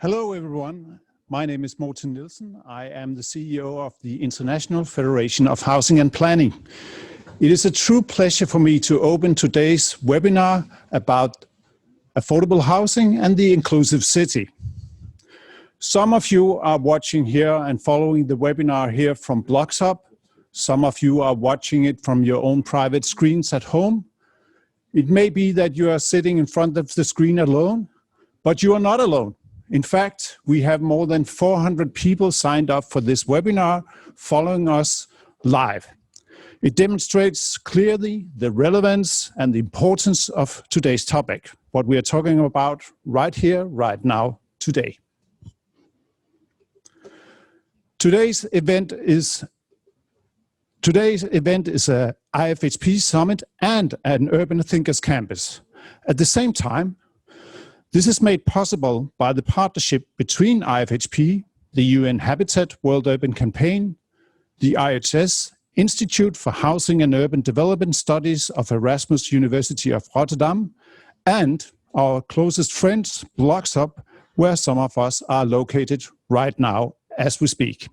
Hello everyone, my name is Morten Nielsen. I am the CEO of the International Federation of Housing and Planning. It is a true pleasure for me to open today's webinar about affordable housing and the inclusive city. Some of you are watching here and following the webinar here from BlogsHub. Some of you are watching it from your own private screens at home. It may be that you are sitting in front of the screen alone, but you are not alone. In fact, we have more than 400 people signed up for this webinar following us live. It demonstrates clearly the relevance and the importance of today's topic, what we are talking about right here, right now, today. Today's event is a IFHP summit and an Urban Thinkers Campus. At the same time, this is made possible by the partnership between IFHP, the UN Habitat World Urban Campaign, the IHS, Institute for Housing and Urban Development Studies of Erasmus University of Rotterdam, and our closest friends, BlogsHub, where some of us are located right now as we speak.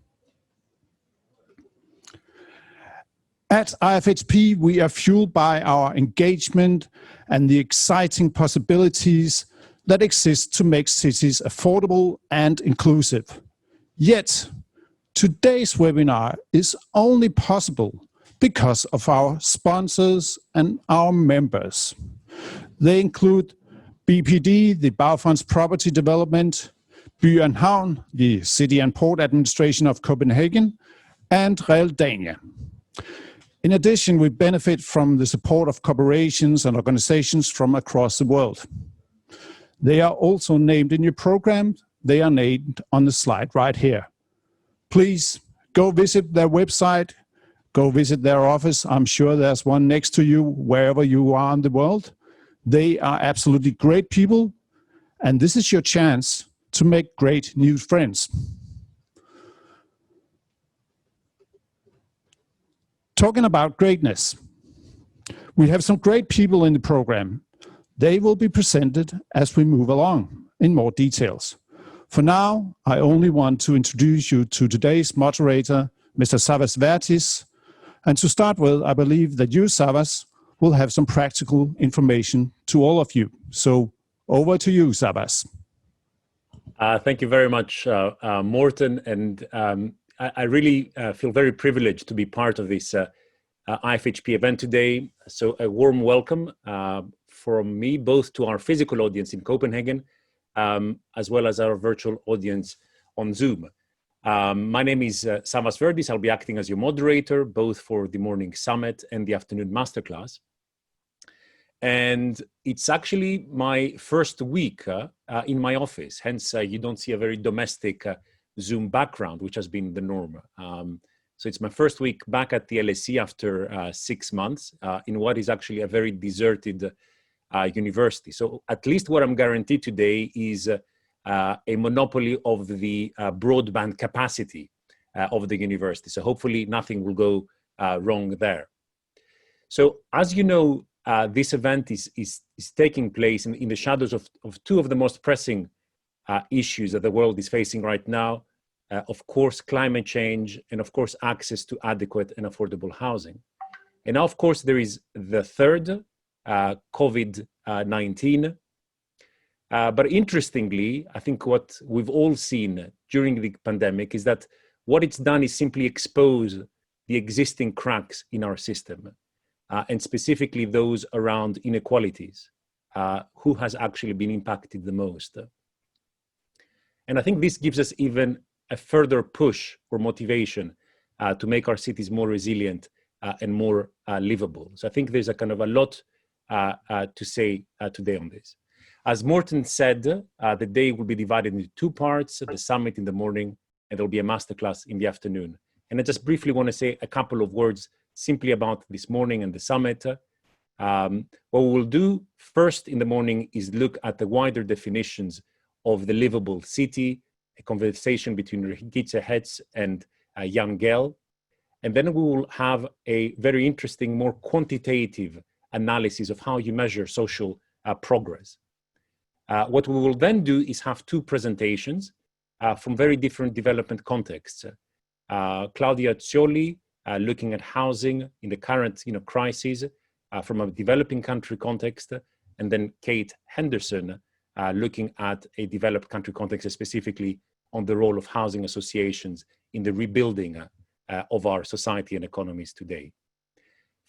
At IFHP, we are fueled by our engagement and the exciting possibilities that exist to make cities affordable and inclusive. Yet, today's webinar is only possible because of our sponsors and our members. They include BPD, the Baufonds Property Development, By and Havn, the City and Port Administration of Copenhagen, and Realdania. In addition, we benefit from the support of corporations and organizations from across the world. They are also named in your program. They are named on the slide right here. Please go visit their website, go visit their office. I'm sure there's one next to you wherever you are in the world. They are absolutely great people, and this is your chance to make great new friends. Talking about greatness, we have some great people in the program. They will be presented as we move along in more details. For now, I only want to introduce you to today's moderator, Mr. Savas Vertis. And to start with, I believe that you, Savas, will have some practical information to all of you. So over to you, Savas. Thank you very much, Morten. And I really feel very privileged to be part of this IFHP event today. So a warm welcome from me, both to our physical audience in Copenhagen, as well as our virtual audience on Zoom. My name is Savas Vertis. I'll be acting as your moderator, both for the morning summit and the afternoon masterclass. And it's actually my first week in my office. Hence, you don't see a very domestic Zoom background, which has been the norm. So it's my first week back at the LSE after 6 months in what is actually a very deserted university. So at least what I'm guaranteed today is a monopoly of the broadband capacity of the university. So hopefully nothing will go wrong there. So as you know, this event is taking place in the shadows of two of the most pressing issues that the world is facing right now. Of course, climate change, and of course, access to adequate and affordable housing. And now, of course, there is the third, COVID-19. But interestingly, I think what we've all seen during the pandemic is that what it's done is simply expose the existing cracks in our system, and specifically those around inequalities, who has actually been impacted the most. And I think this gives us even a further push or motivation to make our cities more resilient and more livable. So I think there's a kind of a lot to say today on this. As Morten said, the day will be divided into two parts, the summit in the morning, and there'll be a masterclass in the afternoon. And I just briefly want to say a couple of words simply about this morning and the summit. What we will do first in the morning is look at the wider definitions of the livable city, a conversation between Regitze Hetz and Jan Gehl. And then we will have a very interesting, more quantitative analysis of how you measure social progress. What we will then do is have two presentations from very different development contexts. Claudia Zioli, looking at housing in the current crisis from a developing country context, and then Kate Henderson, looking at a developed country context, specifically on the role of housing associations in the rebuilding of our society and economies today.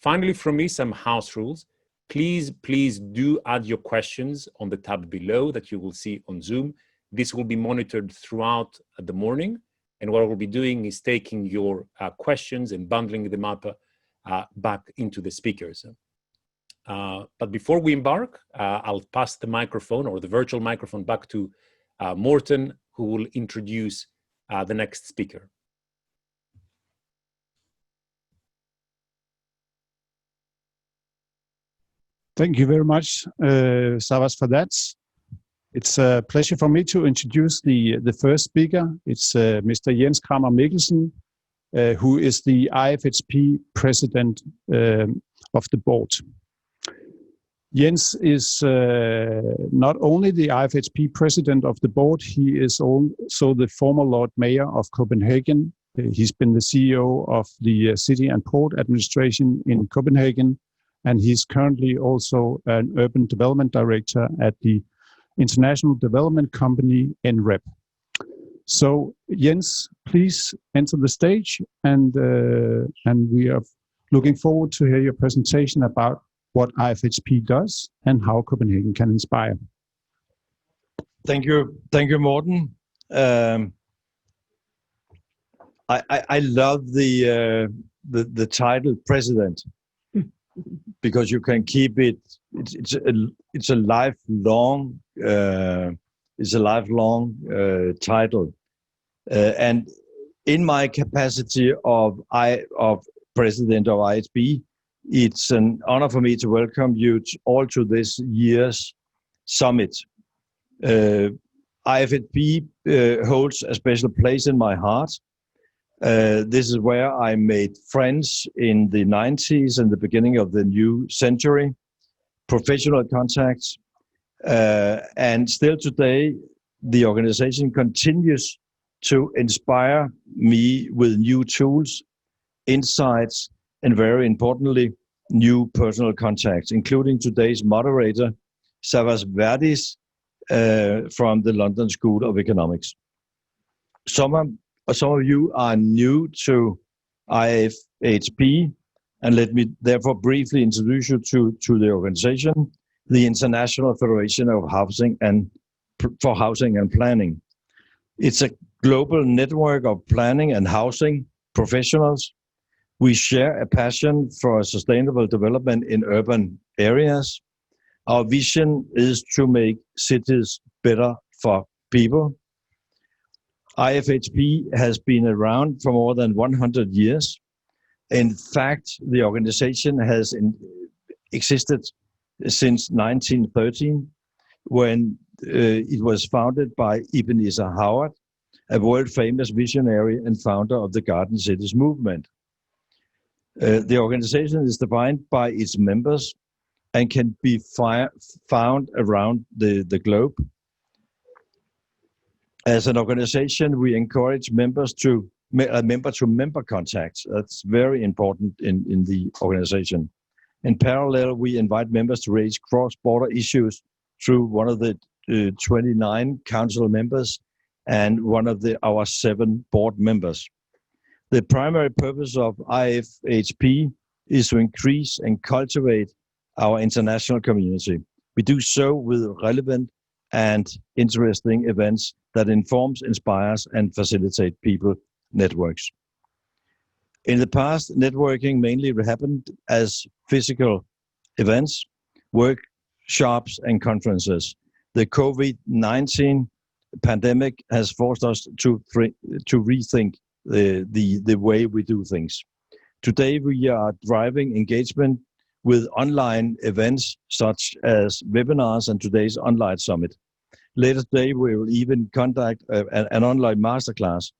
Finally, from me, some house rules. Please do add your questions on the tab below that you will see on Zoom. This will be monitored throughout the morning. And what we'll be doing is taking your questions and bundling them up back into the speakers. But before we embark, I'll pass the microphone or the virtual microphone back to Morten, who will introduce the next speaker. Thank you very much, Savas, for that. It's a pleasure for me to introduce the first speaker. It's Mr. Jens Kramer Mikkelsen, who is the IFHP president of the board. Jens is not only the IFHP president of the board, he is also the former Lord Mayor of Copenhagen. He's been the CEO of the City and Port Administration in Copenhagen, and he's currently also an urban development director at the International Development Company, NREP. So Jens, please enter the stage, and we are looking forward to hear your presentation about what IFHP does and how Copenhagen can inspire. Thank you, Morten. I love the title president, because you can keep it. It's a lifelong title, and in my capacity of president of IFHP, it's an honor for me to welcome you all to this year's summit. IFHP holds a special place in my heart. This is where I made friends in the 90s and the beginning of the new century, professional contacts, and still today, the organization continues to inspire me with new tools, insights, and very importantly, new personal contacts, including today's moderator, Savas Verdis, from the London School of Economics. Some of you are new to IFHP, and let me therefore briefly introduce you to the organization, the International Federation of Housing and for Housing and Planning. It's a global network of planning and housing professionals. We share a passion for sustainable development in urban areas. Our vision is to make cities better for people. IFHP has been around for more than 100 years. In fact, the organization has existed since 1913, when it was founded by Ebenezer Howard, a world-famous visionary and founder of the Garden Cities movement. The organization is defined by its members and can be found around the globe. As an organization, we encourage members to member-to-member contacts. That's very important in the organization. In parallel, we invite members to raise cross-border issues through one of the 29 council members and one of our 7 board members. The primary purpose of IFHP is to increase and cultivate our international community. We do so with relevant and interesting events that informs, inspires, and facilitate people networks. In the past, networking mainly happened as physical events, workshops, and conferences. The COVID-19 pandemic has forced us to rethink the way we do things. Today, we are driving engagement with online events such as webinars and today's online summit. Later today, we will even conduct an online masterclass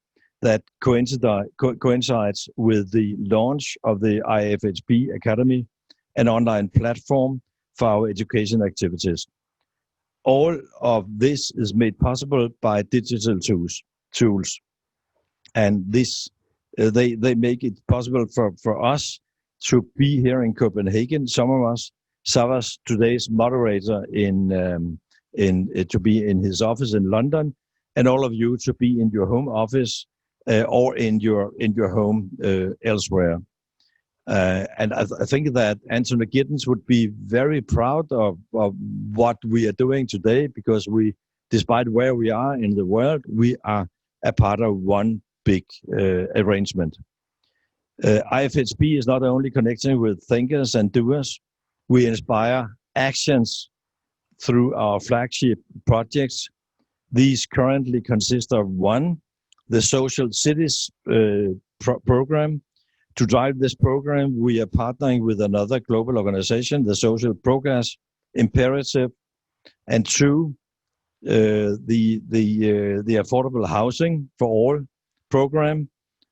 that coincides with the launch of the IFHP Academy, an online platform for our education activities. all of this is made possible by digital tools. And this they make it possible for us to be here in Copenhagen. Some of us, Savas, today's moderator, to be in his office in London, and all of you to be in your home office or in your home elsewhere. And I think that Anthony Giddens would be very proud of what we are doing today, because we, despite where we are in the world, we are a part of one big arrangement. IFHP is not only connecting with thinkers and doers, we inspire actions through our flagship projects. These currently consist of one, the Social Cities program. To drive this program, we are partnering with another global organization, the Social Progress Imperative, and two, the Affordable Housing for All program,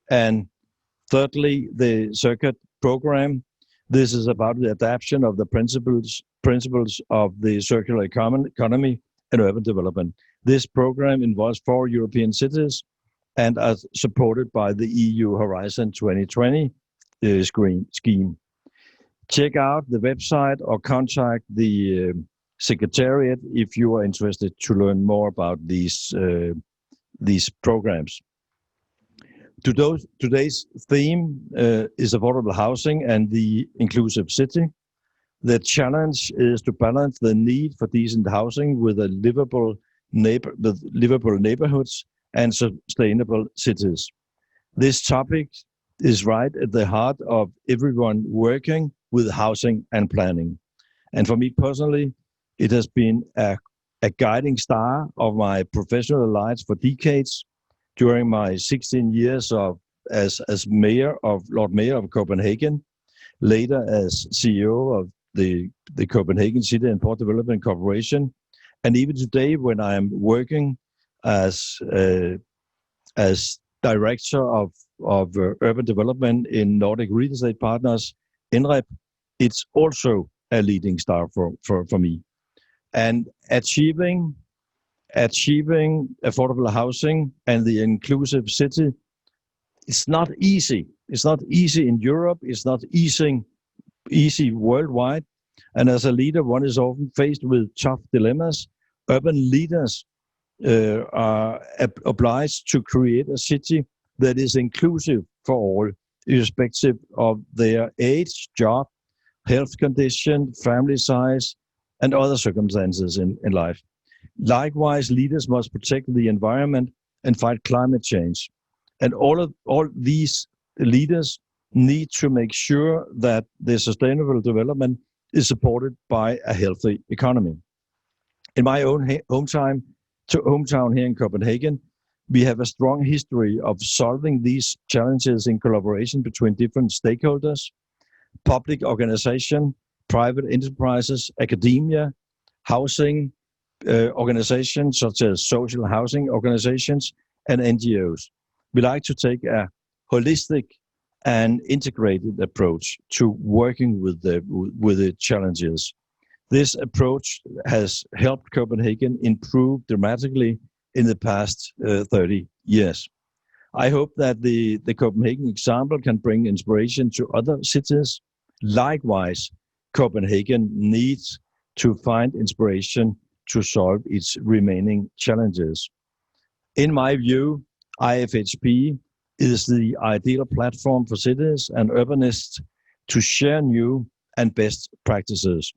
and thirdly, the Circuit program. This is about the adaptation of the principles of the circular economy and urban development. This program involves 4 European cities and are supported by the EU Horizon 2020 scheme. Check out the website or contact the Secretariat if you are interested to learn more about these programs. Today's theme is affordable housing and the inclusive city. The challenge is to balance the need for decent housing with livable neighborhoods and sustainable cities. This topic is right at the heart of everyone working with housing and planning. And for me personally, it has been a guiding star of my professional life for decades. During my 16 years as Lord Mayor of Copenhagen, later as CEO of the Copenhagen City and Port Development Corporation, and even today when I am working as director of urban development in Nordic Real Estate Partners, NREP, it's also a leading star for me. And achieving affordable housing and the inclusive city, it's not easy. It's not easy in Europe. It's not easy worldwide. And as a leader, one is often faced with tough dilemmas. Urban leaders are obliged to create a city that is inclusive for all, irrespective of their age, job, health condition, family size, and other circumstances in life. Likewise, leaders must protect the environment and fight climate change. And all these leaders need to make sure that the sustainable development is supported by a healthy economy. In my own hometown here in Copenhagen, we have a strong history of solving these challenges in collaboration between different stakeholders, public organization, private enterprises, academia, housing organizations such as social housing organizations, and NGOs. We like to take a holistic and integrated approach to working with the challenges. This approach has helped Copenhagen improve dramatically in the past 30 years. I hope that the Copenhagen example can bring inspiration to other cities. Likewise, Copenhagen needs to find inspiration to solve its remaining challenges. In my view, IFHP is the ideal platform for cities and urbanists to share new and best practices.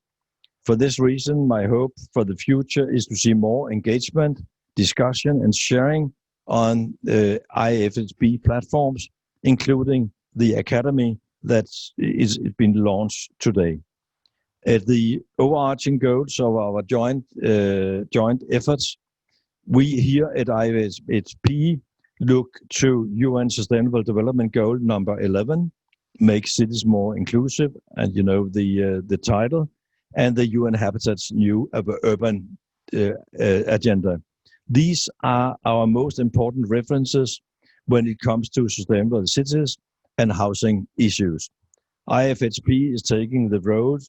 For this reason, my hope for the future is to see more engagement, discussion, and sharing on IFHP platforms, including the Academy that is been launched today. The overarching goals of our joint efforts, we here at IFHP look to UN Sustainable Development Goal number 11, make cities more inclusive, and you know the title, and the UN Habitat's new urban agenda. These are our most important references when it comes to sustainable cities and housing issues. IFHP is taking the road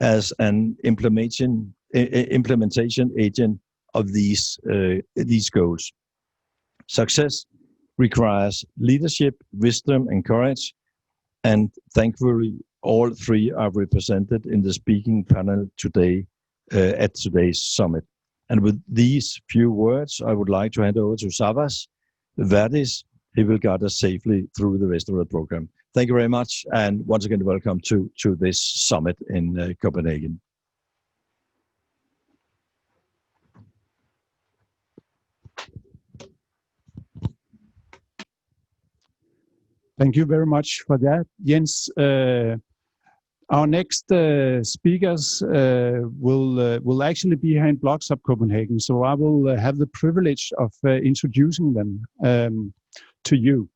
as an implementing implementation agent of these goals. Success requires leadership, wisdom, and courage, and thankfully all three are represented in the speaking panel today at today's summit. And with these few words, I would like to hand over to Savas Verdis. He will guide us safely through the rest of the program. Thank you very much, and once again, welcome to this summit in Copenhagen. Thank you very much for that, Jens. Our next speakers will actually be here in Blocks Up Copenhagen, so I will have the privilege of introducing them to you.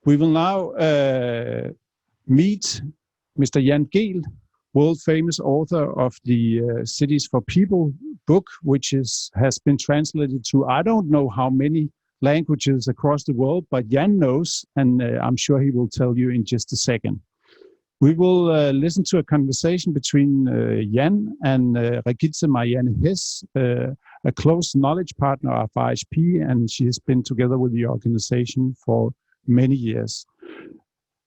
We will now meet Mr. Jan Gehl, world-famous author of the Cities for People book, which has been translated to I don't know how many languages across the world, but Jan knows, and I'm sure he will tell you in just a second. We will listen to a conversation between Jan and Regitze Marianne Hess, a close knowledge partner of IFHP, and she has been together with the organization for many years.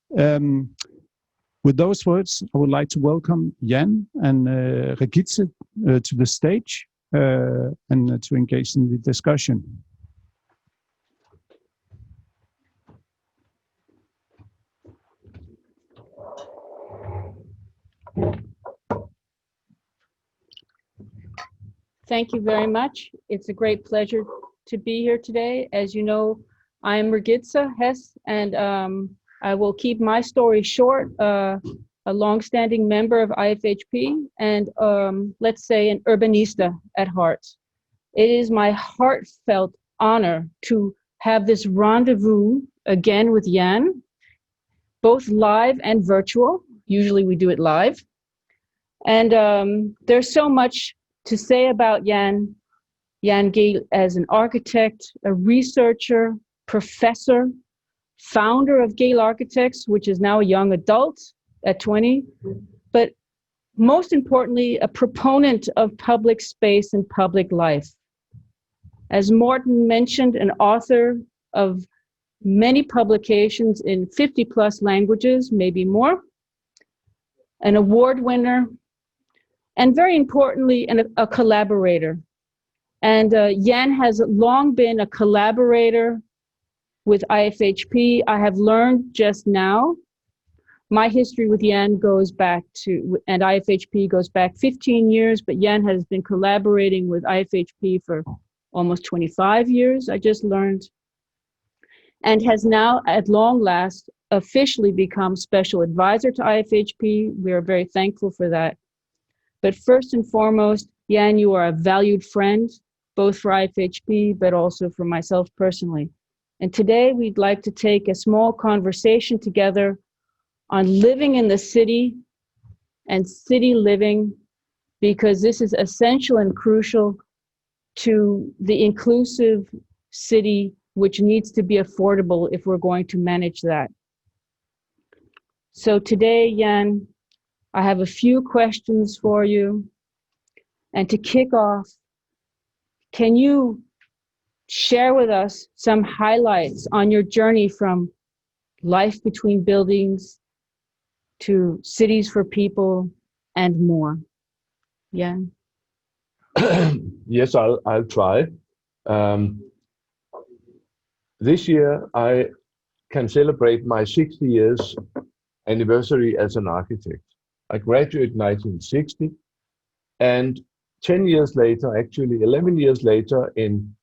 With those words, I would like to welcome Jan and Regitze to the stage and to engage in the discussion. Thank you very much. It's a great pleasure to be here today. As you know, I am Regitze Hess, and I will keep my story short. A longstanding member of IFHP, and let's say an urbanista at heart. It is my heartfelt honor to have this rendezvous again with Jan, both live and virtual. Usually we do it live. And there's so much to say about Jan Gehl as an architect, a researcher, professor, founder of Gehl Architects, which is now a young adult at 20, but most importantly, a proponent of public space and public life. As Morten mentioned, an author of many publications in 50 plus languages, maybe more, an award winner, and very importantly, a collaborator. And Jan has long been a collaborator with IFHP. I have learned just now, my history with Jan goes back to, and IFHP goes back 15 years, but Jan has been collaborating with IFHP for almost 25 years, I just learned, and has now, at long last, officially become special advisor to IFHP. We are very thankful for that. But first and foremost, Jan, you are a valued friend, both for IFHP, but also for myself personally. And today we'd like to take a small conversation together on living in the city and city living, because this is essential and crucial to the inclusive city, which needs to be affordable if we're going to manage that. So today, Jan, I have a few questions for you. And to kick off, can you share with us some highlights on your journey from life between buildings to cities for people and more? Jan? Yes, I'll try. This year, I can celebrate my 60 years anniversary as an architect. I graduated in 1960, and 10 years later, actually 11 years later, in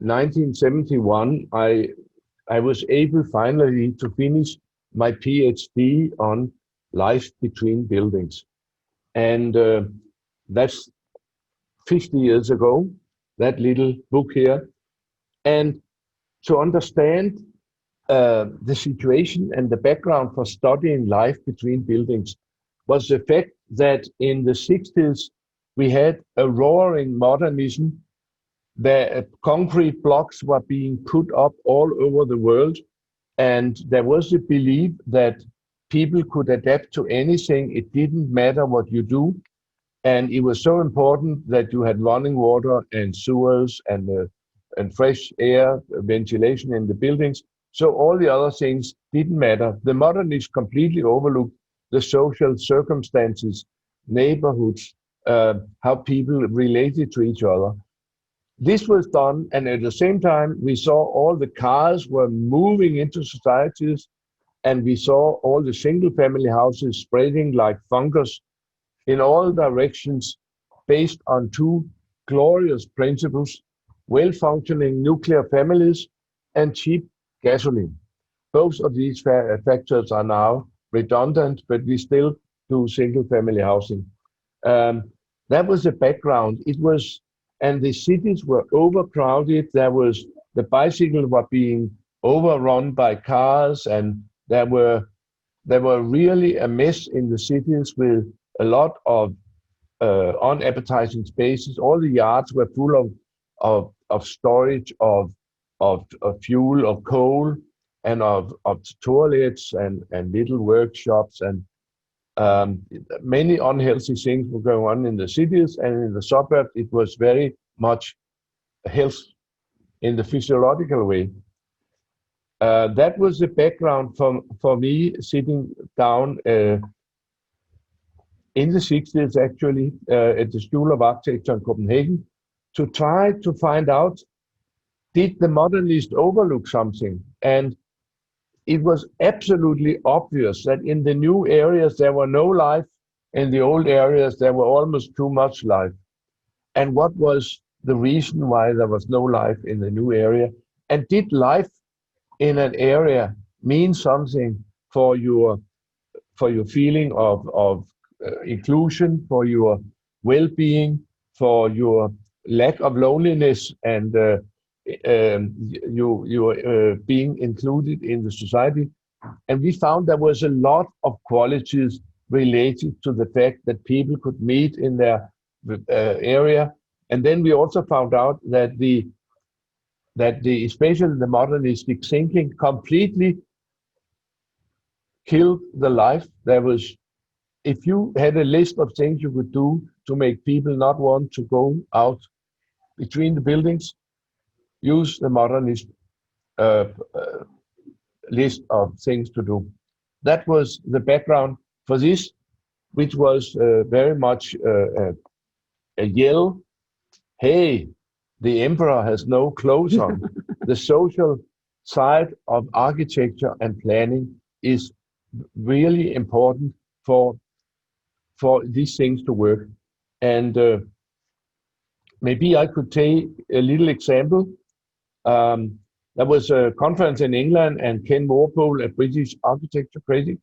1971, I was able finally to finish my PhD on life between buildings. And that's 50 years ago, that little book here. And to understand the situation and the background for studying life between buildings was the fact that in the 60s, we had a roaring modernism. The concrete blocks were being put up all over the world. And there was a belief that people could adapt to anything. It didn't matter what you do. And it was so important that you had running water and sewers and fresh air, ventilation in the buildings. So all the other things didn't matter. The modernists completely overlooked the social circumstances, neighborhoods, how people related to each other. This was done, and at the same time, we saw all the cars were moving into societies, and we saw all the single-family houses spreading like fungus in all directions, based on two glorious principles: well-functioning nuclear families and cheap gasoline. Both of these factors are now redundant, but we still do single-family housing. That was the background. It was, and the cities were overcrowded. The bicycles were being overrun by cars, and there were really a mess in the cities with a lot of unappetizing spaces. All the yards were full of storage of fuel, of coal, and of toilets and little workshops, and many unhealthy things were going on in the cities, and in the suburbs it was very much health in the physiological way. That was the background for me sitting down in the 60s, actually, at the School of Architecture in Copenhagen, to try to find out, did the modernists overlook something? And it was absolutely obvious that in the new areas there were no life, in the old areas there were almost too much life. And what was the reason why there was no life in the new area? And did life in an area mean something for your feeling of inclusion, for your well-being, for your lack of loneliness, and you being included in the society? And we found there was a lot of qualities related to the fact that people could meet in their area. And then we also found out that especially the modernistic thinking completely killed the life. There was, if you had a list of things you could do to make people not want to go out between the buildings, use the modernist list of things to do. That was the background for this, which was very much a yell, hey, the emperor has no clothes on. The social side of architecture and planning is really important for these things to work. And maybe I could take a little example. There was a conference in England, and Ken Walpole, a British architecture critic,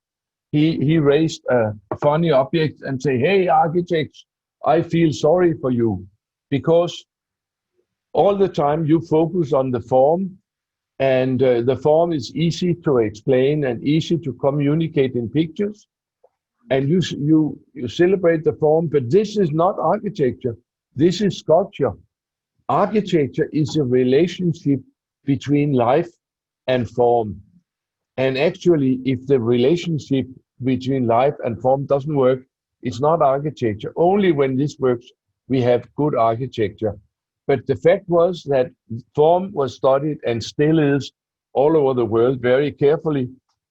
he raised a funny object and say, hey, architects, I feel sorry for you, because all the time you focus on the form, and the form is easy to explain and easy to communicate in pictures, and you celebrate the form, but this is not architecture. This is sculpture. Architecture is a relationship between life and form. And actually, if the relationship between life and form doesn't work, it's not architecture. Only when this works, we have good architecture. But the fact was that form was studied, and still is, all over the world very carefully,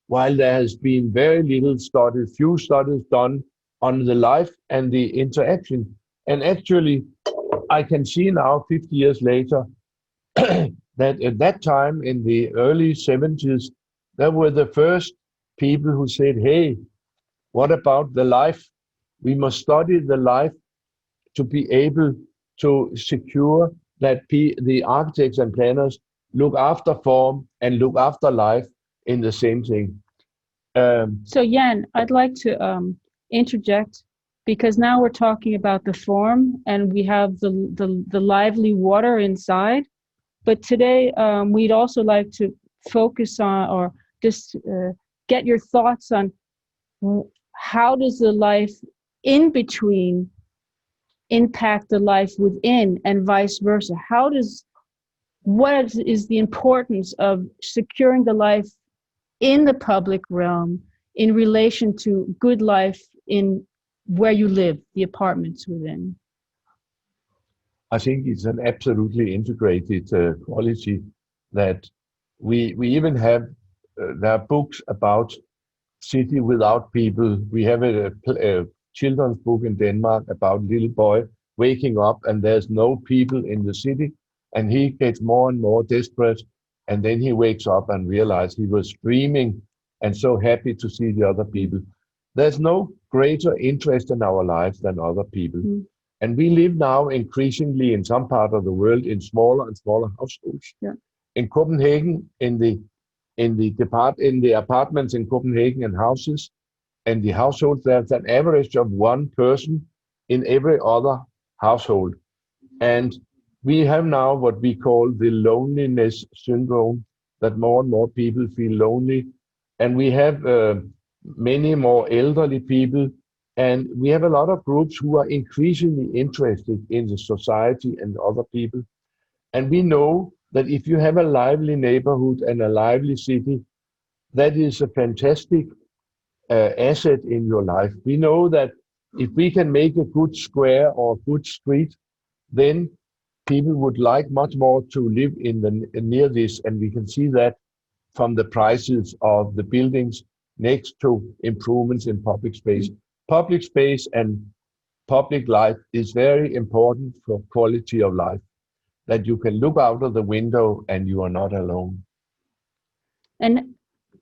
while there has been very little studied, few studies done on the life and the interaction. And actually, I can see now, 50 years later, that at that time in the early 70s, there were the first people who said, hey, what about the life? We must study the life to be able to secure that the architects and planners look after form and look after life in the same thing. So Jan, I'd like to interject, because now we're talking about the form and we have the lively water inside. But today we'd also like to focus on, or just get your thoughts on, how does the life in between impact the life within, and vice versa? What is the importance of securing the life in the public realm in relation to good life in where you live, the apartments within? I think it's an absolutely integrated quality that we even have, there are books about city without people. We have a children's book in Denmark about little boy waking up and there's no people in the city, and he gets more and more desperate, and then he wakes up and realizes he was dreaming and so happy to see the other people. There's no greater interest in our lives than other people. Mm. And we live now increasingly in some part of the world in smaller and smaller households. Yeah. In Copenhagen, in the apartments in Copenhagen and houses and the households, there's an average of one person in every other household. And we have now what we call the loneliness syndrome, that more and more people feel lonely. And we have many more elderly people. And we have a lot of groups who are increasingly interested in the society and other people. And we know that if you have a lively neighborhood and a lively city, that is a fantastic asset in your life. We know that if we can make a good square or a good street, then people would like much more to live near this. And we can see that from the prices of the buildings next to improvements in public space. Public space and public life is very important for quality of life, that you can look out of the window and you are not alone. And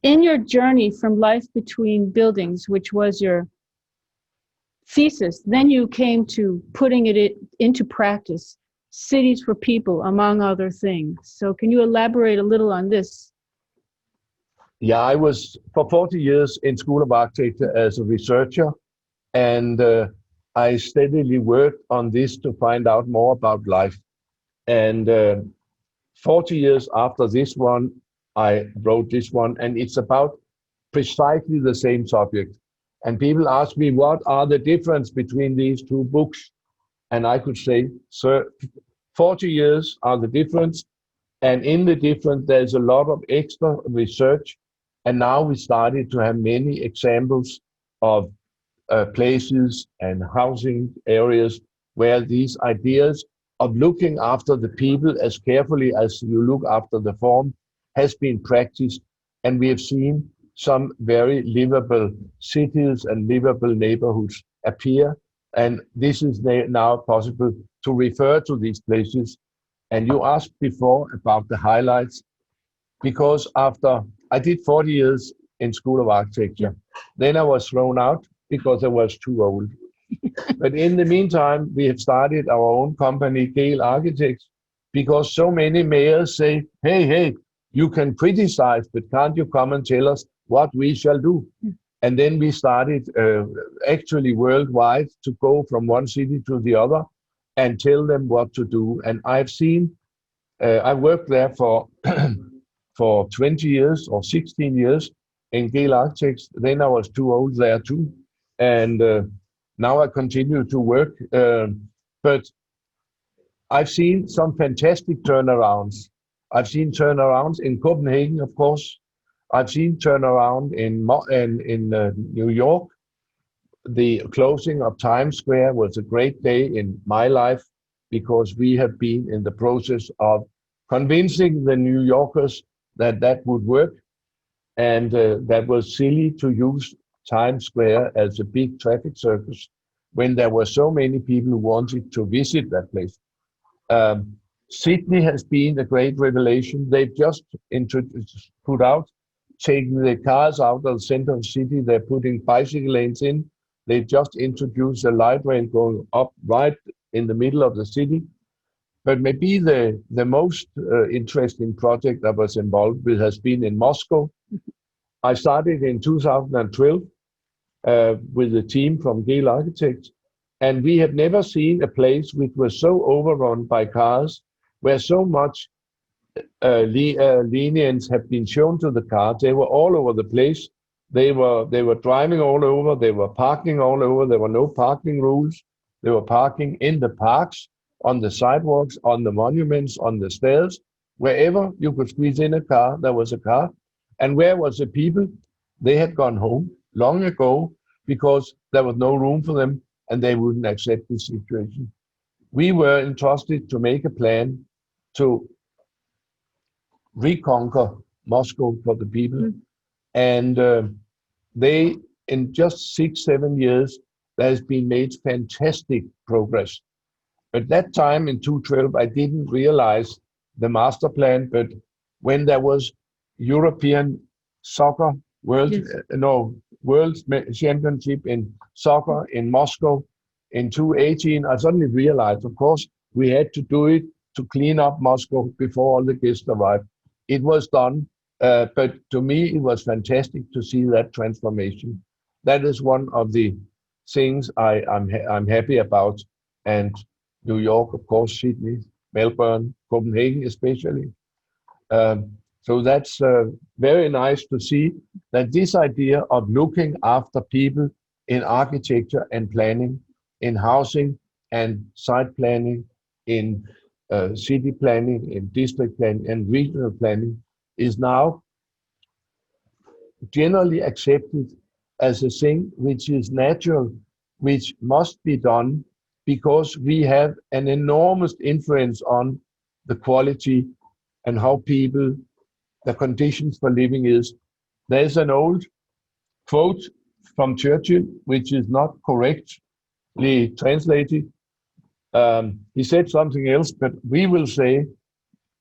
in your journey from life between buildings, which was your thesis, then you came to putting it into practice, cities for people, among other things. So can you elaborate a little on this? Yeah, I was for 40 years in School of Architecture as a researcher, and I steadily worked on this to find out more about life. And 40 years after this one, I wrote this one, and it's about precisely the same subject. And people ask me, what are the difference between these two books? And I could say, sir, 40 years are the difference. And in the difference, there's a lot of extra research. And now we started to have many examples of places and housing areas where these ideas of looking after the people as carefully as you look after the form has been practiced. And we have seen some very livable cities and livable neighborhoods appear. And this is now possible to refer to these places. And you asked before about the highlights, because after I did 40 years in School of Architecture, then I was thrown out because I was too old. But in the meantime, we have started our own company, Gale Architects, because so many mayors say, hey, you can criticize, but can't you come and tell us what we shall do? And then we started actually worldwide to go from one city to the other and tell them what to do. And I've seen, I worked there for 20 years or 16 years in Gale Architects. Then I was too old there too. And now I continue to work. But I've seen some fantastic turnarounds. I've seen turnarounds in Copenhagen, of course. I've seen turnaround in New York. The closing of Times Square was a great day in my life because we have been in the process of convincing the New Yorkers that that would work. And that was silly to use Times Square as a big traffic circus when there were so many people who wanted to visit that place. Sydney has been a great revelation. They've just taking the cars out of the center of the city. They're putting bicycle lanes in. They just introduced a light rail going up right in the middle of the city. But maybe the most interesting project I was involved with has been in Moscow. I started in 2012 with a team from Gale Architects, and we have never seen a place which was so overrun by cars, where so much lenience have been shown to the cars. They were all over the place. They were driving all over. They were parking all over. There were no parking rules. They were parking in the parks, on the sidewalks, on the monuments, on the stairs. Wherever you could squeeze in a car, there was a car. And where was the people? They had gone home long ago because there was no room for them, and they wouldn't accept this situation. We were entrusted to make a plan to reconquer Moscow for the people. And they, in just 6-7 years, there has been made fantastic progress. At that time in 2012, I didn't realize the master plan, but when there was European soccer world championship in soccer in Moscow in 2018, I suddenly realized, of course, we had to do it to clean up Moscow before all the guests arrived. It was done, but to me, it was fantastic to see that transformation. That is one of the things I'm happy about. And New York, of course, Sydney, Melbourne, Copenhagen especially. So that's very nice to see that this idea of looking after people in architecture and planning, in housing and site planning, in city planning, in district planning and regional planning is now generally accepted as a thing which is natural, which must be done because we have an enormous influence on the quality and how people, the conditions for living is. There's an old quote from Churchill, which is not correctly translated. He said something else, but we will say,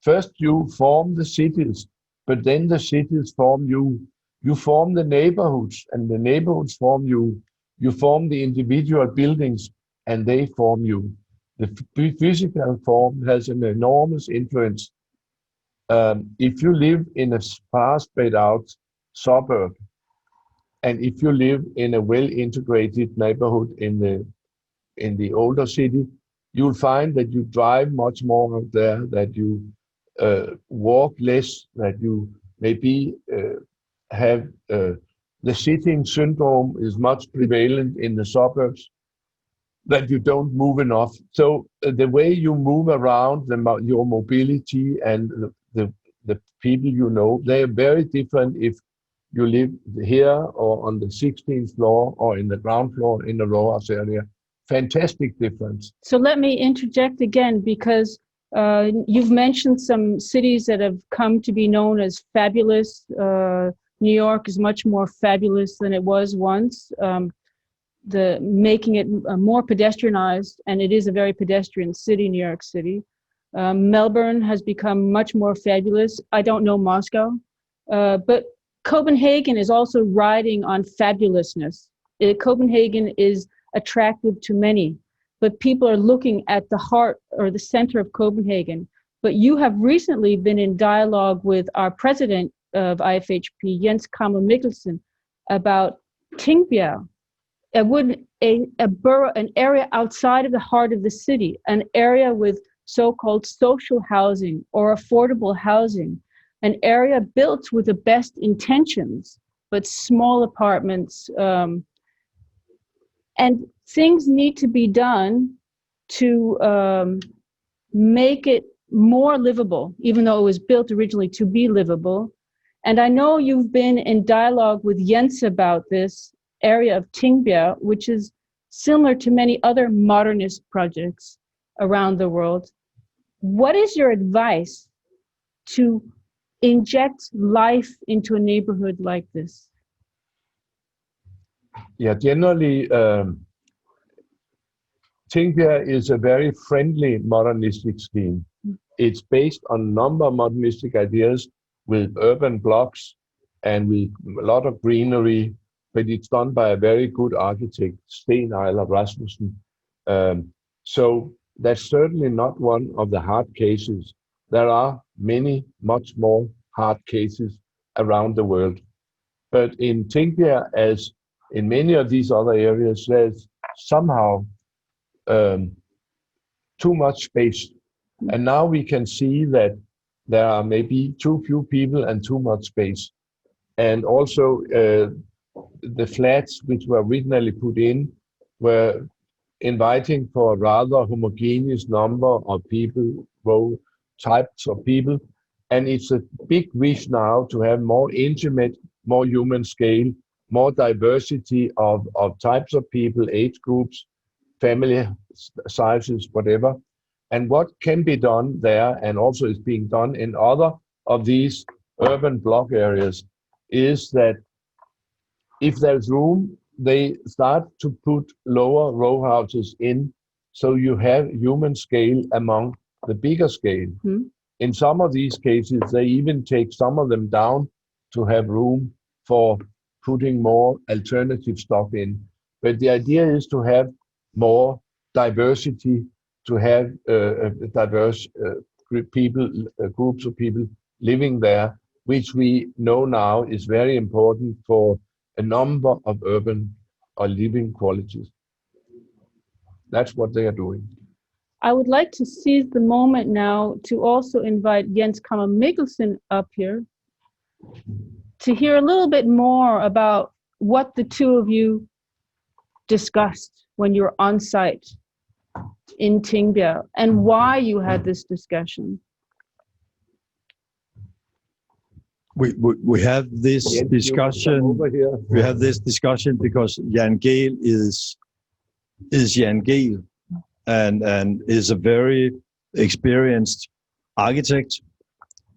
first you form the cities, but then the cities form you. You form the neighborhoods, and the neighborhoods form you. You form the individual buildings, and they form you. The physical form has an enormous influence. If you live in a far spread out suburb, and if you live in a well-integrated neighborhood in the older city, you'll find that you drive much more out there, that you walk less, that you maybe have the sitting syndrome is much prevalent in the suburbs, that you don't move enough. So the way you move around, your mobility and the people you know, they are very different if you live here or on the 16th floor or in the ground floor in the row house area. Fantastic difference. So let me interject again, because you've mentioned some cities that have come to be known as fabulous. New York is much more fabulous than it was once. Making it more pedestrianized, and it is a very pedestrian city, New York City. Melbourne has become much more fabulous. I don't know Moscow, but Copenhagen is also riding on fabulousness. Copenhagen is attractive to many, but people are looking at the heart or the center of Copenhagen. But you have recently been in dialogue with our president of IFHP, Jens Kammer Mikkelsen, about Tingbjerg, a borough, an area outside of the heart of the city, an area with so-called social housing or affordable housing, an area built with the best intentions, but small apartments. And things need to be done to make it more livable, even though it was built originally to be livable. And I know you've been in dialogue with Jens about this area of Tingbjerg, which is similar to many other modernist projects around the world. What is your advice to inject life into a neighborhood like this? Yeah, generally, Tingbjerg is a very friendly modernistic scheme. It's based on a number of modernistic ideas with urban blocks and with a lot of greenery, but it's done by a very good architect, Sten Eiler Rasmussen. So that's certainly not one of the hard cases. There are many, much more hard cases around the world. But in Tingbjerg, as in many of these other areas, there's somehow too much space. And now we can see that there are maybe too few people and too much space. And also the flats which were originally put in were inviting for a rather homogeneous number of people, types of people. And it's a big wish now to have more intimate, more human scale more diversity of types of people, age groups, family sizes, whatever. And what can be done there, and also is being done in other of these urban block areas, is that if there's room, they start to put lower row houses in, so you have human scale among the bigger scale. In some of these cases, they even take some of them down to have room for putting more alternative stuff in. But the idea is to have more diversity, to have diverse groups of people living there, which we know now is very important for a number of urban or living qualities. That's what they are doing. I would like to seize the moment now to also invite Jens Kammer Mikkelsen up here to hear a little bit more about what the two of you discussed when you were on site in Tingbjerg and why you had this discussion. We have this discussion. We have this discussion because Jan Gehl is Jan Gehl and is a very experienced architect.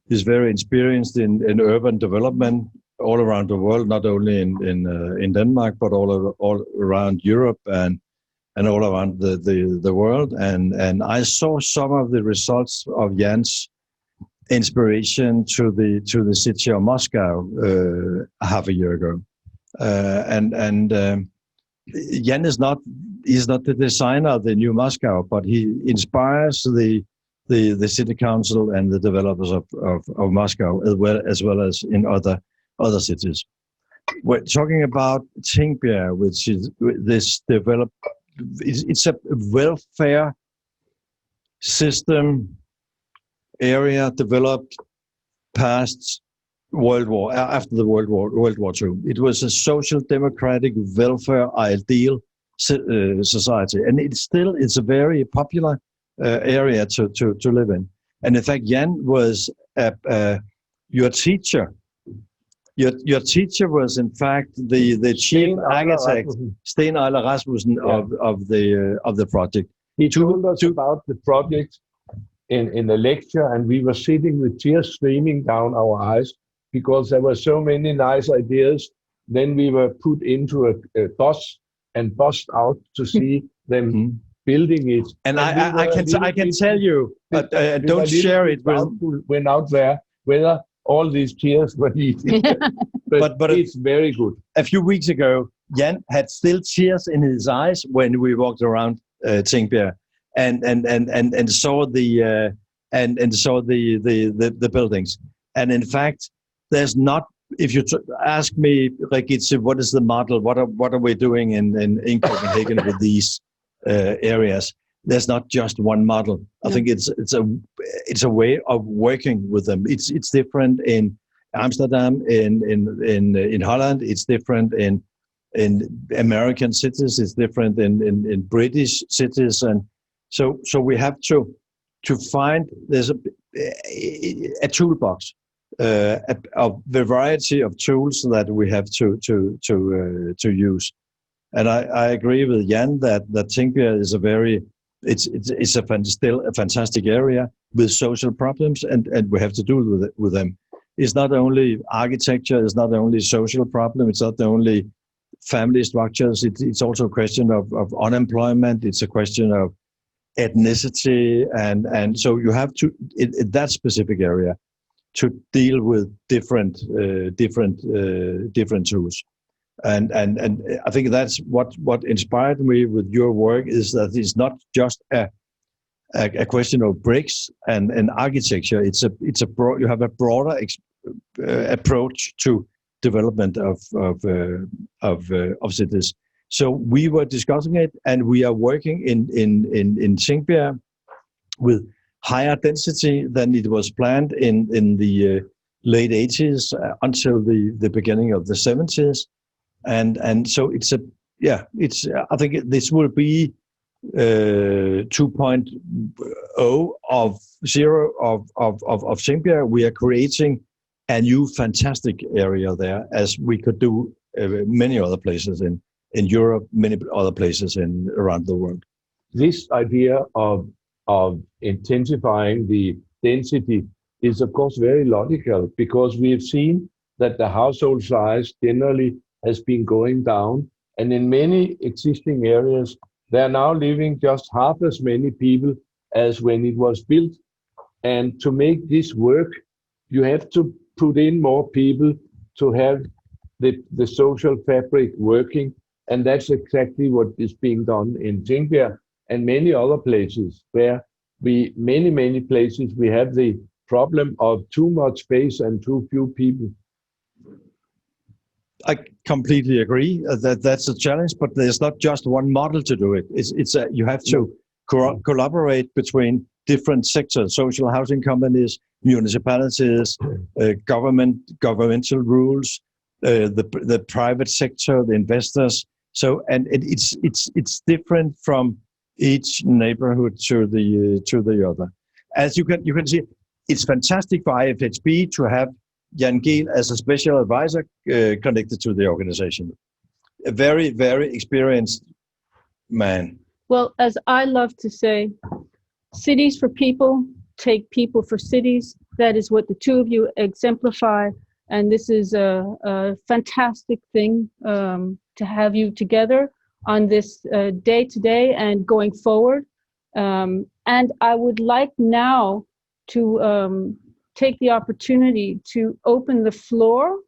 He's very experienced in urban development all around the world, not only in Denmark, but all around Europe and all around the world. And I saw some of the results of Jan's inspiration to the city of Moscow half a year ago. Jan is not the designer of the new Moscow, but he inspires the city council and the developers of Moscow as well as in other cities. We're talking about Tingbjerg, which is this developed. It's a welfare system area developed after the World War II. It was a social democratic welfare ideal society, and it's a very popular area to live in. And in fact, Jan was your teacher. Your teacher was in fact the chief architect, Sten Eiler Rasmussen, of the project. He told us about the project in a lecture, and we were sitting with tears streaming down our eyes because there were so many nice ideas. Then we were put into a bus and bussed out to see them building it. And I can tell you, but don't share it. Went out there whether all these tears were needed. but it's very good. A few weeks ago, Jan had still tears in his eyes when we walked around Tingbjerg and saw the buildings. And in fact, there's not. If you ask me, Regitze, what is the model? What are we doing in Copenhagen with these areas? There's not just one model. I think it's a way of working with them. It's different in Amsterdam, in Holland. It's different in American cities. It's different in British cities, and so we have to find there's a toolbox, a variety of tools that we have to use. And I agree with Jan that Tingbjerg is still a fantastic area with social problems, and we have to do with them. It's not only architecture, it's not only social problem, it's not only family structures, it's also a question of unemployment, it's a question of ethnicity, and so you have to, in that specific area, to deal with different tools. And I think that's what inspired me with your work, is that it's not just a question of bricks and architecture. You have a broader approach to development of cities. So we were discussing it, and we are working in Tingbjerg with higher density than it was planned in the late 80s until the beginning of the 70s. And so I think this will be 2.0 of Tingbjerg. We are creating a new fantastic area there, as we could do many other places in Europe, many other places around the world. This idea of intensifying the density is of course very logical, because we have seen that the household size generally has been going down, and in many existing areas there are now living just half as many people as when it was built. And to make this work, you have to put in more people to have the social fabric working, and that's exactly what is being done in Tingbjerg and many other places where many places we have the problem of too much space and too few people. I completely agree that's a challenge, but there's not just one model to do it. You have to collaborate between different sectors, social housing companies, municipalities, governmental rules, the private sector, the investors. So, and it's different from each neighborhood to the other. As you can see, it's fantastic for IFHP to have Jan Gehl as a special advisor connected to the organization. A very, very experienced man. Well, as I love to say, cities for people, take people for cities. That is what the two of you exemplify. And this is a fantastic thing to have you together on this day today and going forward. And I would like now to take the opportunity to open the floor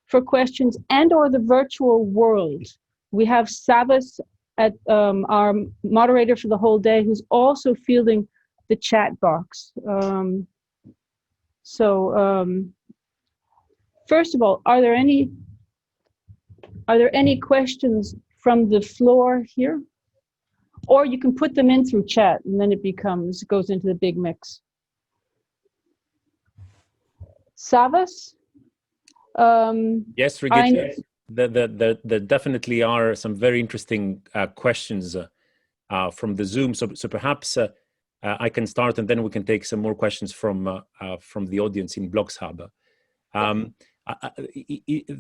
for questions and or the virtual world. We have Savas at our moderator for the whole day, who's also fielding the chat box. First of all, are there any questions from the floor here? Or you can put them in through chat, and then it goes into the big mix. Savas? Yes, Regina. There definitely are some very interesting questions from the Zoom. So perhaps I can start, and then we can take some more questions from the audience in Blogs Hub.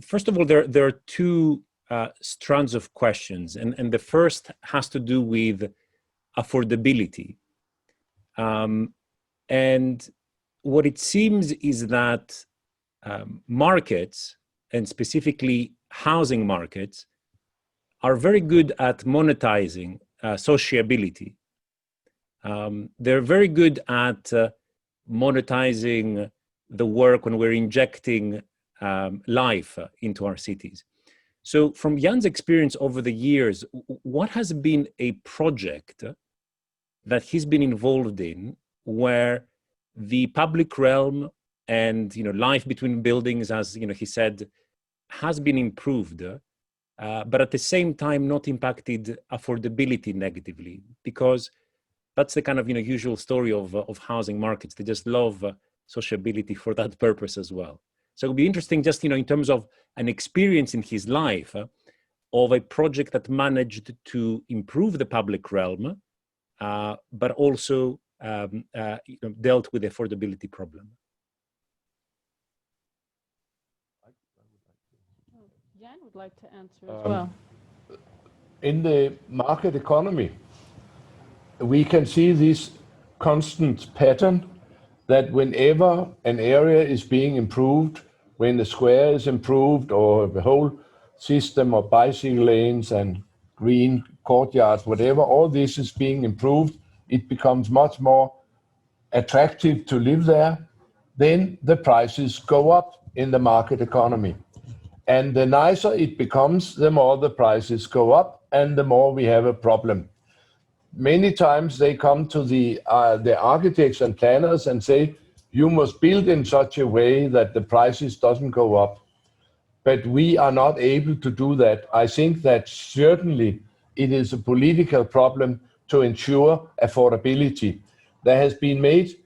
First of all, there are two strands of questions, and the first has to do with affordability. And what it seems is that markets, and specifically housing markets, are very good at monetizing sociability. They're very good at monetizing the work when we're injecting life into our cities. So from Jan's experience over the years, what has been a project that he's been involved in where the public realm and life between buildings, as he said, has been improved, but at the same time not impacted affordability negatively? Because that's the kind of usual story of housing markets. They just love sociability for that purpose as well. So it would be interesting, just in terms of an experience in his life of a project that managed to improve the public realm, but also dealt with the affordability problem. Jan would like to answer as well. In the market economy, we can see this constant pattern that whenever an area is being improved, when the square is improved or the whole system of bicycle lanes and green courtyards, whatever, all this is being improved, it becomes much more attractive to live there, then the prices go up in the market economy. And the nicer it becomes, the more the prices go up and the more we have a problem. Many times they come to the architects and planners and say, you must build in such a way that the prices doesn't go up. But we are not able to do that. I think that certainly it is a political problem to ensure affordability. There has been made,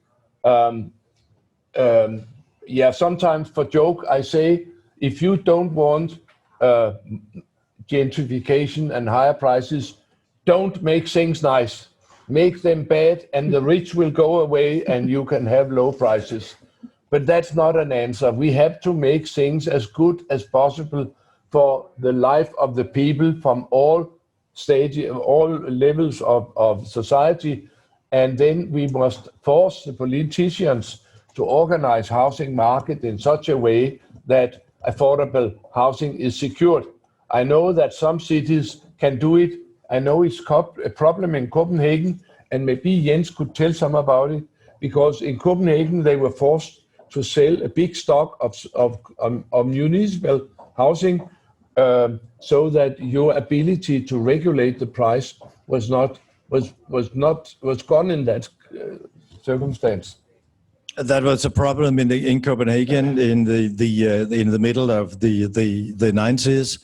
sometimes for joke, I say, if you don't want gentrification and higher prices, don't make things nice. Make them bad and the rich will go away and you can have low prices. But that's not an answer. We have to make things as good as possible for the life of the people from all stages, all levels of society. And then we must force the politicians to organize housing market in such a way that affordable housing is secured. I know that some cities can do it. I know it's a problem in Copenhagen, and maybe Jens could tell some about it, because in Copenhagen they were forced to sell a big stock of municipal housing, so that your ability to regulate the price was gone in that circumstance. That was a problem in Copenhagen in the middle of the 90s,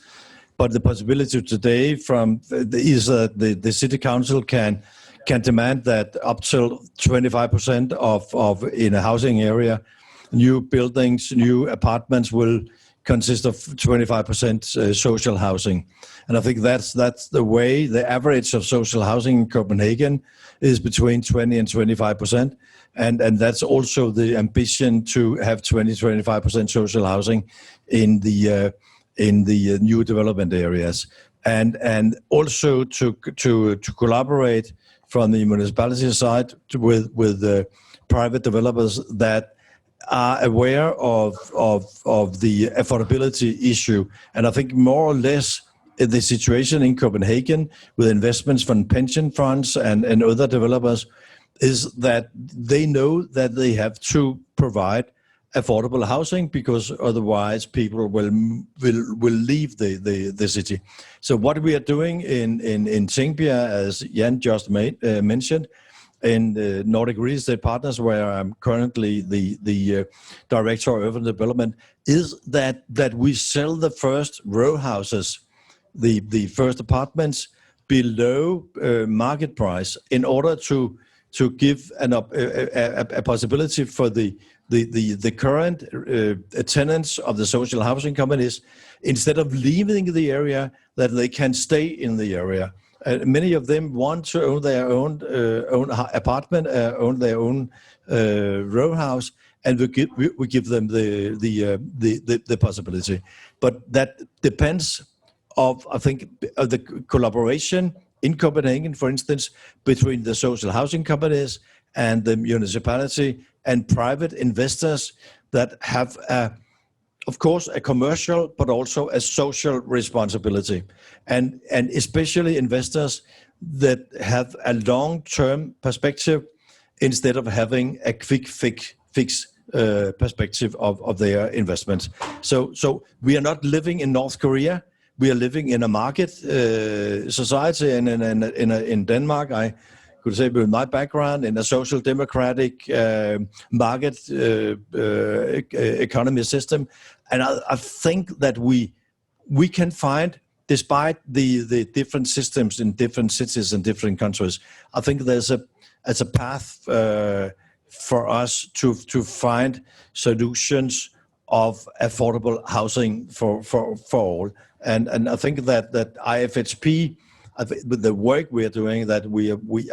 but the possibility today is that the city council can demand that up till 25% of in a housing area, new buildings, new apartments will consist of 25% social housing. And I think that's the way. The average of social housing in Copenhagen is between 20 and 25%. And that's also the ambition to have 20-25% social housing in the new development areas. And also to collaborate from the municipality side with the private developers that are aware of the affordability issue. And I think more or less the situation in Copenhagen with investments from pension funds and other developers is that they know that they have to provide affordable housing, because otherwise people will leave the city. So what we are doing in Tingbjerg, as Jan just mentioned, in the Nordic Real Estate Partners, where I'm currently the director of urban development, is that we sell the first row houses, the first apartments below market price, in order to give a possibility for the current tenants of the social housing companies, instead of leaving the area, that they can stay in the area. Many of them want to own their own apartment, own their own row house, and we give them the possibility. But that depends of, I think, of the collaboration in Copenhagen, for instance, between the social housing companies and the municipality and private investors that have of course, a commercial, but also a social responsibility. And especially investors that have a long-term perspective instead of having a quick fix perspective of their investments. So we are not living in North Korea. We are living in a market society, and in Denmark, I could say with my background in a social democratic market economy system. And I think that we can find, despite the different systems in different cities and different countries, I think there's a path for us to find solutions of affordable housing for all. And I think that IFHP, with the work we are doing, that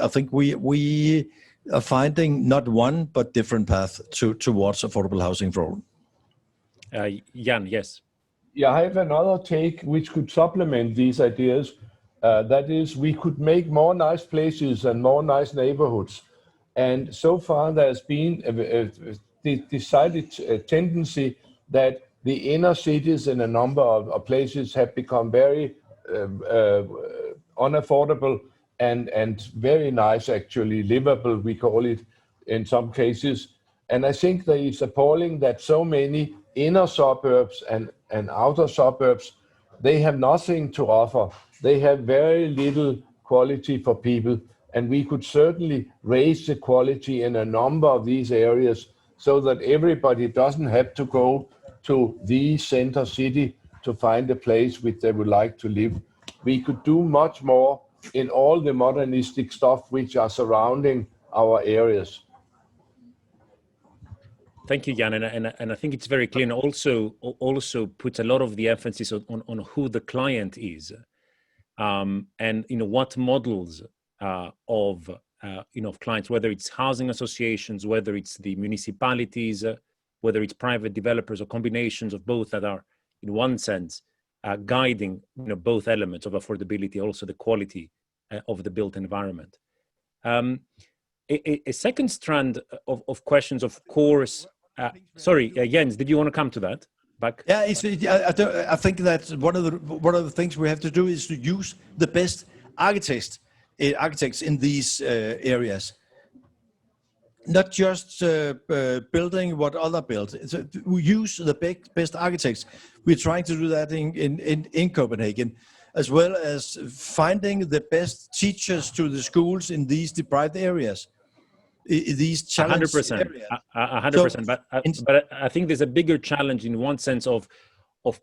I think we are finding not one but different paths towards affordable housing for all. Jan, yes. Yeah, I have another take which could supplement these ideas. That is, we could make more nice places and more nice neighborhoods. And so far, there's been a decided tendency that the inner cities in a number of places have become very unaffordable and very nice, actually livable, we call it in some cases. And I think that it's appalling that so many inner suburbs and outer suburbs, they have nothing to offer. They have very little quality for people. And we could certainly raise the quality in a number of these areas so that everybody doesn't have to go to the center city to find a place which they would like to live. We could do much more in all the modernistic stuff which are surrounding our areas. Thank you, Jan, and I think it's very clear, and also puts a lot of the emphasis on who the client is, and what models of clients, whether it's housing associations, whether it's the municipalities, whether it's private developers, or combinations of both, that are, in one sense, guiding both elements of affordability, also the quality of the built environment. A second strand of questions, of course. Sorry, Jens, did you want to come to that? Back? Yeah, I think that one of the things we have to do is to use the best architects in these areas. Not just building what other build. We use the best architects. We're trying to do that in Copenhagen, as well as finding the best teachers to the schools in these deprived areas, these challenged 100%, areas. 100%. But I think there's a bigger challenge in one sense of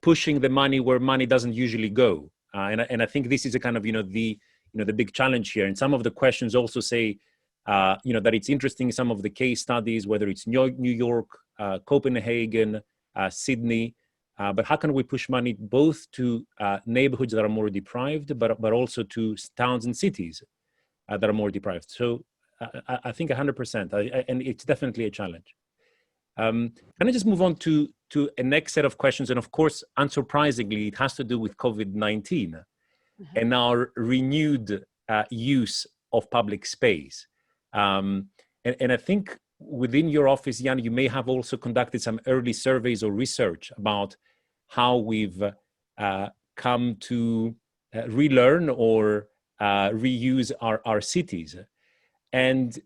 pushing the money where money doesn't usually go, and I think this is a kind of the big challenge here. And some of the questions also say that it's interesting, some of the case studies, whether it's New York, Copenhagen, Sydney, but how can we push money both to neighborhoods that are more deprived, but also to towns and cities that are more deprived? So I think 100%, and it's definitely a challenge. Can I just move on to a next set of questions? And of course, unsurprisingly, it has to do with COVID-19 and our renewed use of public space. And I think within your office, Jan, you may have also conducted some early surveys or research about how we've come to relearn or reuse our cities. And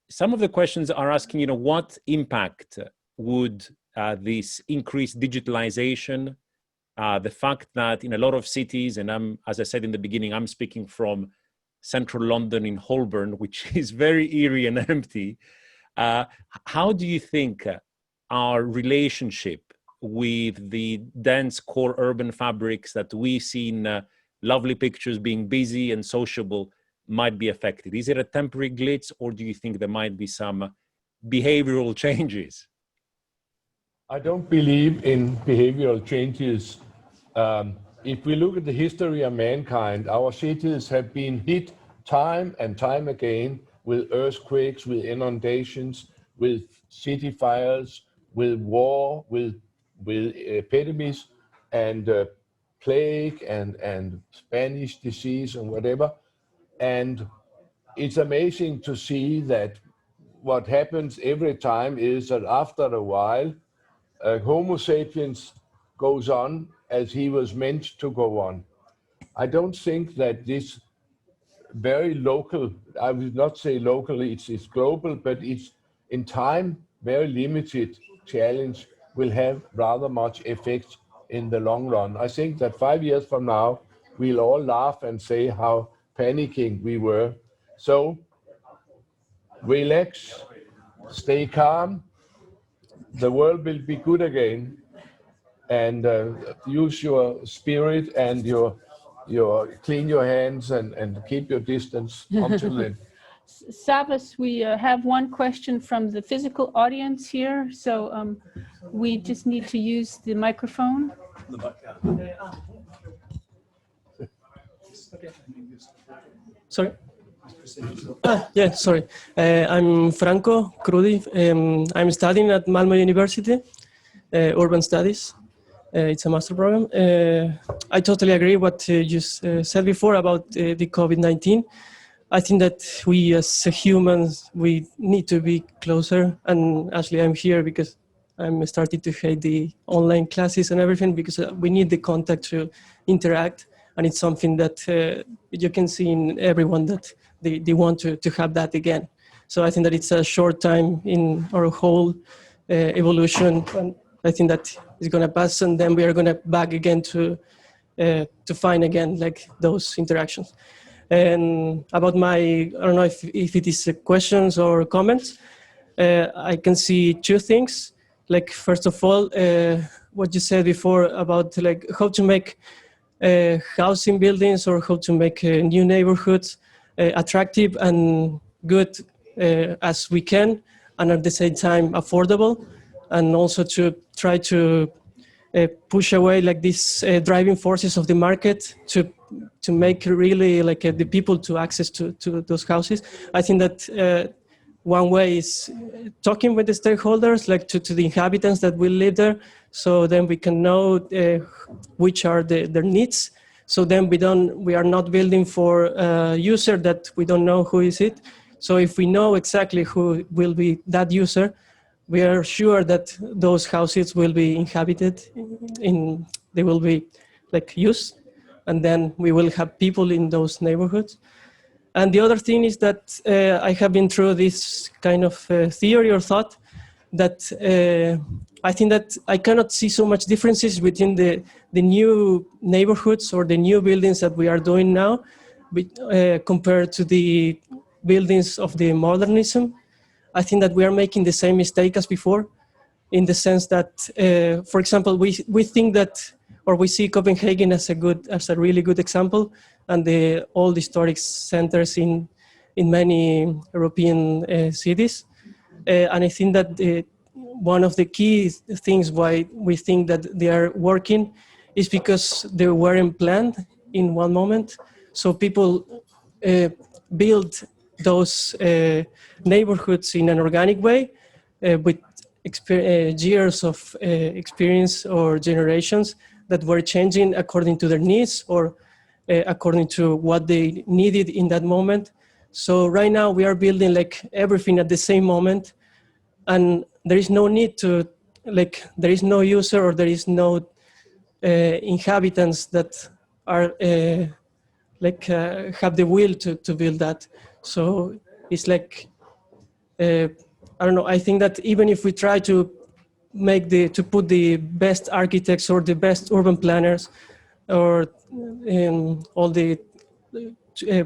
some of the questions are asking, what impact would this increased digitalization, the fact that in a lot of cities, and as I said in the beginning, I'm speaking from central London in Holborn, which is very eerie and empty. How do you think our relationship with the dense core urban fabrics that we see in lovely pictures being busy and sociable might be affected? Is it a temporary glitch, or do you think there might be some behavioral changes? I don't believe in behavioral changes. If we look at the history of mankind, our cities have been hit time and time again with earthquakes, with inundations, with city fires, with war, with epidemics and plague and Spanish disease and whatever. And it's amazing to see that what happens every time is that after a while, Homo sapiens goes on as he was meant to go on. I don't think that this very local, I would not say locally, it's global, but it's in time, very limited challenge will have rather much effect in the long run. I think that 5 years from now, we'll all laugh and say how panicking we were. So relax, stay calm, the world will be good again, and use your spirit and your clean your hands and keep your distance until then. Savas, we have one question from the physical audience here, so we just need to use the microphone. Sorry. Yeah, sorry. I'm Franco Crudi. I'm studying at Malmö University, Urban Studies. It's a master program. I totally agree what you said before about the COVID-19. I think that we as humans, we need to be closer. And actually I'm here because I'm starting to hate the online classes and everything, because we need the contact to interact. And it's something that you can see in everyone that they want to have that again. So I think that it's a short time in our whole evolution. And I think that it's going to pass, and then we are going to back again to find again like those interactions. And about my, I don't know if it is questions or comments, I can see two things. Like, first of all, what you said before about like how to make housing buildings or how to make new neighborhoods attractive and good as we can, and at the same time affordable, and also to try to push away like these driving forces of the market to make really like the people to access to those houses. I think that one way is talking with the stakeholders, like to the inhabitants that will live there. So then we can know which are their needs. So then we are not building for a user that we don't know who is it. So if we know exactly who will be that user, we are sure that those houses will be inhabited, they will be like used, and then we will have people in those neighborhoods. And the other thing is that I have been through this kind of theory or thought that I think that I cannot see so much differences between the new neighborhoods or the new buildings that we are doing now compared to the buildings of the modernism. I think that we are making the same mistake as before, in the sense that, for example, we think that, or we see Copenhagen as a really good example, and the old historic centers in many European cities. And I think that one of the key things why we think that they are working is because they weren't planned in one moment. So people build those neighborhoods in an organic way with years of experience or generations that were changing according to their needs or according to what they needed in that moment. So right now we are building like everything at the same moment, and there is no need to, like, there is no user or there is no inhabitants that are have the will to build that. So it's like, I don't know, I think that even if we try to put the best architects or the best urban planners or all the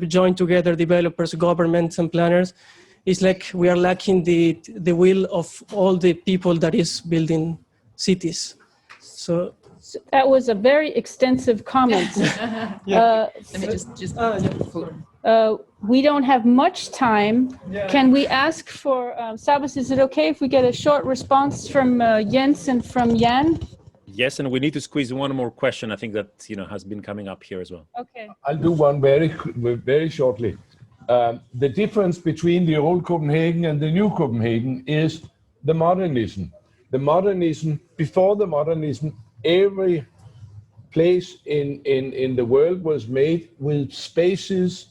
join together developers, governments and planners, it's like we are lacking the will of all the people that is building cities. So that was a very extensive comment. Yeah. Let me just We don't have much time. Yeah. Can we ask for, Sabas, is it okay if we get a short response from Jens and from Jan? Yes, and we need to squeeze one more question. I think that has been coming up here as well. Okay. I'll do one very shortly. The difference between the old Copenhagen and the new Copenhagen is the modernism. The modernism, before the modernism, every place in the world was made with spaces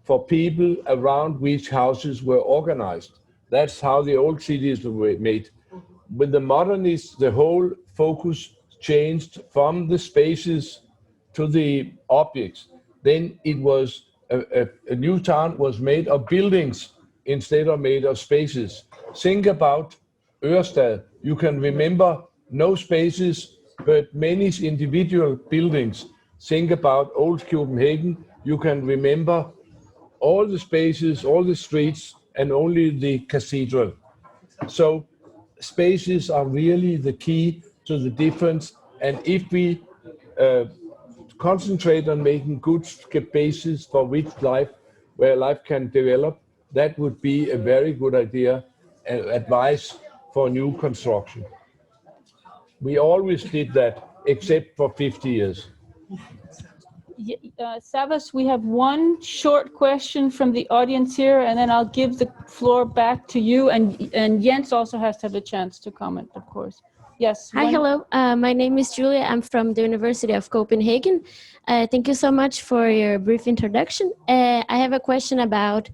for people around which houses were organized. That's how the old cities were made. With the modernists, the whole focus changed from the spaces to the objects. Then it was a new town was made of buildings instead of made of spaces. Think about Ørestad. You can remember no spaces, but many individual buildings. Think about old Copenhagen. You can remember all the spaces, all the streets, and only the cathedral. So spaces are really the key to the difference. And if we concentrate on making good bases for where life can develop, that would be a very good idea and advice for new construction. We always did that, except for 50 years. Savas, we have one short question from the audience here, and then I'll give the floor back to you. And Jens also has to have a chance to comment, of course. Yes. Hi, hello. My name is Julia. I'm from the University of Copenhagen. Thank you so much for your brief introduction. I have a question about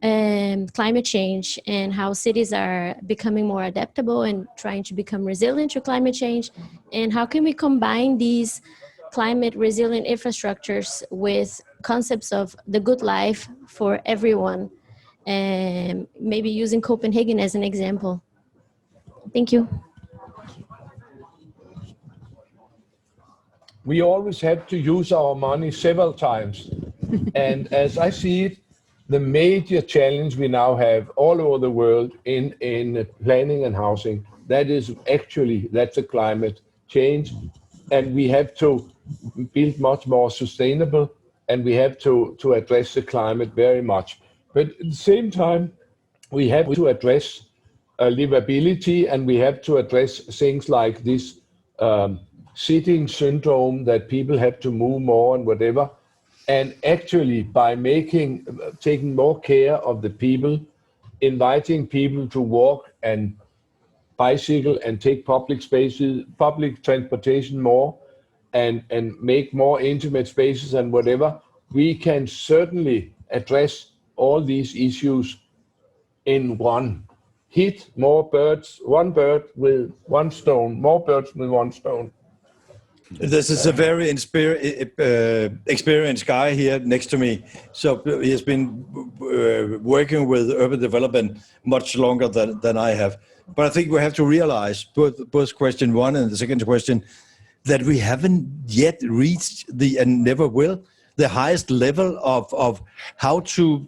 climate change and how cities are becoming more adaptable and trying to become resilient to climate change. And how can we combine these climate resilient infrastructures with concepts of the good life for everyone, and maybe using Copenhagen as an example? Thank you. We always have to use our money several times. And as I see it, the major challenge we now have all over the world in planning and housing, that's a climate change. And we have to build much more sustainable, and we have to address the climate very much. But at the same time, we have to address livability, and we have to address things like this sitting syndrome, that people have to move more and whatever. And actually, by taking more care of the people, inviting people to walk and bicycle and take public spaces, public transportation more, and make more intimate spaces and whatever, we can certainly address all these issues in one hit. More birds, one bird with one stone, more birds with one stone. This is a very experienced guy here next to me. So he has been working with urban development much longer than I have. But I think we have to realize, both question one and the second question, that we haven't yet reached and never will, the highest level of how to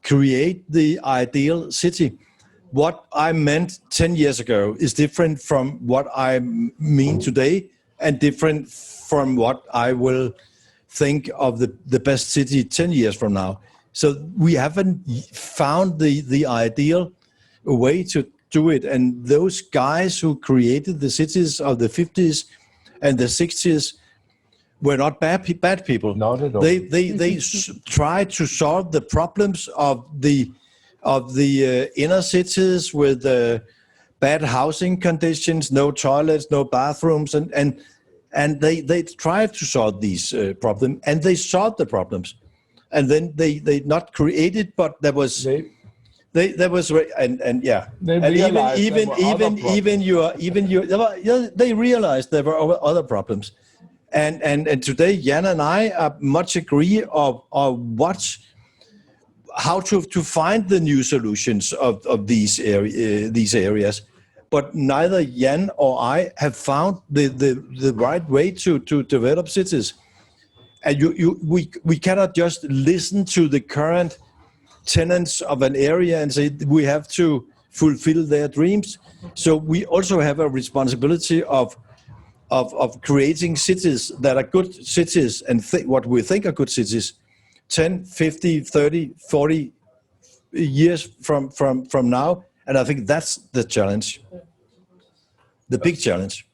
create the ideal city. What I meant 10 years ago is different from what I mean today, and different from what I will think of the best city 10 years from now. So we haven't found the ideal way to do it. And those guys who created the cities of the 50s and the 60s were not bad people. Not at all. They tried to solve the problems of the inner cities with bad housing conditions, no toilets, no bathrooms, and they tried to solve these problems, and they solved the problems, and then they not created, but there was yeah, they realized there were other problems, and today Jan and I are much agree of how to find the new solutions of these areas. But neither Jan or I have found the right way to develop cities. And we cannot just listen to the current tenants of an area and say we have to fulfill their dreams. So we also have a responsibility of creating cities that are good cities and what we think are good cities 10, 50, 30, 40 years from now. And I think that's the challenge, the big challenge.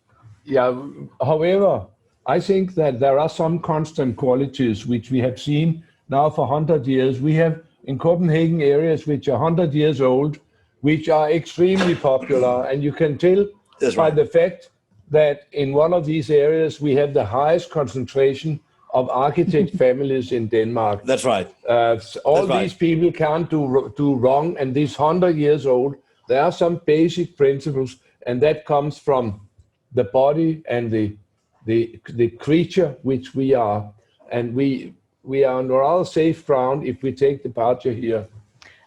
Yeah, however, I think that there are some constant qualities which we have seen now for 100 years. We have in Copenhagen areas which are 100 years old, which are extremely popular. And you can tell by the fact that in one of these areas, we have the highest concentration of architect families in Denmark. That's right. These people can't do wrong, and these 100 years old, there are some basic principles, and that comes from the body and the creature which we are, and we are on rather safe ground if we take departure here.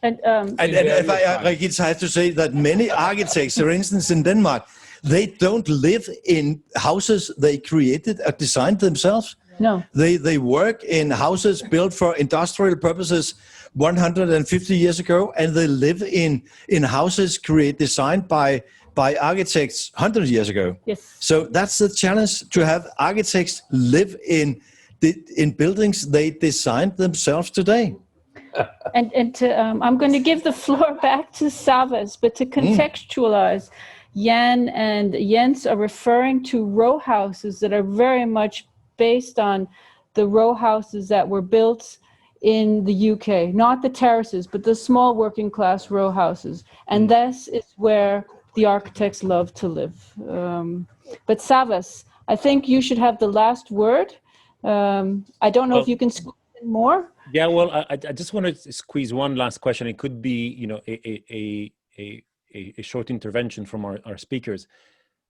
And if I have to say that many architects, for instance, in Denmark, they don't live in houses they created or designed themselves. No. They work in houses built for industrial purposes 150 years ago, and they live in houses designed by architects 100 years ago. Yes. So that's the challenge, to have architects live in buildings they designed themselves today. And to, I'm going to give the floor back to Savas, but to contextualize, Jan and Jens are referring to row houses that are very much based on the row houses that were built in the UK, not the terraces, but the small working class row houses. And this is where the architects love to live. But Savas, I think you should have the last word. I don't know if you can squeeze in more. Yeah, well, I just want to squeeze one last question. It could be, you know, a short intervention from our speakers.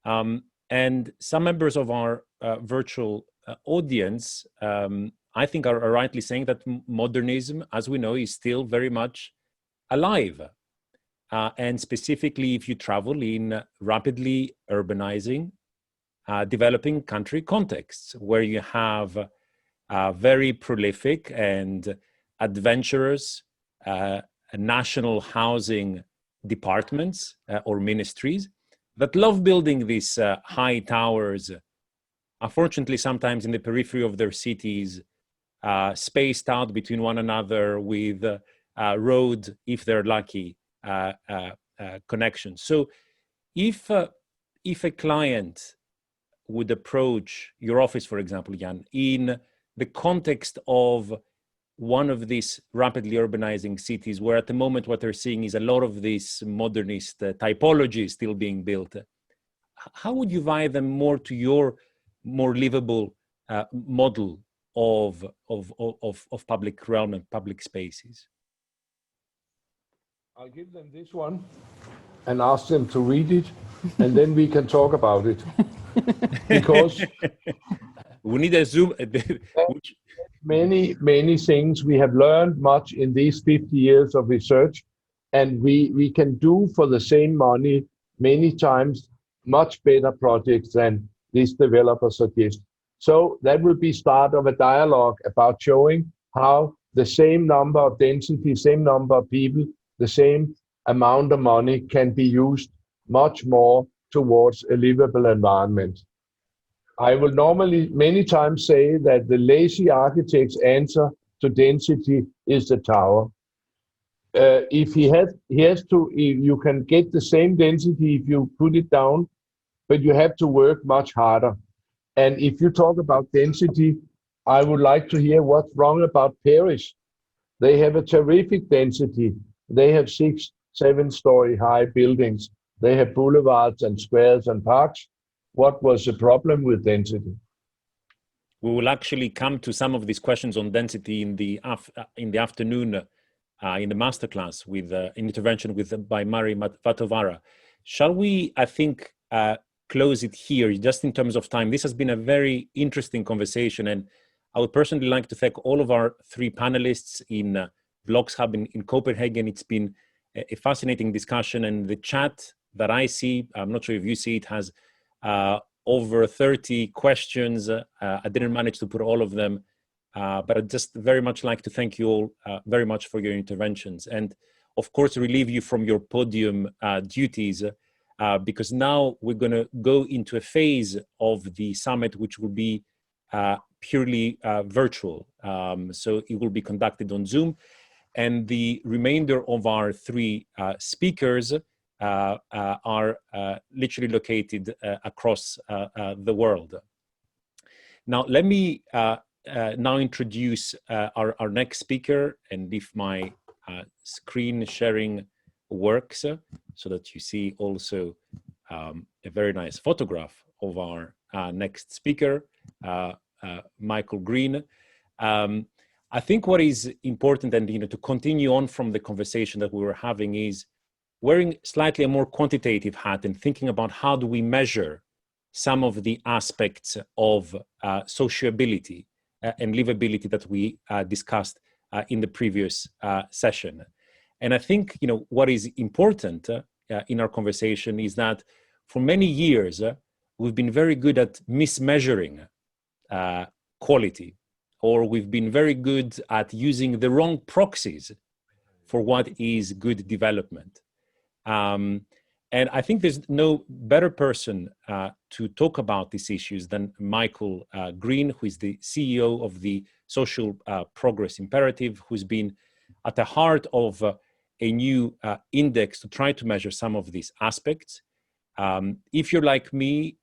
And some members of our virtual audience, I think are rightly saying that modernism, as we know, is still very much alive. And specifically, if you travel in rapidly urbanizing, developing country contexts, where you have very prolific and adventurous national housing departments or ministries that love building these high towers, unfortunately sometimes in the periphery of their cities, spaced out between one another with road, if they're lucky, connections. So if a client would approach your office, for example, Jan, in the context of one of these rapidly urbanizing cities where at the moment what they're seeing is a lot of this modernist typology still being built. How would you vie them more to your more livable model of public realm and public spaces? I'll give them this one and ask them to read it, and then we can talk about it. Because we need a Zoom. many things we have learned much in these 50 years of research, and we can do for the same money many times much better projects than these developers suggest. So that will be start of a dialogue about showing how the same number of density, same number of people, the same amount of money can be used much more towards a livable environment. I will normally many times say that the lazy architect's answer to density is the tower. If you can get the same density if you put it down, but you have to work much harder. And if you talk about density, I would like to hear what's wrong about Paris. They have a terrific density. They have 6-7-story high buildings. They have boulevards and squares and parks. What was the problem with density? We will actually come to some of these questions on density in the afternoon in the masterclass with an intervention by Mari Vatovara. Shall we, I think, close it here just in terms of time? This has been a very interesting conversation, and I would personally like to thank all of our three panelists in Vlogs Hub in Copenhagen. It's been a fascinating discussion, and the chat that I see, I'm not sure if you see it, has over 30 questions. I didn't manage to put all of them, but I'd just very much like to thank you all very much for your interventions, and of course relieve you from your podium duties, because now we're going to go into a phase of the summit which will be purely virtual. So it will be conducted on Zoom, and the remainder of our three speakers are literally located across the world. Now, let me now introduce our next speaker, and if my screen sharing works, so that you see also a very nice photograph of our next speaker, Michael Green. I think what is important, and to continue on from the conversation that we were having, is wearing slightly a more quantitative hat and thinking about how do we measure some of the aspects of sociability and livability that we discussed in the previous session. And I think what is important in our conversation is that for many years we've been very good at mismeasuring quality, or we've been very good at using the wrong proxies for what is good development. And I think there's no better person to talk about these issues than Michael Green, who is the CEO of the Social Progress Imperative, who's been at the heart of a new index to try to measure some of these aspects. If you're like me,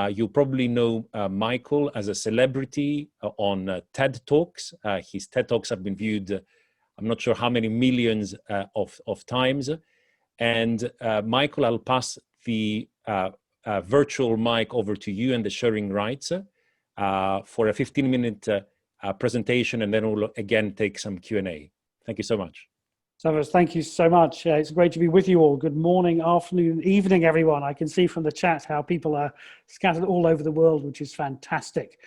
you probably know Michael as a celebrity on TED Talks. His TED Talks have been viewed, I'm not sure how many millions of times. And Michael, I'll pass the virtual mic over to you and the sharing rights for a 15-minute presentation, and then we'll again take some Q&A. Thank you so much. Savas, thank you so much. It's great to be with you all. Good morning, afternoon, evening, everyone. I can see from the chat how people are scattered all over the world, which is fantastic.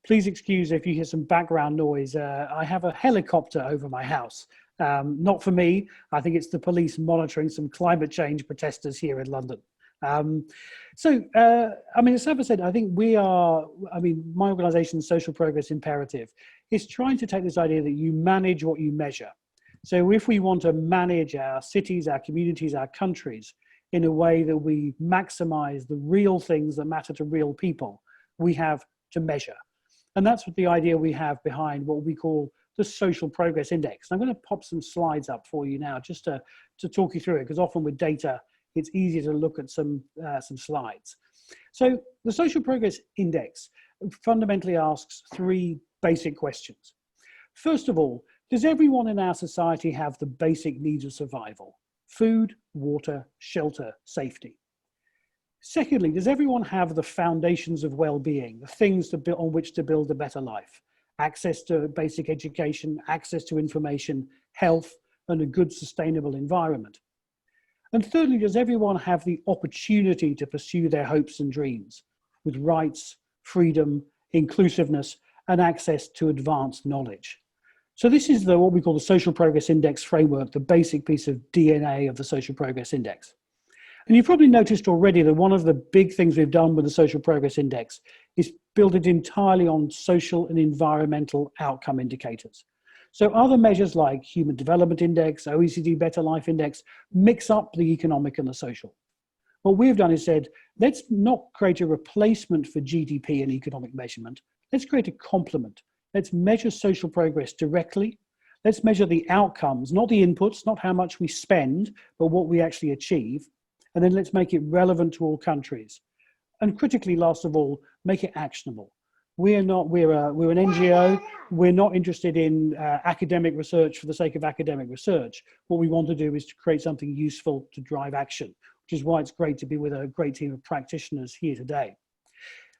Please excuse if you hear some background noise. I have a helicopter over my house. Not for me. I think it's the police monitoring some climate change protesters here in London. I mean, as Savas said, I think my organization, Social Progress Imperative, is trying to take this idea that you manage what you measure. So if we want to manage our cities, our communities, our countries in a way that we maximize the real things that matter to real people, we have to measure. And that's what the idea we have behind what we call the Social Progress Index. I'm going to pop some slides up for you now just to talk you through it, because often with data, it's easier to look at some slides. So the Social Progress Index fundamentally asks three basic questions. First of all, Does everyone in our society have the basic needs of survival? Food, water, shelter, safety. Secondly, does everyone have the foundations of well-being, the things to build, on which to build a better life? Access to basic education, access to information, health, and a good sustainable environment. And thirdly, does everyone have the opportunity to pursue their hopes and dreams with rights, freedom, inclusiveness, and access to advanced knowledge? So this is what we call the Social Progress Index framework, the basic piece of DNA of the Social Progress Index. And you've probably noticed already that one of the big things we've done with the Social Progress Index is build it entirely on social and environmental outcome indicators. So other measures like Human Development Index, OECD Better Life Index, mix up the economic and the social. What we've done is said, let's not create a replacement for GDP and economic measurement. Let's create a complement. Let's measure social progress directly. Let's measure the outcomes, not the inputs, not how much we spend, but what we actually achieve. And then let's make it relevant to all countries. And critically, last of all, make it actionable. We're an NGO. We're not interested in academic research for the sake of academic research. What we want to do is to create something useful to drive action, which is why it's great to be with a great team of practitioners here today.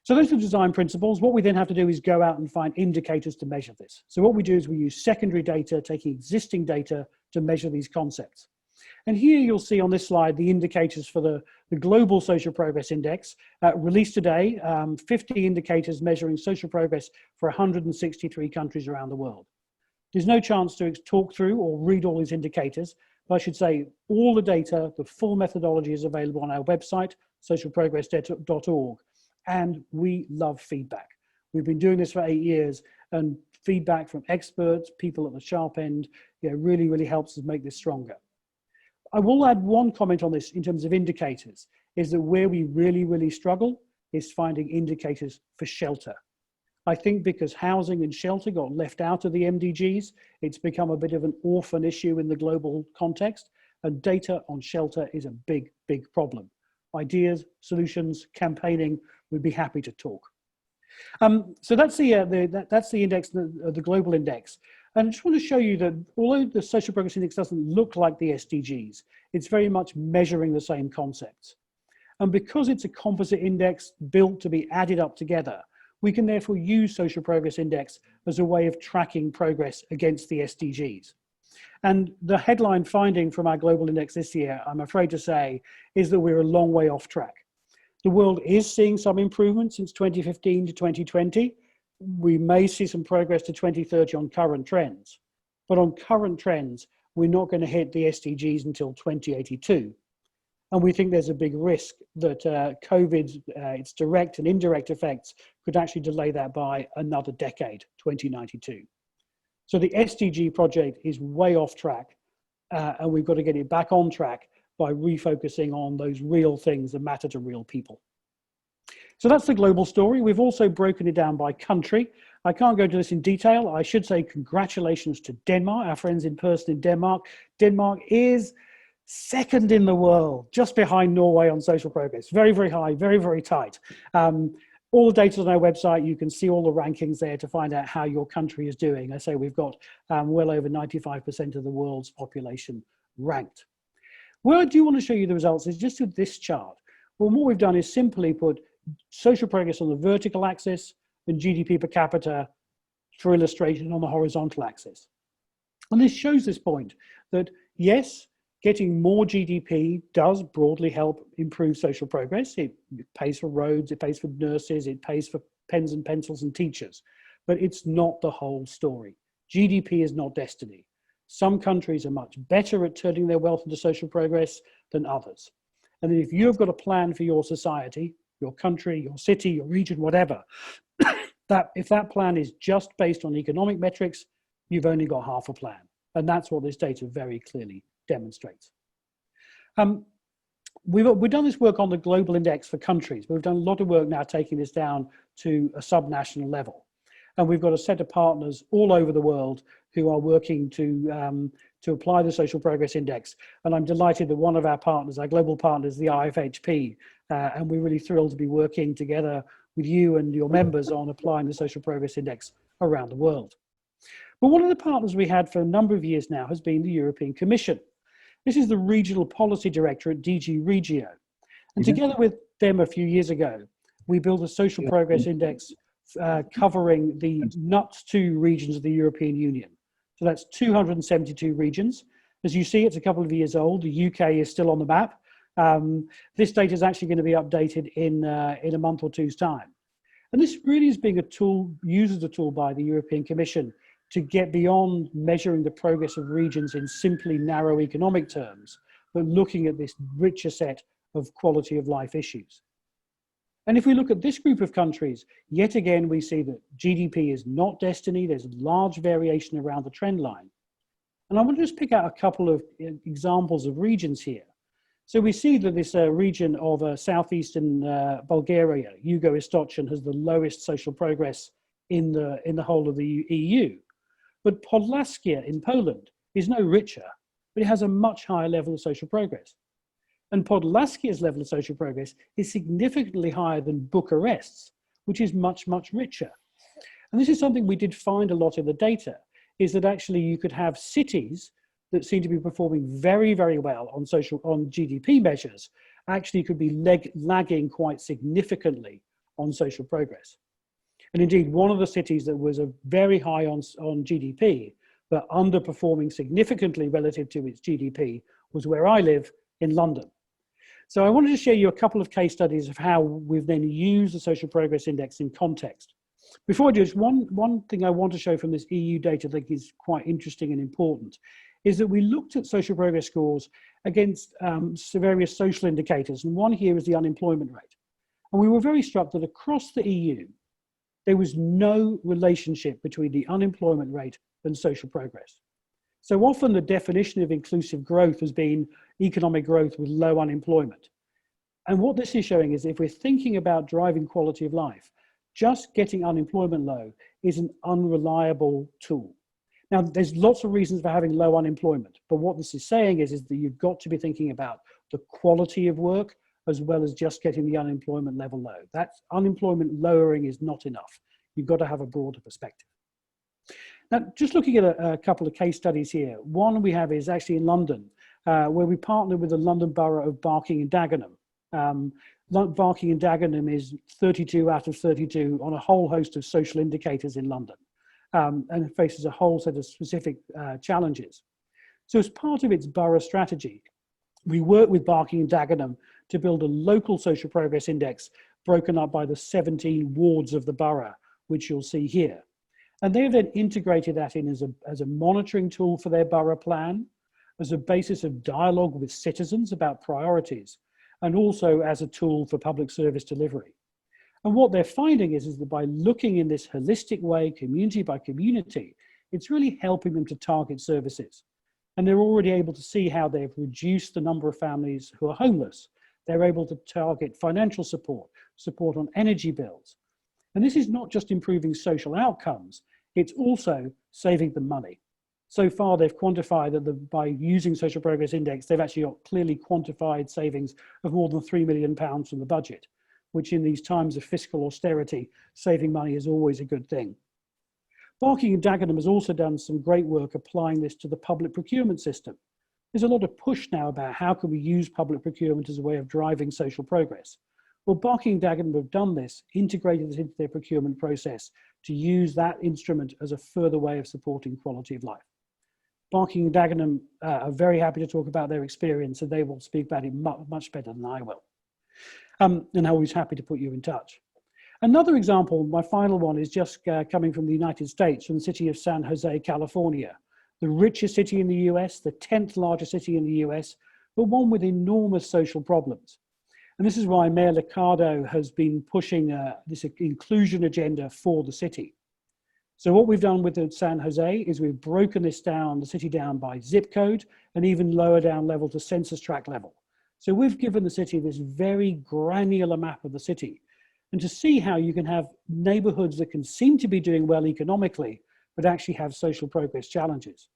So those are the design principles. What we then have to do is go out and find indicators to measure this. So what we do is we use secondary data, taking existing data to measure these concepts. And here you'll see on this slide the indicators for the Global Social Progress Index, released today, 50 indicators measuring social progress for 163 countries around the world. There's no chance to talk through or read all these indicators, but I should say all the data, the full methodology is available on our website, socialprogress.org, and we love feedback. We've been doing this for 8 years, and feedback from experts, people at the sharp end, really, really helps us make this stronger. I will add one comment on this in terms of indicators, is that where we really, really struggle is finding indicators for shelter. I think because housing and shelter got left out of the MDGs, it's become a bit of an orphan issue in the global context, and data on shelter is a big, big problem. Ideas, solutions, campaigning, we'd be happy to talk. So that's the index, the global index. And I just want to show you that although the Social Progress Index doesn't look like the SDGs, it's very much measuring the same concepts. And because it's a composite index built to be added up together, we can therefore use Social Progress Index as a way of tracking progress against the SDGs. And the headline finding from our global index this year, I'm afraid to say, is that we're a long way off track. The world is seeing some improvement since 2015 to 2020. We may see some progress to 2030 on current trends, but on current trends, we're not going to hit the SDGs until 2082. And we think there's a big risk that COVID, its direct and indirect effects, could actually delay that by another decade, 2092. So the SDG project is way off track, and we've got to get it back on track by refocusing on those real things that matter to real people. So that's the global story. We've also broken it down by country. I can't go into this in detail. I should say congratulations to Denmark, our friends in person in Denmark. Denmark is second in the world, just behind Norway on social progress. Very, very high, very, very tight. All the data on our website, you can see all the rankings there to find out how your country is doing. I say we've got well over 95% of the world's population ranked. Where I do want to show you the results is just with this chart. Well, what we've done is simply put social progress on the vertical axis and GDP per capita for illustration on the horizontal axis. And this shows this point that yes, getting more GDP does broadly help improve social progress. It pays for roads, it pays for nurses, it pays for pens and pencils and teachers, but it's not the whole story. GDP is not destiny. Some countries are much better at turning their wealth into social progress than others. And if you've got a plan for your society, your country, your city, your region, whatever, if that plan is just based on economic metrics, you've only got half a plan. And that's what this data very clearly demonstrates. We've done this work on the global index for countries, but we've done a lot of work now taking this down to a subnational level. And we've got a set of partners all over the world who are working to apply the Social Progress Index. And I'm delighted that one of our partners, our global partners, the IFHP, and we're really thrilled to be working together with you and your members on applying the Social Progress Index around the world. But one of the partners we had for a number of years now has been the European Commission. This is the Regional Policy Director at DG Regio. And together with them a few years ago, we built a social progress index covering the NUTS2 regions of the European Union. So that's 272 regions. As you see, it's a couple of years old. The UK is still on the map. This data is actually going to be updated in a month or two's time. And this really is being a tool, used as a tool by the European Commission to get beyond measuring the progress of regions in simply narrow economic terms, but looking at this richer set of quality of life issues. And if we look at this group of countries, yet again, we see that GDP is not destiny. There's large variation around the trend line. And I want to just pick out a couple of examples of regions here. So we see that this region of southeastern Bulgaria, Yugo-Istochan, has the lowest social progress in the whole of the EU. But Podlaskia in Poland is no richer, but it has a much higher level of social progress. And Podlaskia's level of social progress is significantly higher than Bucharest's, which is much, much richer. And this is something we did find a lot in the data, is that actually you could have cities that seem to be performing very, very well on GDP measures, actually could be lagging quite significantly on social progress. And indeed, one of the cities that was very high on GDP, but underperforming significantly relative to its GDP, was where I live in London. So I wanted to share you a couple of case studies of how we've then used the Social Progress Index in context. Before I do this, one thing I want to show from this EU data that is quite interesting and important is that we looked at social progress scores against various social indicators, and one here is the unemployment rate. And we were very struck that across the EU, there was no relationship between the unemployment rate and social progress. So often the definition of inclusive growth has been economic growth with low unemployment. And what this is showing is if we're thinking about driving quality of life, just getting unemployment low is an unreliable tool. Now, there's lots of reasons for having low unemployment, but what this is saying is that you've got to be thinking about the quality of work as well as just getting the unemployment level low. That unemployment lowering is not enough. You've got to have a broader perspective. Now, just looking at a couple of case studies here. One we have is actually in London, where we partnered with the London Borough of Barking and Dagenham. Barking and Dagenham is 32 out of 32 on a whole host of social indicators in London, and it faces a whole set of specific challenges. So as part of its borough strategy, we worked with Barking and Dagenham to build a local social progress index broken up by the 17 wards of the borough, which you'll see here. And they've then integrated that in as a monitoring tool for their borough plan, as a basis of dialogue with citizens about priorities, and also as a tool for public service delivery. And what they're finding is that by looking in this holistic way, community by community, it's really helping them to target services. And they're already able to see how they've reduced the number of families who are homeless. They're able to target financial support, support on energy bills. And this is not just improving social outcomes, it's also saving them money. So far, they've quantified that by using Social Progress Index, they've actually got clearly quantified savings of more than £3 million from the budget, which in these times of fiscal austerity, saving money is always a good thing. Barking and Dagenham has also done some great work applying this to the public procurement system. There's a lot of push now about how can we use public procurement as a way of driving social progress. Well, Barking and Dagenham have done this, integrated this into their procurement process to use that instrument as a further way of supporting quality of life. Barking and Dagenham are very happy to talk about their experience, and they will speak about it much better than I will. And I'm always happy to put you in touch. Another example, my final one, is just coming from the United States, from the city of San Jose, California, the richest city in the US, the 10th largest city in the US, but one with enormous social problems. And this is why Mayor Liccardo has been pushing this inclusion agenda for the city. So what we've done with San Jose is we've broken this down, the city down by zip code, and even lower down level to census tract level. So we've given the city this very granular map of the city, and to see how you can have neighborhoods that can seem to be doing well economically, but actually have social progress challenges.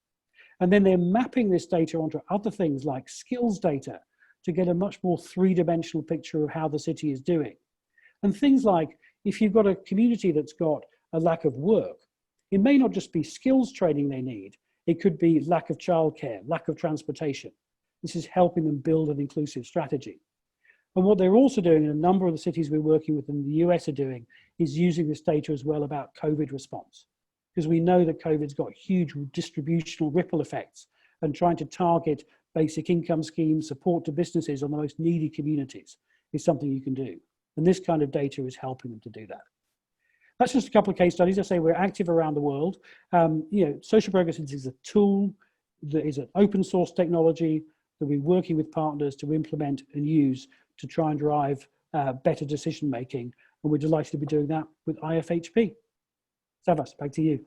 And then they're mapping this data onto other things like skills data to get a much more three-dimensional picture of how the city is doing. And things like, if you've got a community that's got a lack of work, It may not just be skills training they need. It could be lack of childcare, lack of transportation. This is helping them build an inclusive strategy. And what they're also doing, in a number of the cities we're working with in the US are doing, is using this data as well about COVID response. Because we know that COVID's got huge distributional ripple effects, and trying to target basic income schemes, support to businesses on the most needy communities is something you can do. And this kind of data is helping them to do that. That's just a couple of case studies. I say we're active around the world. Social progress is a tool that is an open source technology that we're working with partners to implement and use to try and drive better decision making. And we're delighted to be doing that with IFHP. Savas, back to you.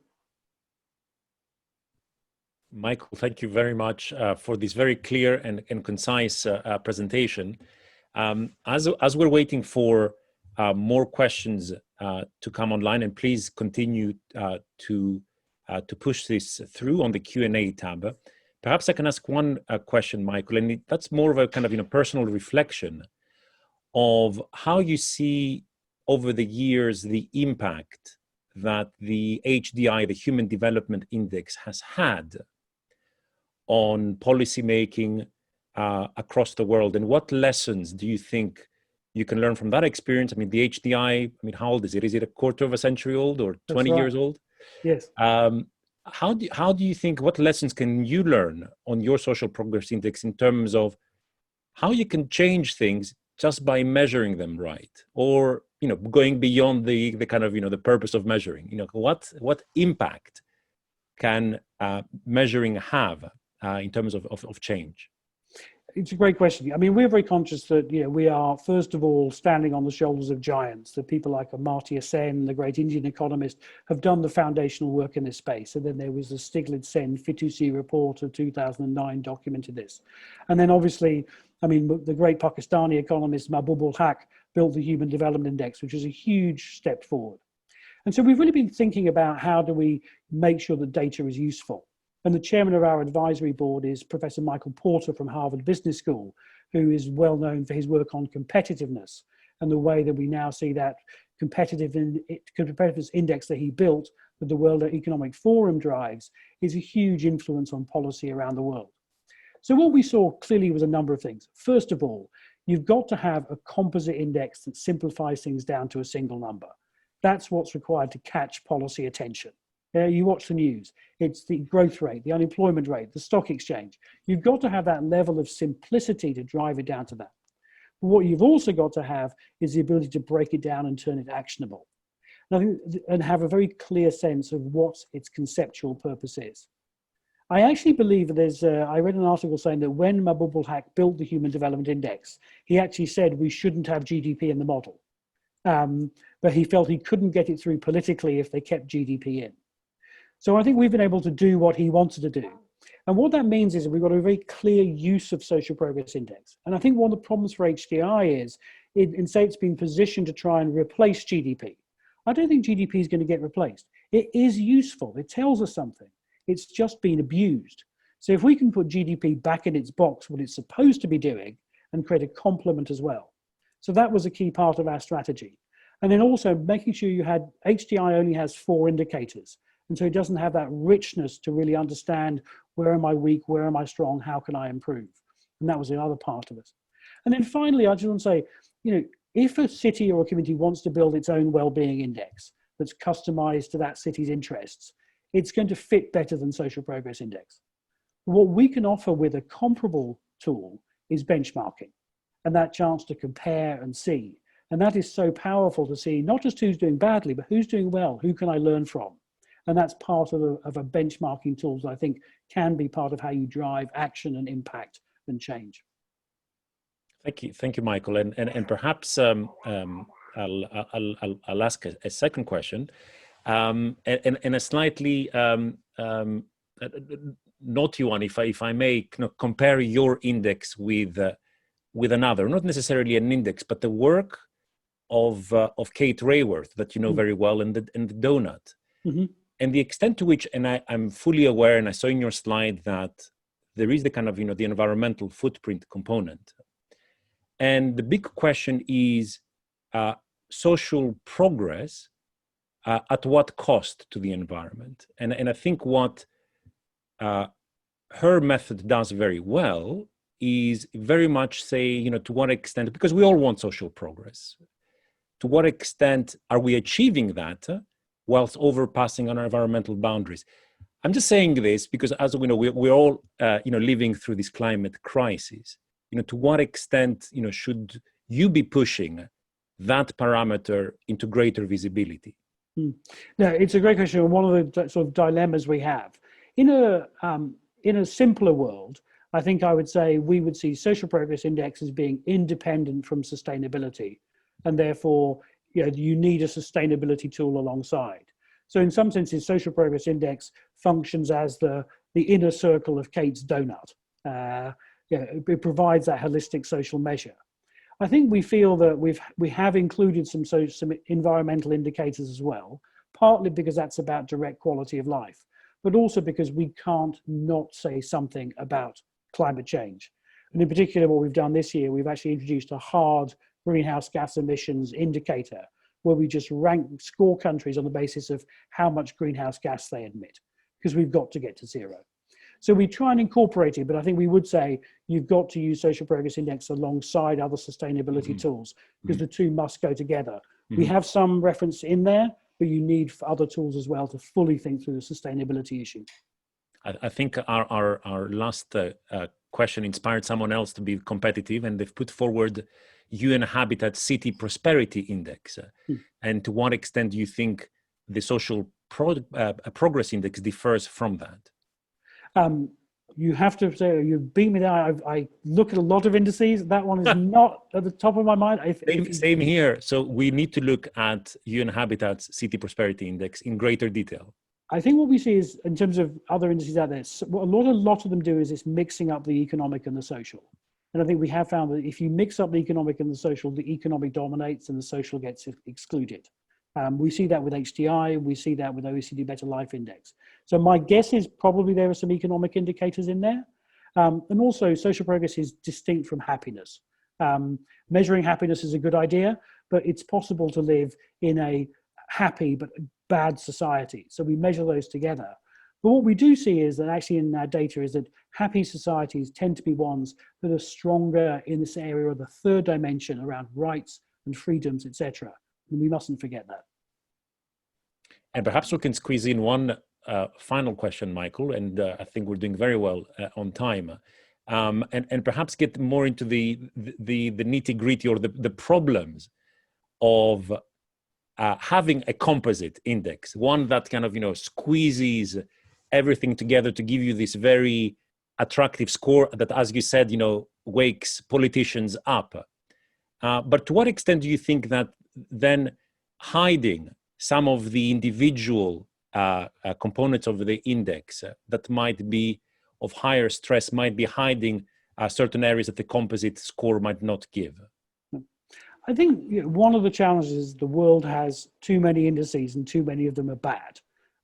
Michael, thank you very much for this very clear and concise presentation. As we're waiting for more questions to come online, and please continue to push this through on the Q&A tab. Perhaps I can ask one question, Michael, and that's more of a kind of personal reflection of how you see over the years the impact that the HDI, the Human Development Index, has had on policy making across the world, and what lessons do you think you can learn from that experience? I mean, the HDI, how old is it? Is it a quarter of a century old or 20 years old? Yes. How do you think, what lessons can you learn on your social progress index in terms of how you can change things just by measuring them right, or going beyond the kind of the purpose of measuring? What impact can measuring have in terms of change? It's a great question. I mean, we're very conscious that we are, first of all, standing on the shoulders of giants. That people like Amartya Sen, the great Indian economist, have done the foundational work in this space. And then there was the Stiglitz-Sen FITUSI report of 2009 documented this. And then obviously, I mean, the great Pakistani economist Mahbub ul Haq built the Human Development Index, which is a huge step forward. And so we've really been thinking about how do we make sure that data is useful. And the chairman of our advisory board is Professor Michael Porter from Harvard Business School, who is well known for his work on competitiveness and the way that we now see that competitiveness index that he built that the World Economic Forum drives is a huge influence on policy around the world. So what we saw clearly was a number of things. First of all, you've got to have a composite index that simplifies things down to a single number. That's what's required to catch policy attention. You watch the news, it's the growth rate, the unemployment rate, the stock exchange. You've got to have that level of simplicity to drive it down to that. But what you've also got to have is the ability to break it down and turn it actionable. And have a very clear sense of what its conceptual purpose is. I actually believe that there's, I read an article saying that when Mahbub ul Haq built the Human Development Index, he actually said we shouldn't have GDP in the model. But he felt he couldn't get it through politically if they kept GDP in. So I think we've been able to do what he wanted to do. And what that means is that we've got a very clear use of social progress index. And I think one of the problems for HDI is, say it's been positioned to try and replace GDP. I don't think GDP is going to get replaced. It is useful. It tells us something. It's just been abused. So if we can put GDP back in its box, what it's supposed to be doing, and create a complement as well. So that was a key part of our strategy. And then also making sure you had, HDI only has 4 indicators. And so it doesn't have that richness to really understand where am I weak, where am I strong, how can I improve? And that was the other part of it. And then finally, I just want to say, if a city or a community wants to build its own well-being index that's customized to that city's interests, it's going to fit better than Social Progress Index. What we can offer with a comparable tool is benchmarking and that chance to compare and see. And that is so powerful to see not just who's doing badly, but who's doing well, who can I learn from? And that's part of a benchmarking tool that I think can be part of how you drive action and impact and change. Thank you, Michael. And perhaps I'll ask a second question, and a slightly naughty one, if I may, compare your index with another, not necessarily an index, but the work of Kate Rayworth that you know very well, and the donut. Mm-hmm. And the extent to which, and I'm fully aware, and I saw in your slide that there is the kind of, the environmental footprint component. And the big question is social progress at what cost to the environment? And I think what her method does very well is very much say, to what extent, because we all want social progress, to what extent are we achieving that whilst overpassing on our environmental boundaries? I'm just saying this because, as we know, we're all, living through this climate crisis. To what extent, should you be pushing that parameter into greater visibility? No, it's a great question. And one of the sort of dilemmas we have in a simpler world, I think I would say we would see social progress index as being independent from sustainability, and therefore, you need a sustainability tool alongside. So in some senses, social progress index functions as the inner circle of Kate's donut. It provides that holistic social measure. I think we feel that we have included some environmental indicators as well, partly because that's about direct quality of life, but also because we can't not say something about climate change. And in particular, what we've done this year, we've actually introduced a hard greenhouse gas emissions indicator where we just score countries on the basis of how much greenhouse gas they emit, because we've got to get to zero. So we try and incorporate it, but I think we would say you've got to use social progress index alongside other sustainability tools, because the two must go together. We have some reference in there, but you need other tools as well to fully think through the sustainability issue. I think our last question inspired someone else to be competitive, and they've put forward UN Habitat City Prosperity Index. And to what extent do you think the social progress index differs from that? You have to say, you beat me there. I look at a lot of indices. That one is not at the top of my mind. Same here. So we need to look at UN Habitat's City Prosperity Index in greater detail. I think what we see is, in terms of other indices out there, what a lot of them do is it's mixing up the economic and the social. And I think we have found that if you mix up the economic and the social, the economic dominates and the social gets excluded. We see that with HDI, we see that with OECD Better Life Index. So my guess is probably there are some economic indicators in there. And also social progress is distinct from happiness. Measuring happiness is a good idea, but it's possible to live in a happy but bad society. So we measure those together. But what we do see is that actually in our data is that happy societies tend to be ones that are stronger in this area of the third dimension around rights and freedoms, etc. And we mustn't forget that. And perhaps we can squeeze in one final question, Michael, and I think we're doing very well on time. And perhaps get more into the nitty-gritty or the problems of having a composite index, one that kind of, squeezes everything together to give you this very attractive score that, as you said, wakes politicians up. But to what extent do you think that then hiding some of the individual components of the index that might be of higher stress might be hiding certain areas that the composite score might not give? I think one of the challenges is the world has too many indices and too many of them are bad.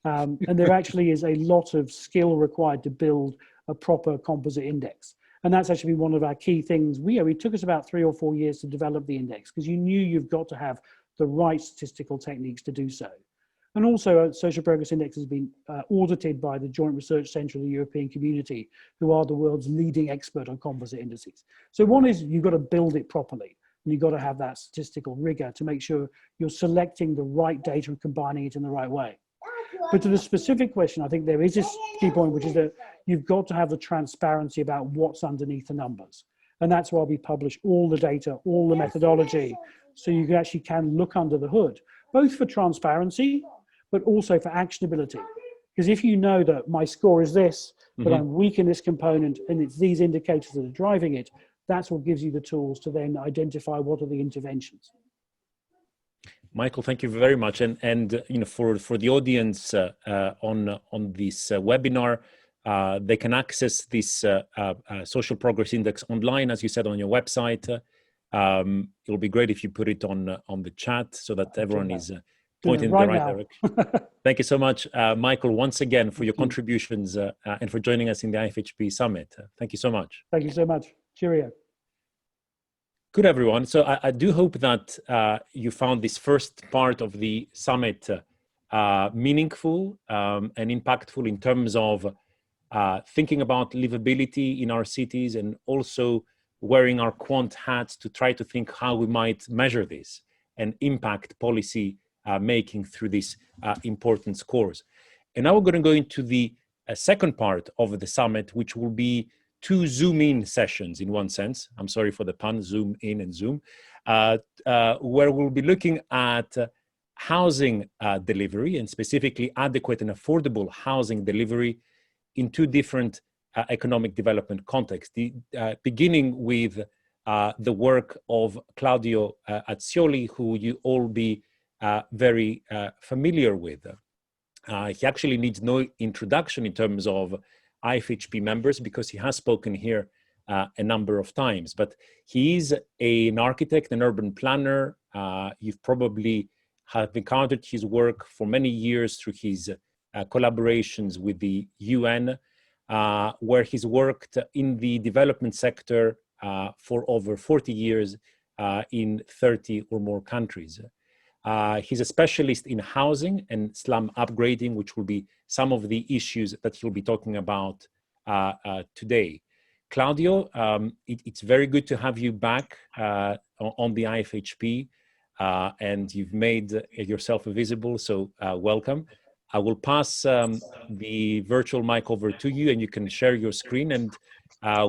And there actually is a lot of skill required to build a proper composite index. And that's actually one of our key things. It took us about 3 or 4 years to develop the index because you knew you've got to have the right statistical techniques to do so. And also, Social Progress Index has been audited by the Joint Research Centre of the European Community, who are the world's leading expert on composite indices. So one is you've got to build it properly, and you've got to have that statistical rigor to make sure you're selecting the right data and combining it in the right way. But to the specific question, I think there is this key point, which is that you've got to have the transparency about what's underneath the numbers. And that's why we publish all the data, all the methodology, so you actually can look under the hood, both for transparency, but also for actionability. Because if you know that my score is this, but I'm weak in this component, and it's these indicators that are driving it, that's what gives you the tools to then identify what are the interventions. Michael, thank you very much. And for the audience on this webinar, they can access this Social Progress Index online, as you said, on your website. It'll be great if you put it on the chat so that everyone is pointing in the right direction. Thank you so much, Michael, once again for your contributions and for joining us in the IFHP Summit. Thank you so much. Thank you so much. Cheerio. Good, everyone. So I do hope that you found this first part of the summit meaningful and impactful in terms of thinking about livability in our cities, and also wearing our quant hats to try to think how we might measure this and impact policy making through these important scores. And now we're going to go into the second part of the summit, which will be two Zoom in sessions in one sense. I'm sorry for the pun, Zoom in and Zoom, where we'll be looking at housing delivery, and specifically adequate and affordable housing delivery in two different economic development contexts, beginning with the work of Claudio Azzioli, who you all be very familiar with. He actually needs no introduction in terms of IFHP members, because he has spoken here a number of times, but he is an architect, an urban planner. You've probably have encountered his work for many years through his collaborations with the UN, where he's worked in the development sector for over 40 years in 30 or more countries. He's a specialist in housing and slum upgrading, which will be some of the issues that he'll be talking about today. Claudio, it's very good to have you back on the IFHP, and you've made yourself visible, so welcome. I will pass the virtual mic over to you, and you can share your screen, and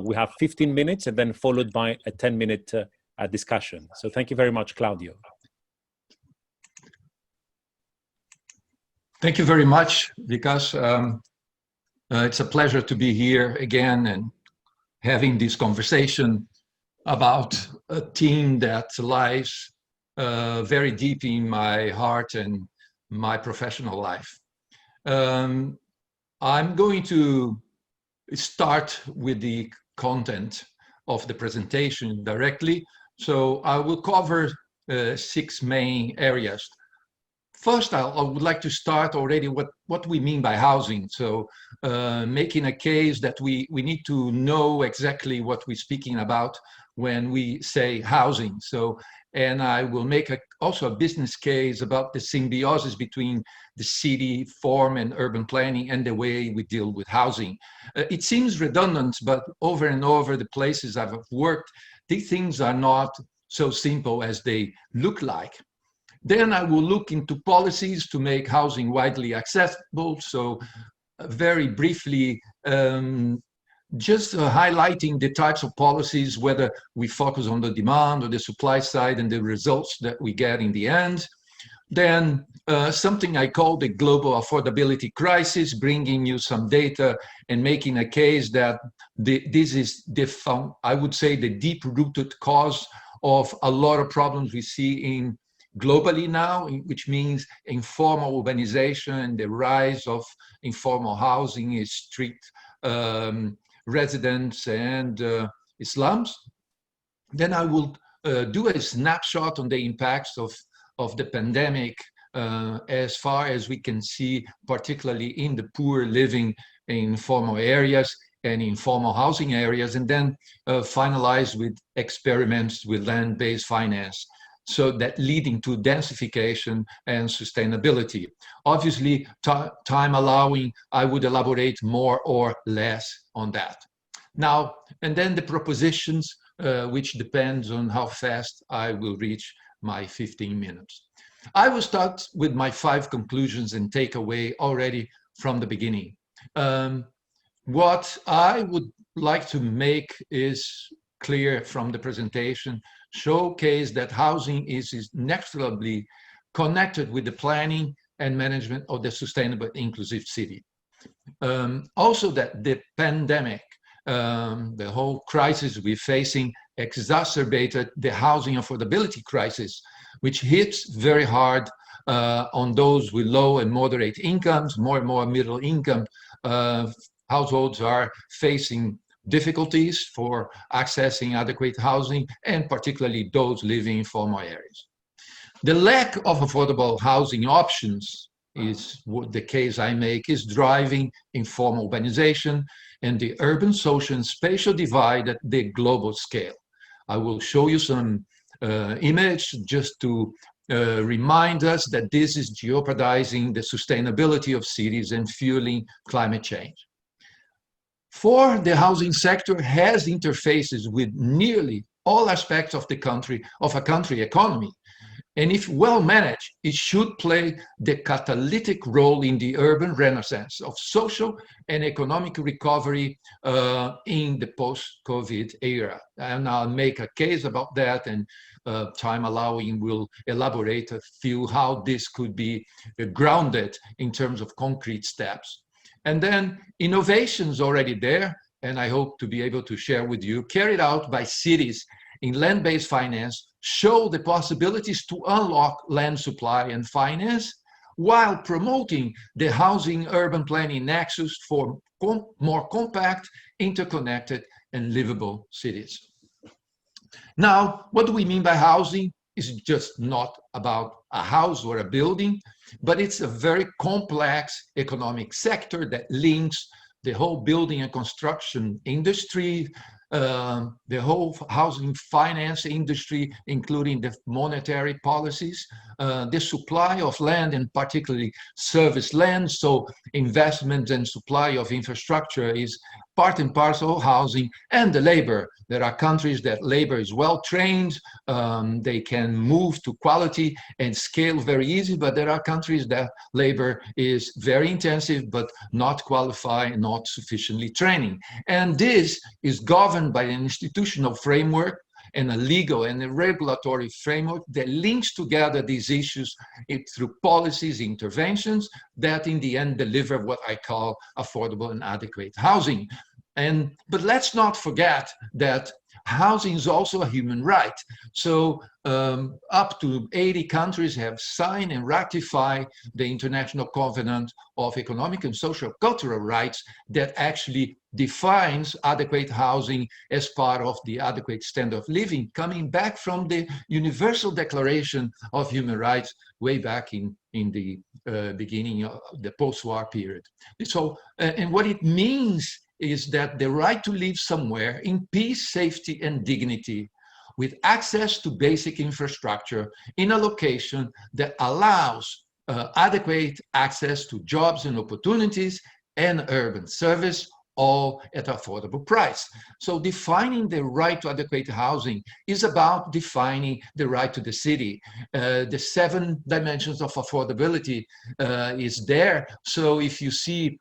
we have 15 minutes and then followed by a 10-minute discussion. So thank you very much, Claudio. Thank you very much, because it's a pleasure to be here again and having this conversation about a theme that lies very deep in my heart and my professional life. I'm going to start with the content of the presentation directly. So I will cover 6 main areas. First, I would like to start already what we mean by housing. So making a case that we need to know exactly what we're speaking about when we say housing. So, and I will make also a business case about the symbiosis between the city form and urban planning and the way we deal with housing. It seems redundant, but over and over the places I've worked, these things are not so simple as they look like. Then I will look into policies to make housing widely accessible. So very briefly, just highlighting the types of policies, whether we focus on the demand or the supply side and the results that we get in the end. Then something I call the global affordability crisis, bringing you some data and making a case that this is, I would say, the deep-rooted cause of a lot of problems we see in globally now, which means informal urbanization and the rise of informal housing, street residents and slums. Then I will do a snapshot on the impacts of the pandemic as far as we can see, particularly in the poor living in informal areas and informal housing areas, and then finalize with experiments with land-based finance, so that leading to densification and sustainability. Obviously, time allowing, I would elaborate more or less on that. Now, and then the propositions, which depends on how fast I will reach my 15 minutes. I will start with my 5 conclusions and takeaway already from the beginning. What I would like to make is clear from the presentation, showcase that housing is inextricably connected with the planning and management of the sustainable inclusive city. Also that the pandemic, the whole crisis we're facing, exacerbated the housing affordability crisis, which hits very hard on those with low and moderate incomes. More and more middle income households are facing difficulties for accessing adequate housing, and particularly those living in informal areas. The lack of affordable housing options is what the case I make, is driving informal urbanization and the urban social and spatial divide at the global scale. I will show you some image just to remind us that this is jeopardizing the sustainability of cities and fueling climate change. For the housing sector has interfaces with nearly all aspects of the country, of a country economy. And if well managed, it should play the catalytic role in the urban renaissance of social and economic recovery in the post-COVID era. And I'll make a case about that, and time allowing, will elaborate a few how this could be grounded in terms of concrete steps. And then innovations already there, and I hope to be able to share with you, carried out by cities in land-based finance, show the possibilities to unlock land supply and finance while promoting the housing urban planning nexus for more compact, interconnected, and livable cities. Now, what do we mean by housing? It's just not about a house or a building, but it's a very complex economic sector that links the whole building and construction industry, the whole housing finance industry, including the monetary policies, the supply of land, and particularly service land. So investment and supply of infrastructure is part and parcel of housing, and the labor. There are countries that labor is well trained, they can move to quality and scale very easy, but there are countries that labor is very intensive, but not qualified, not sufficiently training. And this is governed by an institutional framework and a legal and a regulatory framework that links together these issues through policies, interventions that in the end deliver what I call affordable and adequate housing. But let's not forget that housing is also a human right. So up to 80 countries have signed and ratified the International Covenant of Economic and Social Cultural Rights that actually defines adequate housing as part of the adequate standard of living, coming back from the Universal Declaration of Human Rights way back in the beginning of the post-war period. So, and what it means is that the right to live somewhere in peace, safety, and dignity, with access to basic infrastructure in a location that allows adequate access to jobs and opportunities and urban service, all at affordable price. So defining the right to adequate housing is about defining the right to the city. The 7 dimensions of affordability is there. So if you see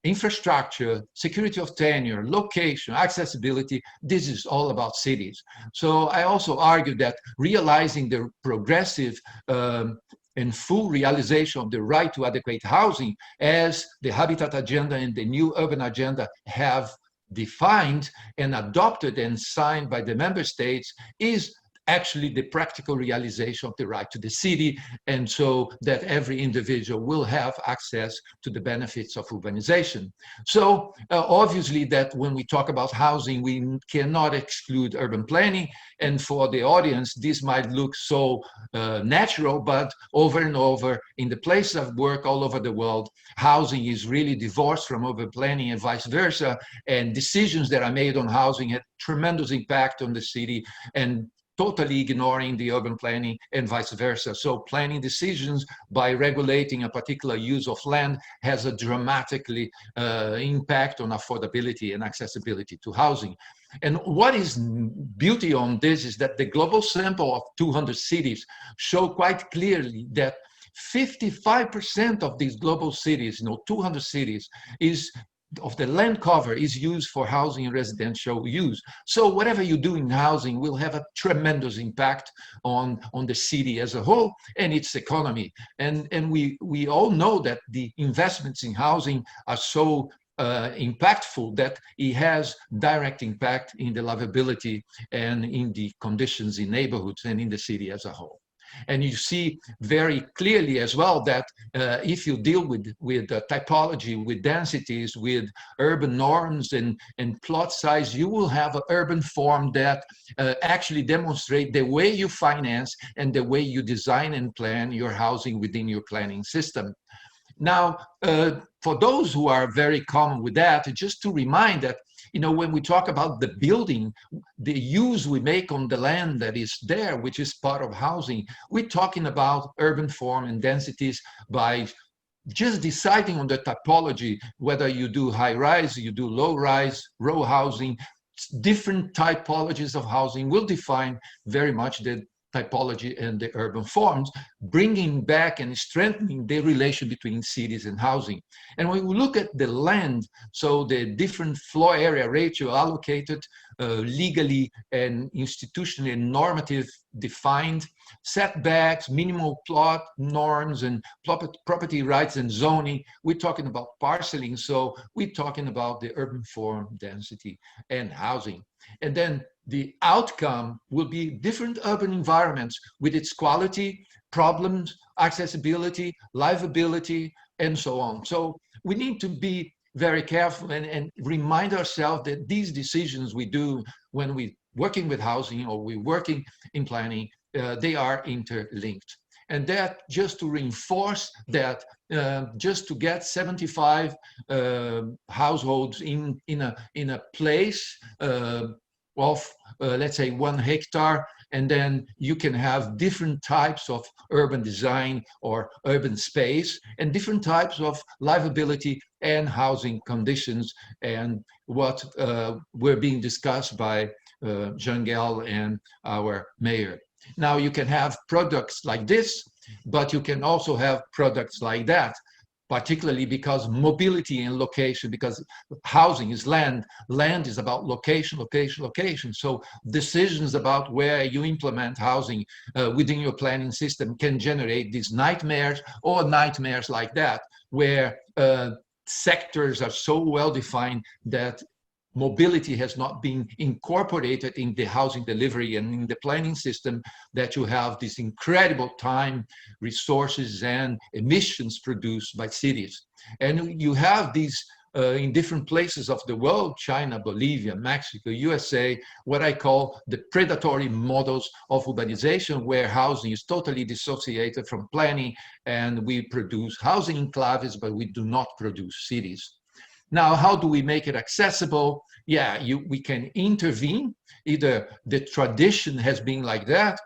infrastructure, security of tenure, location, accessibility, this is all about cities. So I also argue that realizing the progressive and full realization of the right to adequate housing, as the Habitat Agenda and the New Urban Agenda have defined and adopted and signed by the member states, is actually the practical realization of the right to the city, and so that every individual will have access to the benefits of urbanization. So obviously that when we talk about housing, we cannot exclude urban planning, and for the audience, this might look so natural, but over and over in the places of work all over the world, housing is really divorced from urban planning and vice versa, and decisions that are made on housing have tremendous impact on the city, and totally ignoring the urban planning and vice versa. So planning decisions by regulating a particular use of land has a dramatically impact on affordability and accessibility to housing. And what is beauty on this is that the global sample of 200 cities show quite clearly that 55% of these global cities, 200 cities, of the land cover is used for housing and residential use. So whatever you do in housing will have a tremendous impact on the city as a whole and its economy. And we all know that the investments in housing are so impactful that it has direct impact in the livability and in the conditions in neighborhoods and in the city as a whole. And you see very clearly as well that if you deal with typology, with densities, with urban norms and plot size, you will have an urban form that actually demonstrate the way you finance and the way you design and plan your housing within your planning system. Now, for those who are very common with that, just to remind that you know, when we talk about the building, the use we make on the land that is there, which is part of housing, we're talking about urban form and densities by just deciding on the typology, whether you do high rise, you do low rise, row housing, different typologies of housing will define very much the typology and the urban forms, bringing back and strengthening the relation between cities and housing. And when we look at the land, so the different floor area ratio allocated legally and institutionally normative defined, setbacks, minimal plot norms, and property rights and zoning, we're talking about parceling. So we're talking about the urban form, density, and housing. And then the outcome will be different urban environments with its quality, problems, accessibility, livability, and so on. So we need to be very careful and remind ourselves that these decisions we do when we're working with housing or we're working in planning, they are interlinked. And that just to reinforce that, just to get 75 households in a place of let's say 1 hectare, and then you can have different types of urban design or urban space and different types of livability and housing conditions, and what were being discussed by Jean-Gel and our mayor. Now you can have products like this, but you can also have products like that, particularly because mobility and location, because housing is land. Land is about location, location, location. So decisions about where you implement housing within your planning system can generate these nightmares or nightmares like that, where sectors are so well defined that mobility has not been incorporated in the housing delivery and in the planning system, that you have this incredible time, resources, and emissions produced by cities. And you have these in different places of the world, China, Bolivia, Mexico, USA, what I call the predatory models of urbanization, where housing is totally dissociated from planning, and we produce housing enclaves, but we do not produce cities. Now, how do we make it accessible? Yeah, we can intervene. Either the tradition has been like that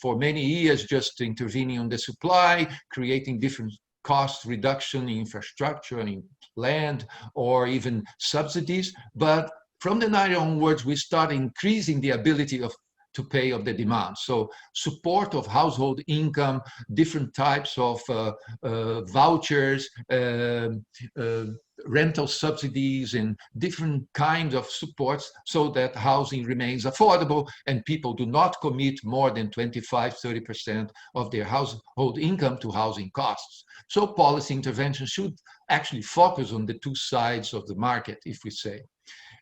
for many years, just intervening on the supply, creating different cost reduction in infrastructure and in land, or even subsidies. But from the 90s onwards, we start increasing the ability to pay of the demand. So support of household income, different types of vouchers, rental subsidies, and different kinds of supports, so that housing remains affordable and people do not commit more than 25–30% of their household income to housing costs. So policy intervention should actually focus on the two sides of the market, if we say.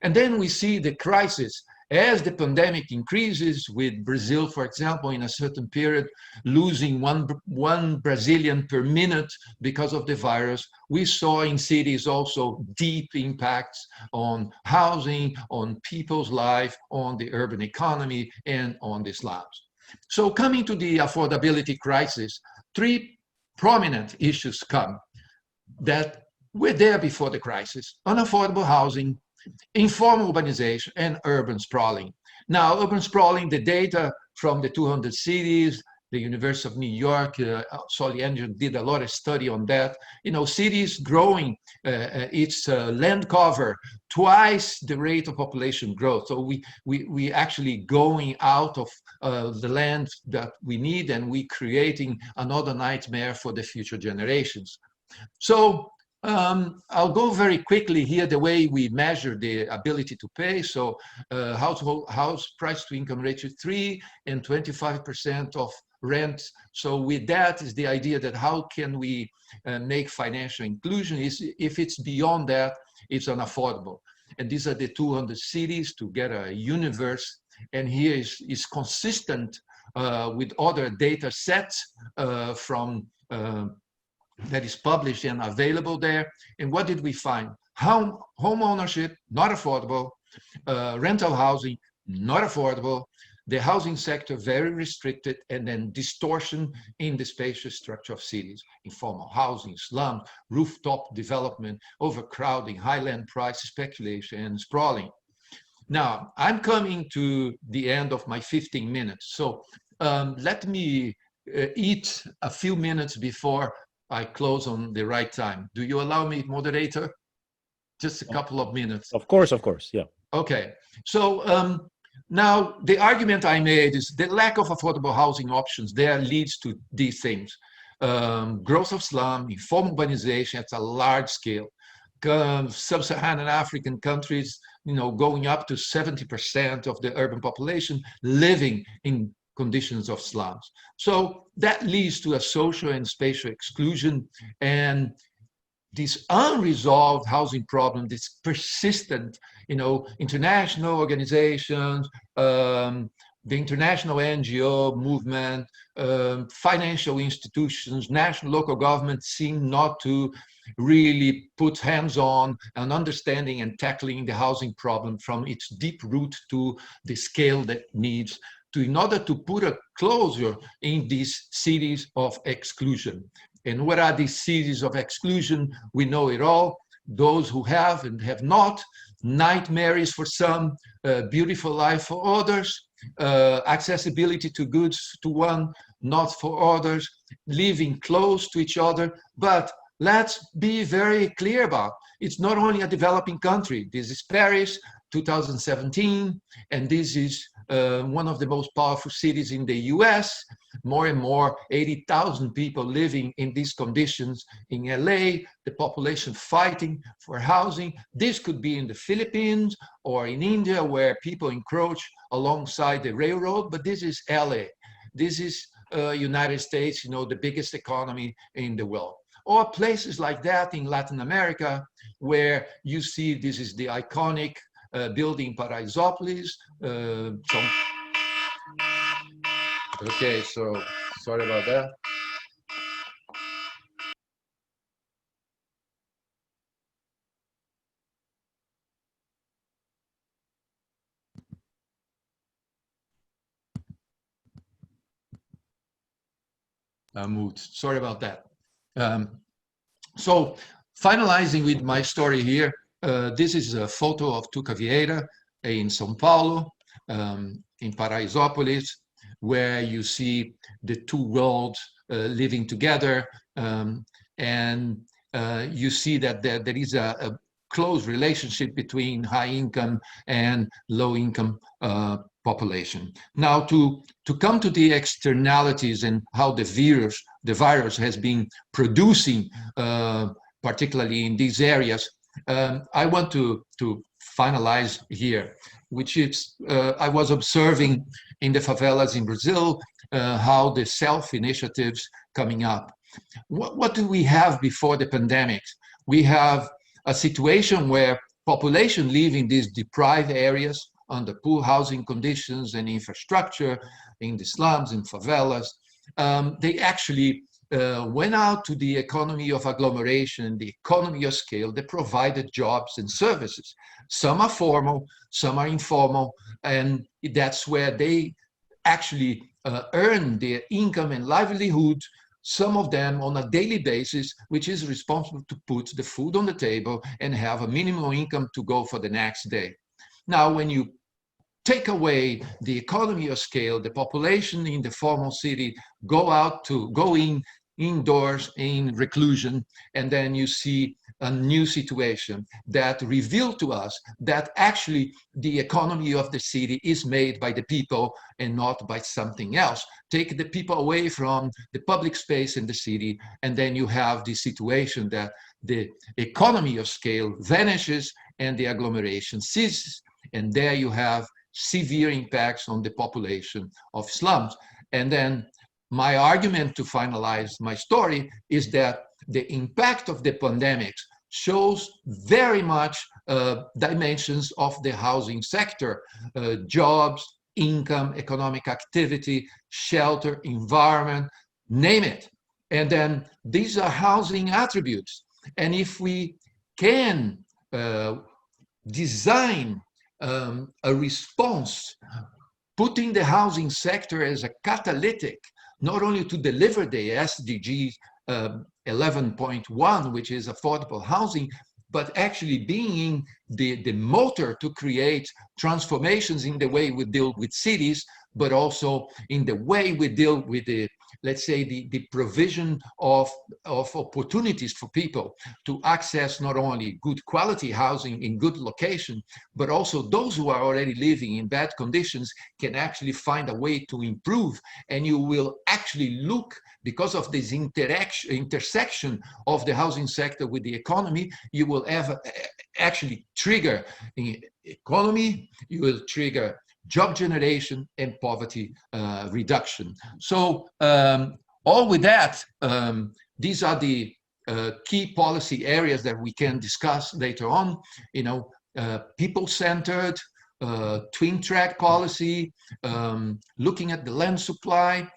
And then we see the crisis. As the pandemic increases, with Brazil, for example, in a certain period, losing one Brazilian per minute because of the virus, we saw in cities also deep impacts on housing, on people's life, on the urban economy, and on the slums. So coming to the affordability crisis, three prominent issues come that were there before the crisis: unaffordable housing, informal urbanization, and urban sprawling. Now, urban sprawling, the data from the 200 cities, the University of New York, Solly Engine did a lot of study on that. You know, cities growing its land cover twice the rate of population growth. So we actually going out of the land that we need, and we creating another nightmare for the future generations. So I'll go very quickly here the way we measure the ability to pay. So house price to income ratio 3 and 25% of rent. So with that is the idea that how can we make financial inclusion is if it's beyond that, it's unaffordable. And these are the 200 cities to get a universe. And here is consistent with other data sets from that is published and available there. And what did we find? Home ownership, not affordable. Rental housing, not affordable. the housing sector very restricted, and then distortion in the spatial structure of cities, informal housing, slums, rooftop development, overcrowding, high land price speculation, and sprawling. Now, I'm coming to the end of my 15 minutes, so let me eat a few minutes before I close on the right time. Do you allow me, moderator? Just a couple of minutes. Of course, yeah. Okay, so now the argument I made is the lack of affordable housing options there leads to these things. Growth of slum, informal urbanization at a large scale. Sub-Saharan African countries, going up to 70% of the urban population living in conditions of slums. So that leads to a social and spatial exclusion, and this unresolved housing problem, this persistent, international organizations, the international NGO movement, financial institutions, national, local governments seem not to really put hands on and understanding and tackling the housing problem from its deep root to the scale that needs to, in order to put a closure in these cities of exclusion. And what are these cities of exclusion? We know it all. Those who have and have not, nightmares for some, beautiful life for others, accessibility to goods to one, not for others, living close to each other. But let's be very clear about, it's not only a developing country. This is Paris, 2017, and this is one of the most powerful cities in the US. More and more, 80,000 people living in these conditions in LA, the population fighting for housing. This could be in the Philippines or in India, where people encroach alongside the railroad, but this is LA. This is United States, the biggest economy in the world. Or places like that in Latin America, where you see this is the iconic building Paraisópolis. Okay, so sorry about that. I moved. Sorry about that. So finalizing with my story here, this is a photo of Tuca Vieira in São Paulo, in Paraisópolis, where you see the two worlds living together, and you see that there is a close relationship between high income and low income population. Now, to come to the externalities and how the virus has been producing, particularly in these areas, I want to finalize here, which is I was observing in the favelas in Brazil how the self-initiatives coming up. What do we have before the pandemic? We have a situation where population live in these deprived areas under poor housing conditions and infrastructure, in the slums, in favelas. They actually went out to the economy of agglomeration, the economy of scale. They provided jobs and services. Some are formal, some are informal, and that's where they actually earn their income and livelihood, some of them on a daily basis, which is responsible to put the food on the table and have a minimum income to go for the next day. Now, when you take away the economy of scale, the population in the formal city go indoors in reclusion, and then you see a new situation that revealed to us that actually the economy of the city is made by the people and not by something else. Take the people away from the public space in the city, and then you have the situation that the economy of scale vanishes and the agglomeration ceases, and there you have severe impacts on the population of slums. And then my argument to finalize my story is that the impact of the pandemic shows very much dimensions of the housing sector, jobs, income, economic activity, shelter, environment, name it. And then these are housing attributes. And if we can design a response putting the housing sector as a catalytic, not only to deliver the SDG 11.1, which is affordable housing, but actually being the motor to create transformations in the way we deal with cities, but also in the way we deal with the, let's say, the provision of opportunities for people to access not only good quality housing in good location, but also those who are already living in bad conditions can actually find a way to improve. And you will actually look, because of this intersection of the housing sector with the economy, you will actually trigger economy, you will trigger job generation and poverty reduction. So all with that, these are the key policy areas that we can discuss later on. You know, people-centered, twin track policy, looking at the land supply,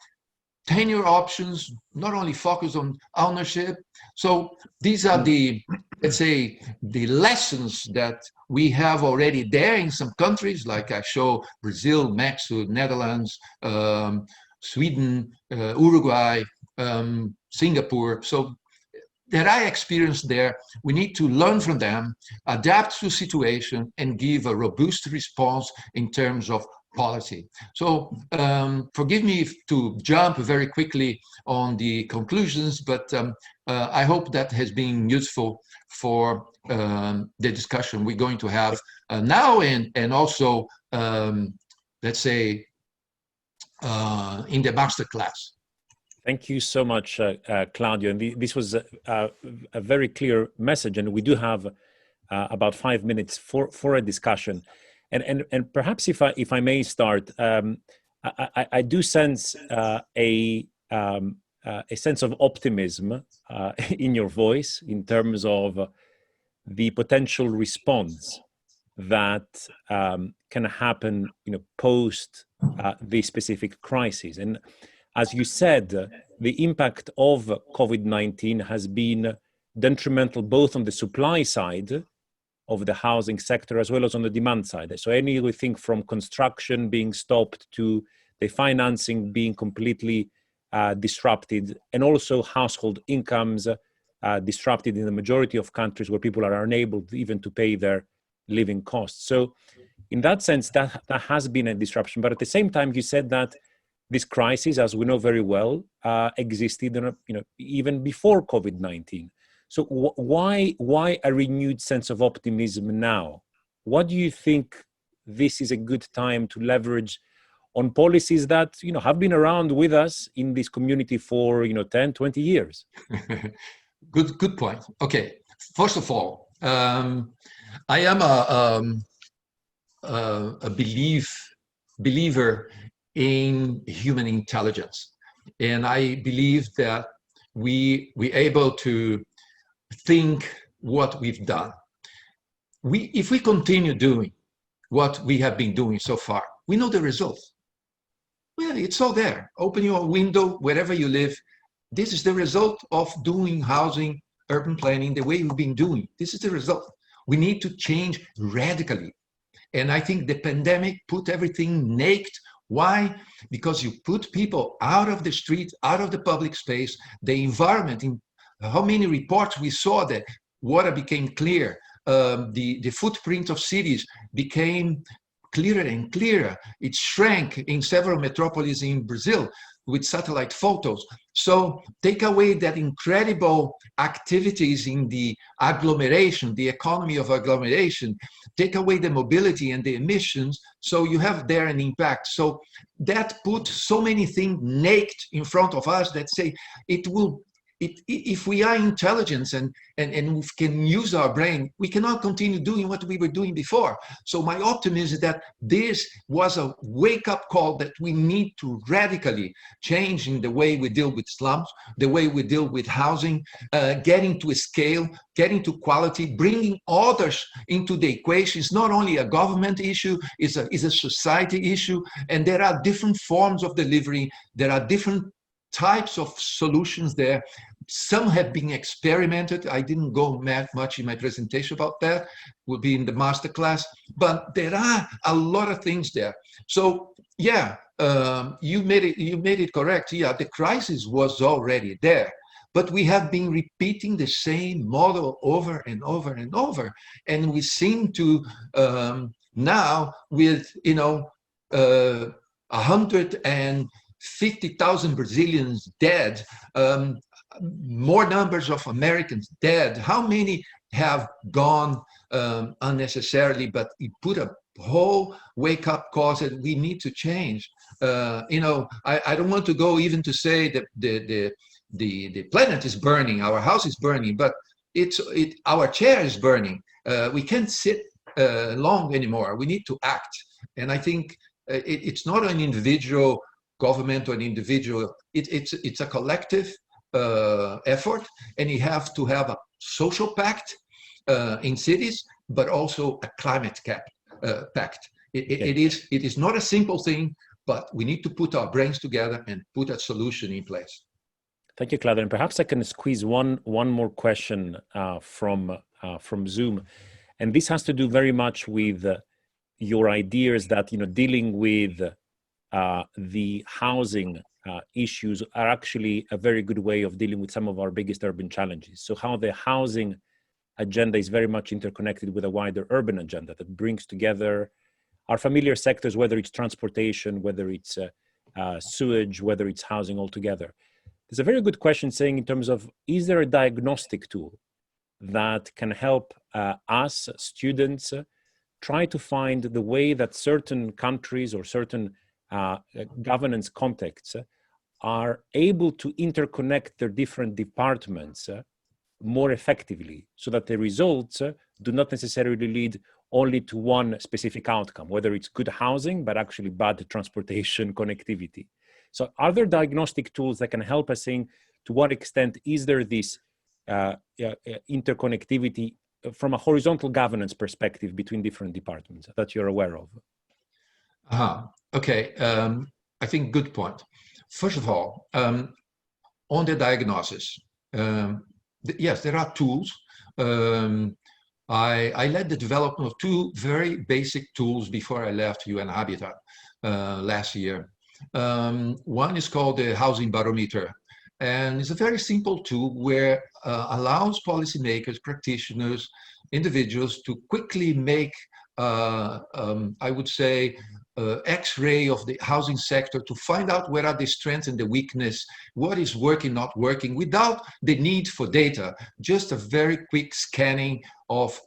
tenure options, not only focus on ownership. So these are the, let's say, the lessons that we have already there in some countries, like I show Brazil, Mexico, Netherlands, Sweden, Uruguay, Singapore. So that I experienced there, we need to learn from them, adapt to the situation, and give a robust response in terms of policy. So forgive me to jump very quickly on the conclusions, but I hope that has been useful for the discussion we're going to have now, and also, let's say, in the masterclass. Thank you so much, Claudio. And this was a very clear message, and we do have about 5 minutes for a discussion. And perhaps if I may start, I do sense a sense of optimism in your voice in terms of the potential response that can happen, post this specific crisis. And as you said, the impact of COVID-19 has been detrimental both on the supply side of the housing sector as well as on the demand side. So anything from construction being stopped to the financing being completely disrupted, and also household incomes disrupted in the majority of countries where people are unable even to pay their living costs. So in that sense, that has been a disruption. But at the same time, you said that this crisis, as we know very well, existed even before COVID-19. So why a renewed sense of optimism now? What do you think this is a good time to leverage on policies that have been around with us in this community for 10, 20 years? Good point. Okay, first of all, I am a believer in human intelligence, and I believe that we're able to think what we've done. If we continue doing what we have been doing so far, we know the results. Well, it's all there. Open your window wherever you live. This is the result of doing housing, urban planning the way we've been doing. This is the result. We need to change radically. And I think the pandemic put everything naked. Why? Because you put people out of the street, out of the public space, the environment. In how many reports we saw that water became clear, the footprint of cities became clearer and clearer. It shrank in several metropolises in Brazil with satellite photos. So take away that incredible activities in the agglomeration, the economy of agglomeration, take away the mobility and the emissions, so you have there an impact. So that put so many things naked in front of us that say if we are intelligent and we can use our brain, we cannot continue doing what we were doing before. So my optimism is that this was a wake-up call that we need to radically change in the way we deal with slums, the way we deal with housing, getting to a scale, getting to quality, bringing others into the equation. It's not only a government issue, it's a society issue, and there are different forms of delivery, there are different types of solutions there. some have been experimented. I didn't go much in my presentation about that. Will be in the masterclass. But there are a lot of things there. So yeah, you made it correct. Yeah, the crisis was already there. But we have been repeating the same model over and over and over. And we seem to now with, 150,000 Brazilians dead, more numbers of Americans dead. How many have gone unnecessarily, but it put a whole wake-up call that we need to change. I don't want to go even to say that the planet is burning, our house is burning, but our chair is burning. We can't sit long anymore. We need to act. And I think it's not an individual government or an individual, it's a collective effort, and you have to have a social pact in cities, but also a climate pact. It is not a simple thing, but we need to put our brains together and put a solution in place. Thank you, Claudio. And perhaps I can squeeze one more question from Zoom, and this has to do very much with your ideas that dealing with the housing issues are actually a very good way of dealing with some of our biggest urban challenges. So how the housing agenda is very much interconnected with a wider urban agenda that brings together our familiar sectors, whether it's transportation, whether it's sewage, whether it's housing altogether. There's a very good question saying in terms of, is there a diagnostic tool that can help us, students, try to find the way that certain countries or certain governance contexts are able to interconnect their different departments more effectively, so that the results do not necessarily lead only to one specific outcome, whether it's good housing, but actually bad transportation connectivity. So are there diagnostic tools that can help us saying to what extent is there this interconnectivity from a horizontal governance perspective between different departments that you're aware of? Okay, I think good point. First of all, on the diagnosis, yes, there are tools. I led the development of two very basic tools before I left UN Habitat last year. One is called the Housing Barometer, and it's a very simple tool where allows policymakers, practitioners, individuals to quickly make, I would say, X-ray of the housing sector to find out where are the strengths and the weakness, what is working, not working, without the need for data, just a very quick scanning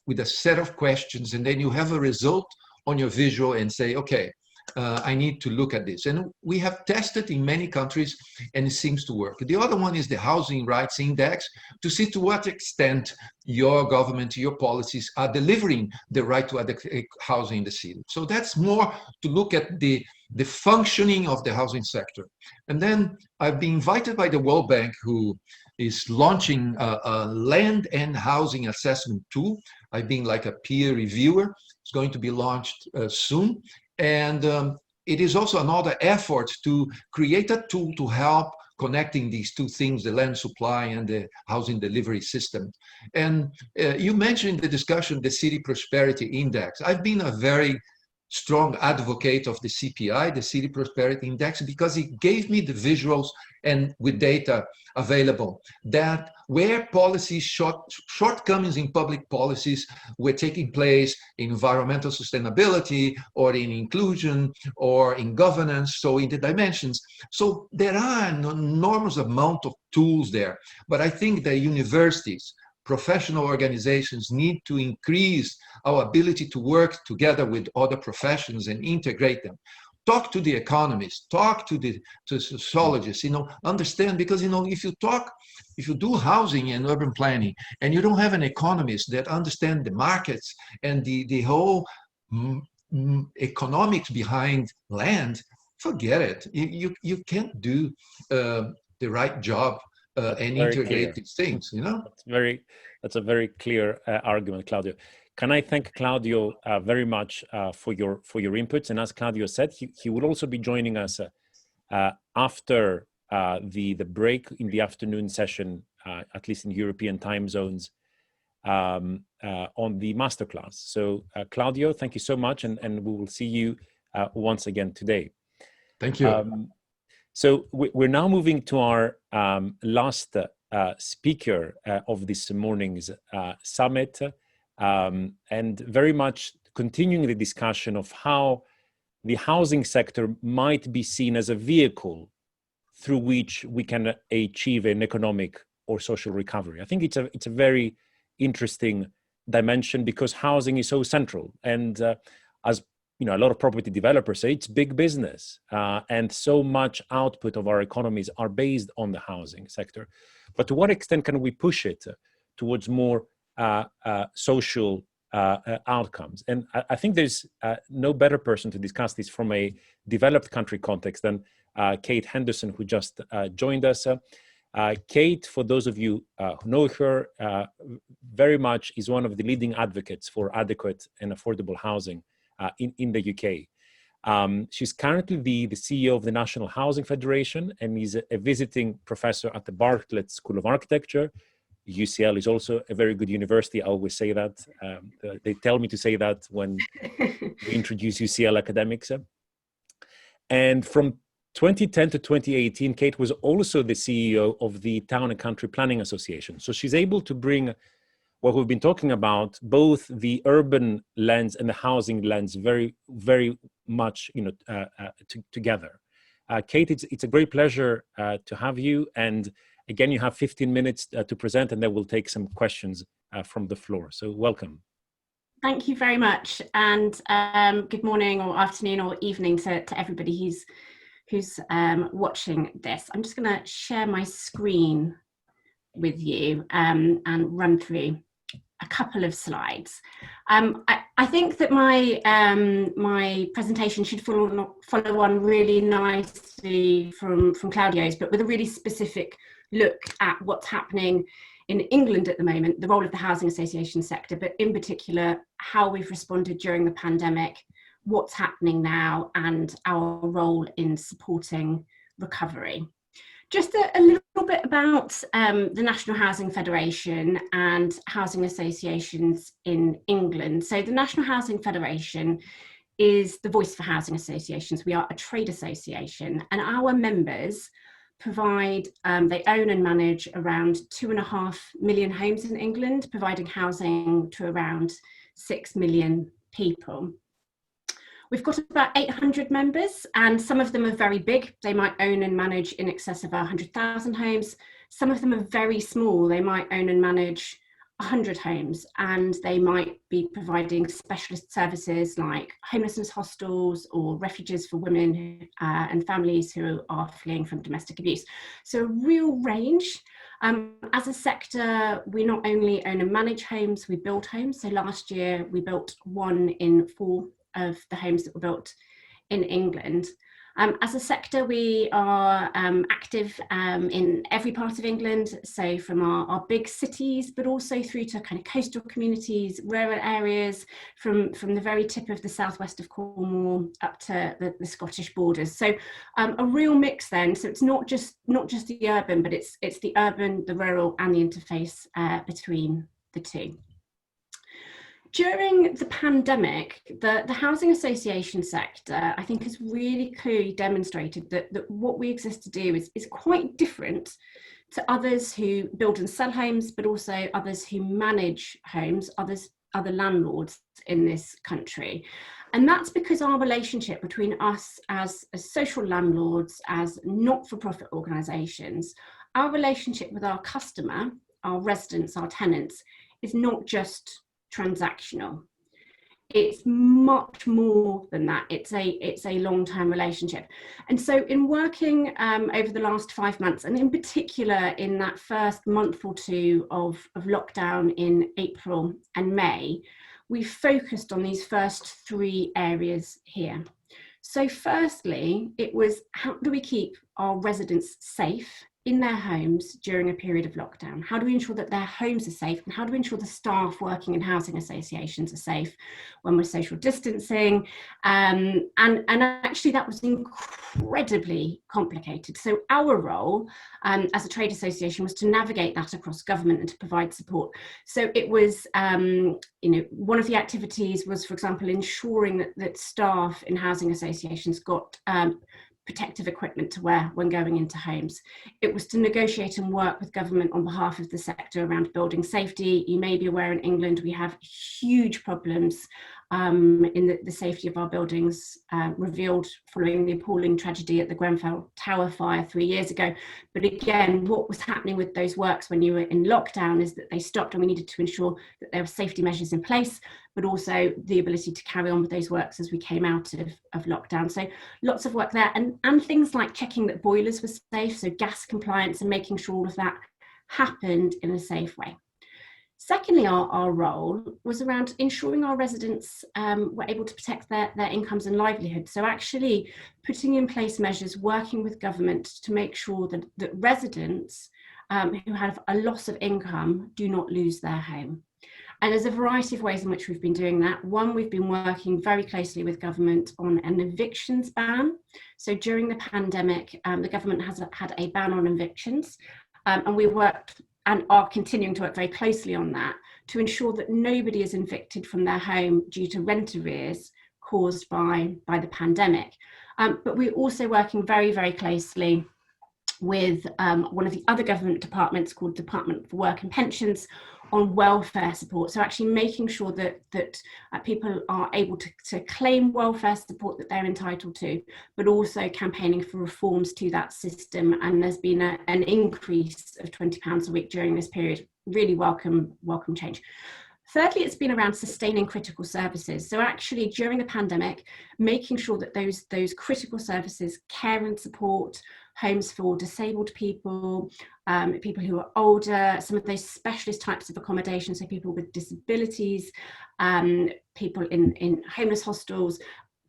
with a set of questions, and then you have a result on your visual and say, okay, I need to look at this. And we have tested in many countries and it seems to work. The other one is the Housing Rights Index, to see to what extent your government, your policies are delivering the right to adequate housing in the city. So that's more to look at the functioning of the housing sector. And then I've been invited by the World Bank, who is launching a land and housing assessment tool. I've been like a peer reviewer. It's going to be launched soon. And it is also another effort to create a tool to help connecting these two things, the land supply and the housing delivery system. And you mentioned in the discussion the City Prosperity Index. I've been a very strong advocate of the CPI, the City Prosperity Index, because it gave me the visuals and with data available that where policies, shortcomings in public policies were taking place in environmental sustainability or in inclusion or in governance, so in the dimensions. So there are an enormous amount of tools there, but I think that universities, professional organizations need to increase our ability to work together with other professions and integrate them. Talk to the economists, talk to the sociologists, understand, because, if you do housing and urban planning and you don't have an economist that understands the markets and the whole economics behind land, forget it. You can't do the right job and integrate these things, That's a very clear argument, Claudio. Can I thank Claudio very much for your inputs? And as Claudio said, he will also be joining us after the break in the afternoon session at least in European time zones, on the masterclass. So Claudio, thank you so much, and we will see you once again today. Thank you. So we're now moving to our last speaker of this morning's summit, and very much continuing the discussion of how the housing sector might be seen as a vehicle through which we can achieve an economic or social recovery. I think it's a very interesting dimension, because housing is so central, and as you know, a lot of property developers say, it's big business, and so much output of our economies are based on the housing sector. But to what extent can we push it towards more social outcomes? And I think there's no better person to discuss this from a developed country context than Kate Henderson, who just joined us. Kate, for those of you who know her, very much is one of the leading advocates for adequate and affordable housing in the UK. She's currently the CEO of the National Housing Federation, and is a visiting professor at the Bartlett School of Architecture. UCL is also a very good university. I always say that. They tell me to say that when we introduce UCL academics. And from 2010 to 2018, Kate was also the CEO of the Town and Country Planning Association. So she's able to bring what we've been talking about, both the urban lens and the housing lens, very, very much, you know, together. Kate, it's a great pleasure to have you. And again, you have 15 minutes to present, and then we'll take some questions from the floor. So welcome. Thank you very much. And good morning or afternoon or evening to everybody who's watching this. I'm just going to share my screen with you and run through a couple of slides. I think that my my presentation should follow on really nicely from Claudio's, but with a really specific look at what's happening in England at the moment, the role of the housing association sector, but in particular how we've responded during the pandemic, what's happening now, and our role in supporting recovery. Just a little bit about the National Housing Federation and housing associations in England. So the National Housing Federation is the voice for housing associations. We are a trade association, and our members provide, they own and manage around 2.5 million homes in England, providing housing to around 6 million people. We've got about 800 members, and some of them are very big. They might own and manage in excess of 100,000 homes. Some of them are very small. They might own and manage 100 homes, and they might be providing specialist services like homelessness hostels or refuges for women and families who are fleeing from domestic abuse. So a real range. As a sector, we not only own and manage homes, we build homes. So last year we built 1 in 4 of the homes that were built in England. As a sector, we are active in every part of England, so from our big cities, but also through to kind of coastal communities, rural areas, from the very tip of the southwest of Cornwall up to the Scottish borders. So a real mix then. So it's not just the urban, but it's the urban, the rural, and the interface between the two. During the pandemic, the housing association sector, I think, has really clearly demonstrated that what we exist to do is quite different to others who build and sell homes, but also others who manage homes, other landlords in this country. And that's because our relationship between us as social landlords, as not-for-profit organisations, our relationship with our customer, our residents, our tenants, is not just transactional. It's much more than that. It's a long-term relationship. And so in working over the last 5 months, and in particular in that first month or two of lockdown in April and May, we focused on these first 3 areas here. So firstly, it was, how do we keep our residents safe in their homes during a period of lockdown? How do we ensure that their homes are safe? And how do we ensure the staff working in housing associations are safe when we're social distancing? And actually that was incredibly complicated. So our role as a trade association was to navigate that across government and to provide support. So it was, one of the activities was, for example, ensuring that staff in housing associations got protective equipment to wear when going into homes. It was to negotiate and work with government on behalf of the sector around building safety. You may be aware in England we have huge problems in the safety of our buildings, revealed following the appalling tragedy at the Grenfell Tower fire 3 years ago. But again, what was happening with those works when you were in lockdown is that they stopped, and we needed to ensure that there were safety measures in place, but also the ability to carry on with those works as we came out of lockdown. So lots of work there, and things like checking that boilers were safe, so gas compliance, and making sure all of that happened in a safe way. Secondly, our role was around ensuring our residents were able to protect their incomes and livelihoods. So actually putting in place measures, working with government to make sure that residents who have a loss of income do not lose their home. And there's a variety of ways in which we've been doing that. One, we've been working very closely with government on an evictions ban. So during the pandemic, the government has had a ban on evictions, and we worked and are continuing to work very closely on that to ensure that nobody is evicted from their home due to rent arrears caused by the pandemic. But we're also working very, very closely with one of the other government departments called Department for Work and Pensions on welfare support. So actually making sure that people are able to claim welfare support that they're entitled to, but also campaigning for reforms to that system. And there's been an increase of £20 a week during this period. Really welcome change. Thirdly, it's been around sustaining critical services. So actually during the pandemic, making sure that those critical services, care and support, homes for disabled people, people who are older, some of those specialist types of accommodation, so people with disabilities, people in homeless hostels,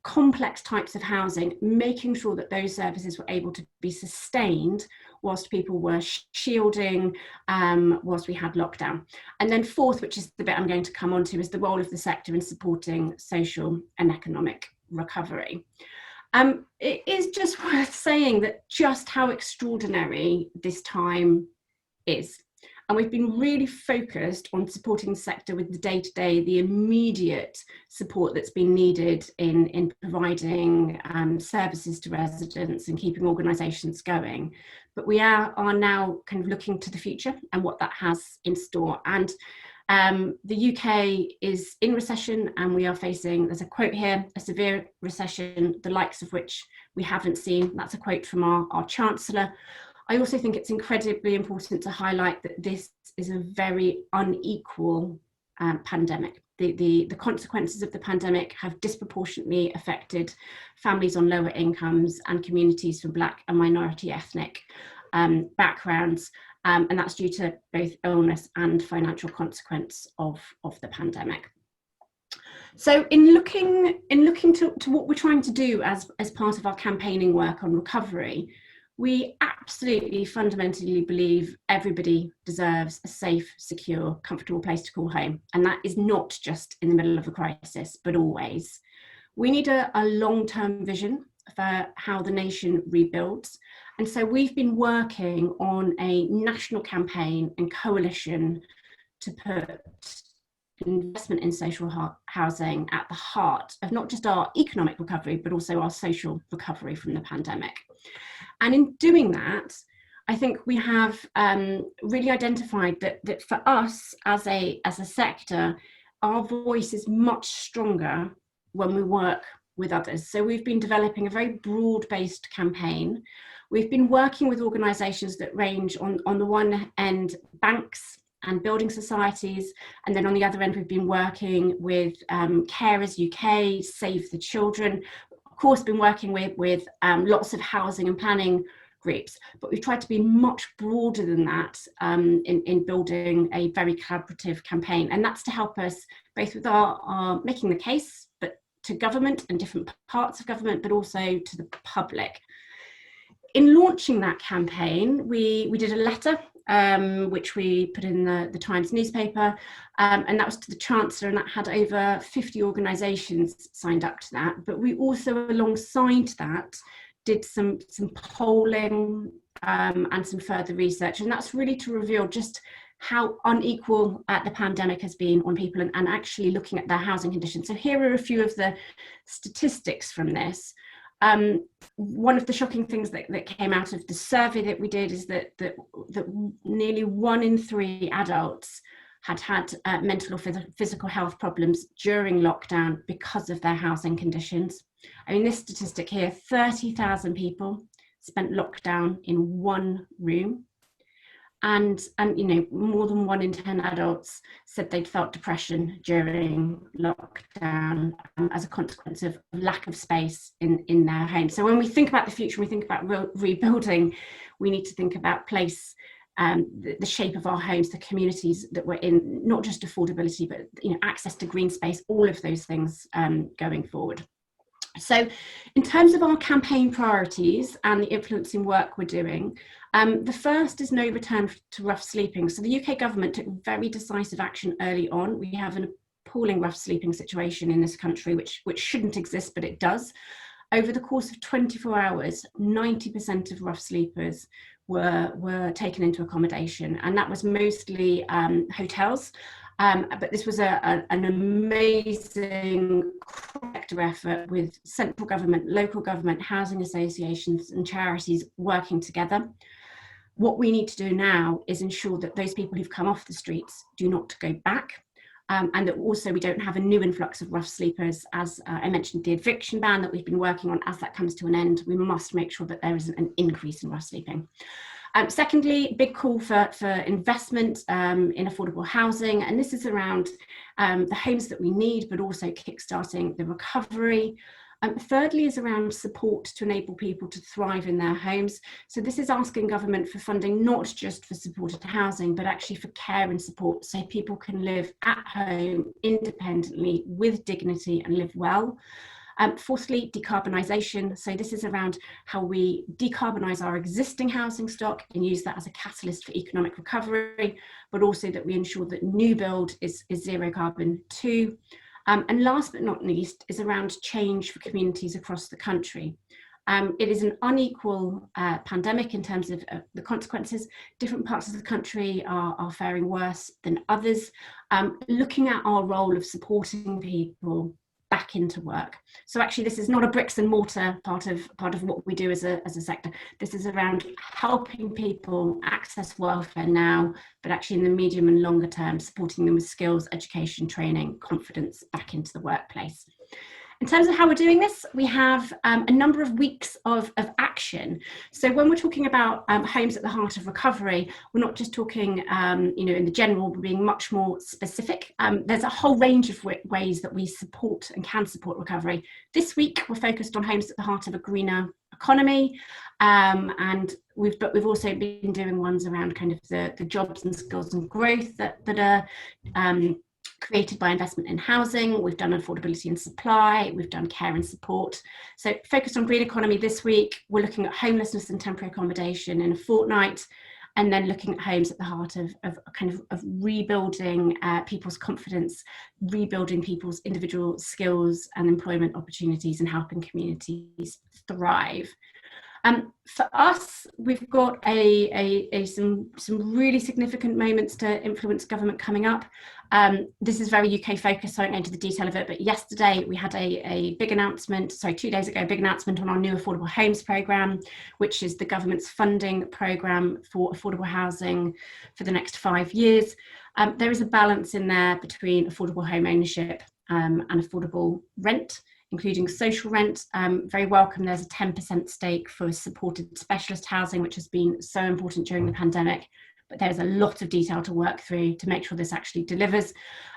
complex types of housing, making sure that those services were able to be sustained whilst people were shielding, whilst we had lockdown. And then fourth, which is the bit I'm going to come on to, is the role of the sector in supporting social and economic recovery. It is just worth saying that just how extraordinary this time is. And we've been really focused on supporting the sector with the day-to-day, the immediate support that's been needed in providing services to residents and keeping organisations going. But we are now kind of looking to the future and what that has in store. And the UK is in recession, and we are facing, there's a quote here, a severe recession, the likes of which we haven't seen. That's a quote from our Chancellor. I also think it's incredibly important to highlight that this is a very unequal pandemic. The consequences of the pandemic have disproportionately affected families on lower incomes and communities from Black and minority ethnic backgrounds. And that's due to both illness and financial consequence of the pandemic. So in looking to what we're trying to do as part of our campaigning work on recovery, we absolutely fundamentally believe everybody deserves a safe, secure, comfortable place to call home. And that is not just in the middle of a crisis, but always. We need a long-term vision for how the nation rebuilds. And so we've been working on a national campaign and coalition to put investment in social housing at the heart of not just our economic recovery, but also our social recovery from the pandemic. And in doing that, I think we have really identified that for us as a sector, our voice is much stronger when we work with others. So we've been developing a very broad-based campaign. We've been working with organisations that range on the one end, banks and building societies, and then on the other end, we've been working with Carers UK, Save the Children, of course, been working with lots of housing and planning groups, but we've tried to be much broader than that in building a very collaborative campaign. And that's to help us both with our making the case, but to government and different parts of government, but also to the public. in launching that campaign, we did a letter which we put in the Times newspaper, and that was to the Chancellor, and that had over 50 organisations signed up to that. But we also, alongside that, did some polling and some further research, and that's really to reveal just how unequal the pandemic has been on people and actually looking at their housing conditions. So here are a few of the statistics from this. One of the shocking things that came out of the survey that we did is that nearly 1 in 3 adults had mental or physical health problems during lockdown because of their housing conditions. I mean, this statistic here, 30,000 people spent lockdown in one room. And you know, more than 1 in 10 adults said they'd felt depression during lockdown as a consequence of lack of space in their home. So when we think about the future, we think about rebuilding, we need to think about place, the shape of our homes, the communities that we're in, not just affordability, but you know, access to green space, all of those things going forward. So in terms of our campaign priorities and the influencing work we're doing, the first is no return to rough sleeping. So the UK government took very decisive action early on. We have an appalling rough sleeping situation in this country, which shouldn't exist, but it does. Over the course of 24 hours, 90% of rough sleepers were taken into accommodation, and that was mostly hotels. But this was an amazing collective effort with central government, local government, housing associations and charities working together. What we need to do now is ensure that those people who've come off the streets do not go back, and that also we don't have a new influx of rough sleepers. As I mentioned, the eviction ban that we've been working on, as that comes to an end, we must make sure that there isn't an increase in rough sleeping. Secondly, big call for investment in affordable housing, and this is around the homes that we need, but also kickstarting the recovery. Thirdly is around support to enable people to thrive in their homes. So this is asking government for funding, not just for supported housing, but actually for care and support, so people can live at home independently with dignity and live well. Fourthly, decarbonisation. So this is around how we decarbonise our existing housing stock and use that as a catalyst for economic recovery, but also that we ensure that new build is zero carbon too. And last but not least is around change for communities across the country. It is an unequal pandemic in terms of the consequences. Different parts of the country are faring worse than others. Looking at our role of supporting people back into work. So actually this is not a bricks and mortar part of what we do as a sector. This is around helping people access welfare now, but actually in the medium and longer term, supporting them with skills, education, training, confidence back into the workplace. In terms of how we're doing this, we have a number of weeks of action. So when we're talking about homes at the heart of recovery, we're not just talking, you know, in the general, we're being much more specific. There's a whole range of ways that we support and can support recovery. This week, we're focused on homes at the heart of a greener economy, and we've also been doing ones around kind of the jobs and skills and growth that are created by investment in housing. We've done affordability and supply, we've done care and support. So focused on green economy this week, we're looking at homelessness and temporary accommodation in a fortnight, and then looking at homes at the heart of rebuilding people's confidence, rebuilding people's individual skills and employment opportunities, and helping communities thrive. For us, we've got some really significant moments to influence government coming up. This is very UK focused, so I won't go into the detail of it, but yesterday we had a big announcement, 2 days ago, a big announcement on our new affordable homes programme, which is the government's funding programme for affordable housing for the next 5 years. There is a balance in there between affordable home ownership and affordable rent, including social rent. Very welcome. There's a 10% stake for supported specialist housing, which has been so important during the pandemic, but there's a lot of detail to work through to make sure this actually delivers.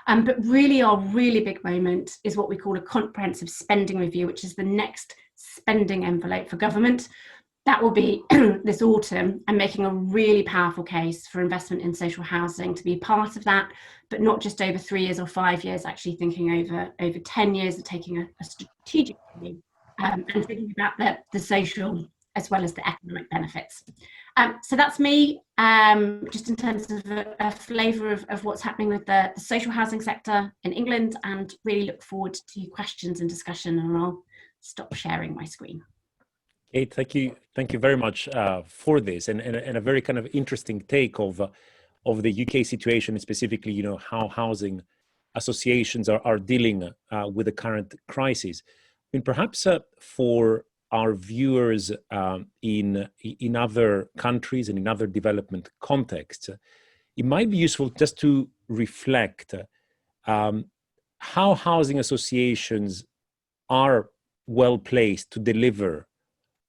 But really our really big moment is what we call a comprehensive spending review, which is the next spending envelope for government. That will be this autumn, and making a really powerful case for investment in social housing to be part of that, but not just over 3 years or 5 years, actually thinking over 10 years of taking a strategic view and thinking about the social as well as the economic benefits. So that's me, just in terms of a flavour of what's happening with the social housing sector in England, and really look forward to questions and discussion, and I'll stop sharing my screen. Kate, thank you very much for this, and a very kind of interesting take of the UK situation, and specifically, you know, how housing associations are dealing with the current crisis. I mean, perhaps for our viewers in other countries and in other development contexts, it might be useful just to reflect how housing associations are well placed to deliver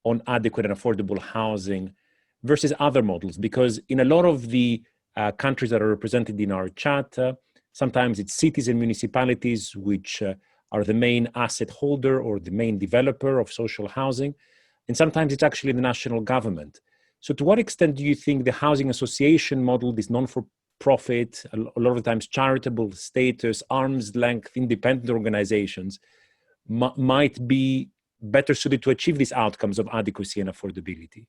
on adequate and affordable housing versus other models. Because in a lot of the countries that are represented in our chat, sometimes it's cities and municipalities which are the main asset holder or the main developer of social housing. And sometimes it's actually the national government. So to what extent do you think the housing association model, this non-for-profit, a lot of the times charitable status, arm's length, independent organizations, might be better suited to achieve these outcomes of adequacy and affordability?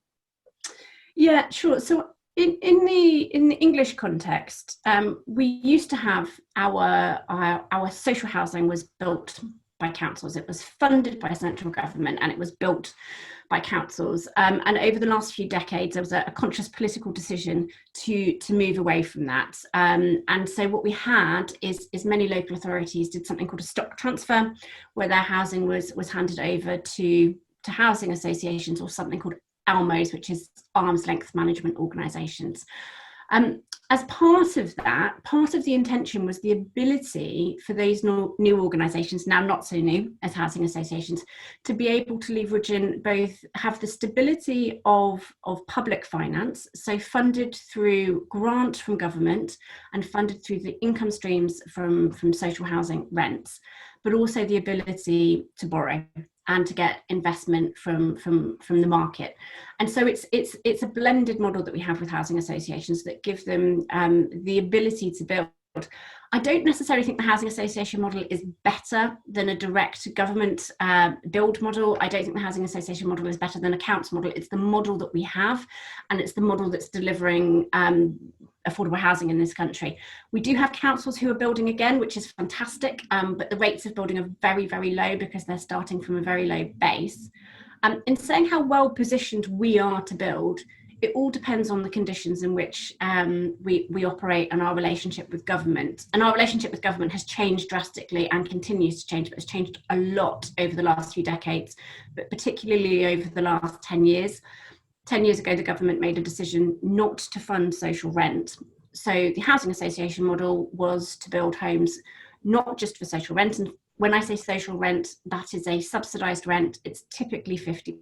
Yeah, sure. So in the English context, we used to have our social housing was built by councils. It was funded by central government and it was built by councils. And over the last few decades, there was a conscious political decision to move away from that. And so what we had is many local authorities did something called a stock transfer, where their housing was handed over to housing associations, or something called ALMOs, which is arm's length management organisations. As part of that, part of the intention was the ability for those new organisations, now not so new as housing associations, to be able to leverage and both have the stability of public finance, so funded through grant from government and funded through the income streams from social housing rents, but also the ability to borrow and to get investment from the market. And so it's a blended model that we have with housing associations that give them the ability to build. I don't necessarily think the housing association model is better than a direct government build model. I don't think the housing association model is better than a council model. It's the model that we have, and it's the model that's delivering affordable housing in this country. We do have councils who are building again, which is fantastic, but the rates of building are very, very low because they're starting from a very low base. In saying how well positioned we are to build, it all depends on the conditions in which we operate and our relationship with government. And our relationship with government has changed drastically and continues to change, but has changed a lot over the last few decades, but particularly over the last 10 years. 10 years ago, the government made a decision not to fund social rent. So the housing association model was to build homes not just for social rent. And when I say social rent, that is a subsidised rent. It's typically 50%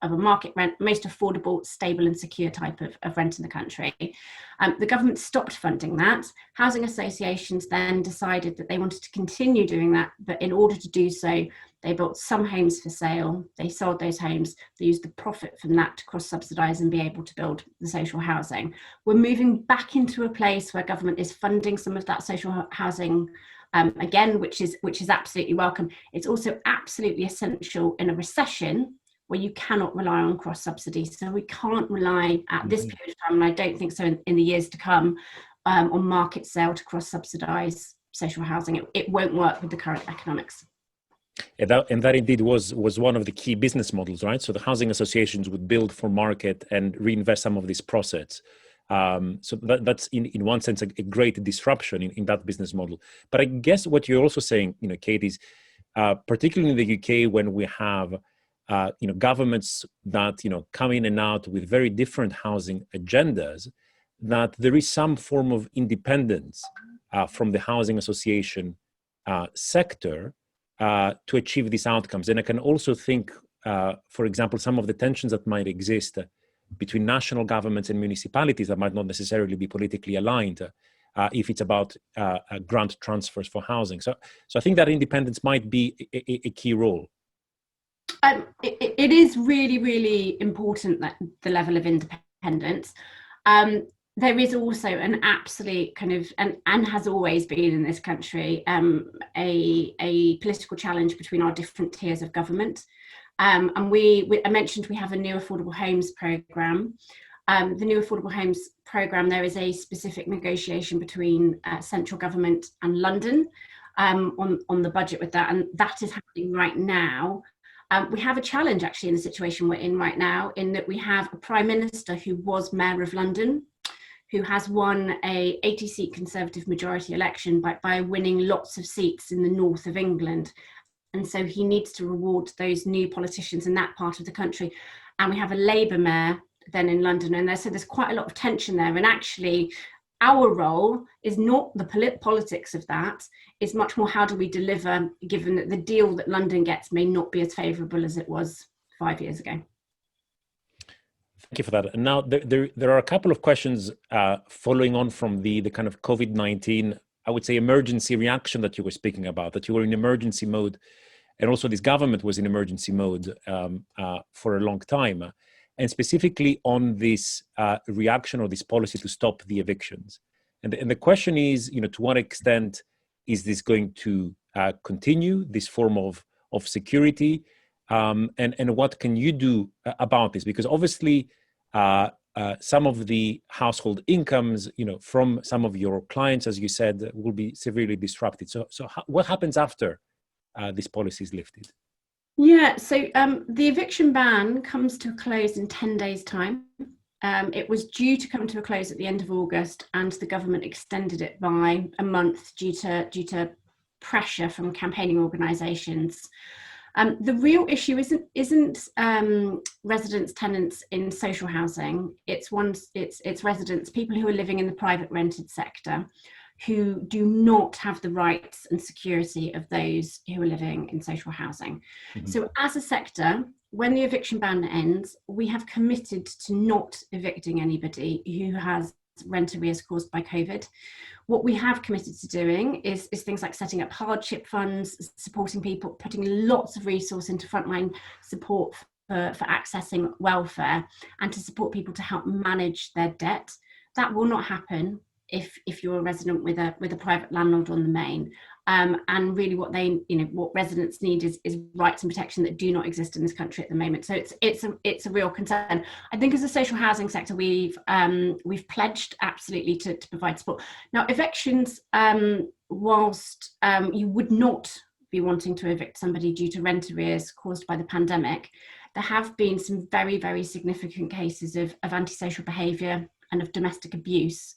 of a market rent, most affordable, stable and secure type of rent in the country. The government stopped funding that. Housing associations then decided that they wanted to continue doing that, but in order to do so, they built some homes for sale, they sold those homes, they used the profit from that to cross-subsidise and be able to build the social housing. We're moving back into a place where government is funding some of that social housing again, which is absolutely welcome. It's also absolutely essential in a recession where you cannot rely on cross subsidies. So we can't rely at this period of time, and I don't think so in the years to come, on market sale to cross subsidise social housing. It won't work with the current economics. And that indeed was one of the key business models, right? So the housing associations would build for market and reinvest some of these profits. So that's in one sense a great disruption in that business model. But I guess what you're also saying, Kate, is particularly in the UK, when we have governments that come in and out with very different housing agendas, that there is some form of independence from the housing association sector to achieve these outcomes. And I can also think, for example, some of the tensions that might exist between national governments and municipalities that might not necessarily be politically aligned if it's about grant transfers for housing. So I think that independence might be a key role. It is really, really important, that the level of independence. There is also an absolute kind of, and has always been in this country, a political challenge between our different tiers of government. And I mentioned we have a new affordable homes programme. The new affordable homes programme, there is a specific negotiation between central government and London on the budget with that, and that is happening right now. We have a challenge actually in the situation we're in right now, in that we have a Prime Minister who was Mayor of London, who has won a 80-seat Conservative majority election by winning lots of seats in the north of England. And so he needs to reward those new politicians in that part of the country. And we have a Labour mayor then in London, and so there's quite a lot of tension there. And actually, our role is not the politics of that. It's much more, how do we deliver, given that the deal that London gets may not be as favourable as it was 5 years ago. Thank you for that. And now there are a couple of questions following on from the kind of COVID-19, I would say, emergency reaction that you were speaking about, that you were in emergency mode, and also this government was in emergency mode for a long time, and specifically on this reaction or this policy to stop the evictions. And the question is, to what extent is this going to continue, this form of security, and what can you do about this? Because obviously, some of the household incomes, from some of your clients, as you said, will be severely disrupted. So what happens after this policy is lifted? Yeah, so the eviction ban comes to a close in 10 days' time. It was due to come to a close at the end of August, and the government extended it by a month due to pressure from campaigning organisations. The real issue isn't residents, tenants in social housing. It's residents, people who are living in the private rented sector, who do not have the rights and security of those who are living in social housing. Mm-hmm. So as a sector, when the eviction ban ends, we have committed to not evicting anybody who has rent arrears caused by COVID. What we have committed to doing is things like setting up hardship funds, supporting people, putting lots of resource into frontline support for accessing welfare, and to support people to help manage their debt. That will not happen if you're a resident with a private landlord on the main. And really what what residents need is rights and protection that do not exist in this country at the moment. So it's a real concern. I think as a social housing sector, we've pledged absolutely to provide support. Now, evictions, whilst you would not be wanting to evict somebody due to rent arrears caused by the pandemic, there have been some very, very significant cases of antisocial behaviour and of domestic abuse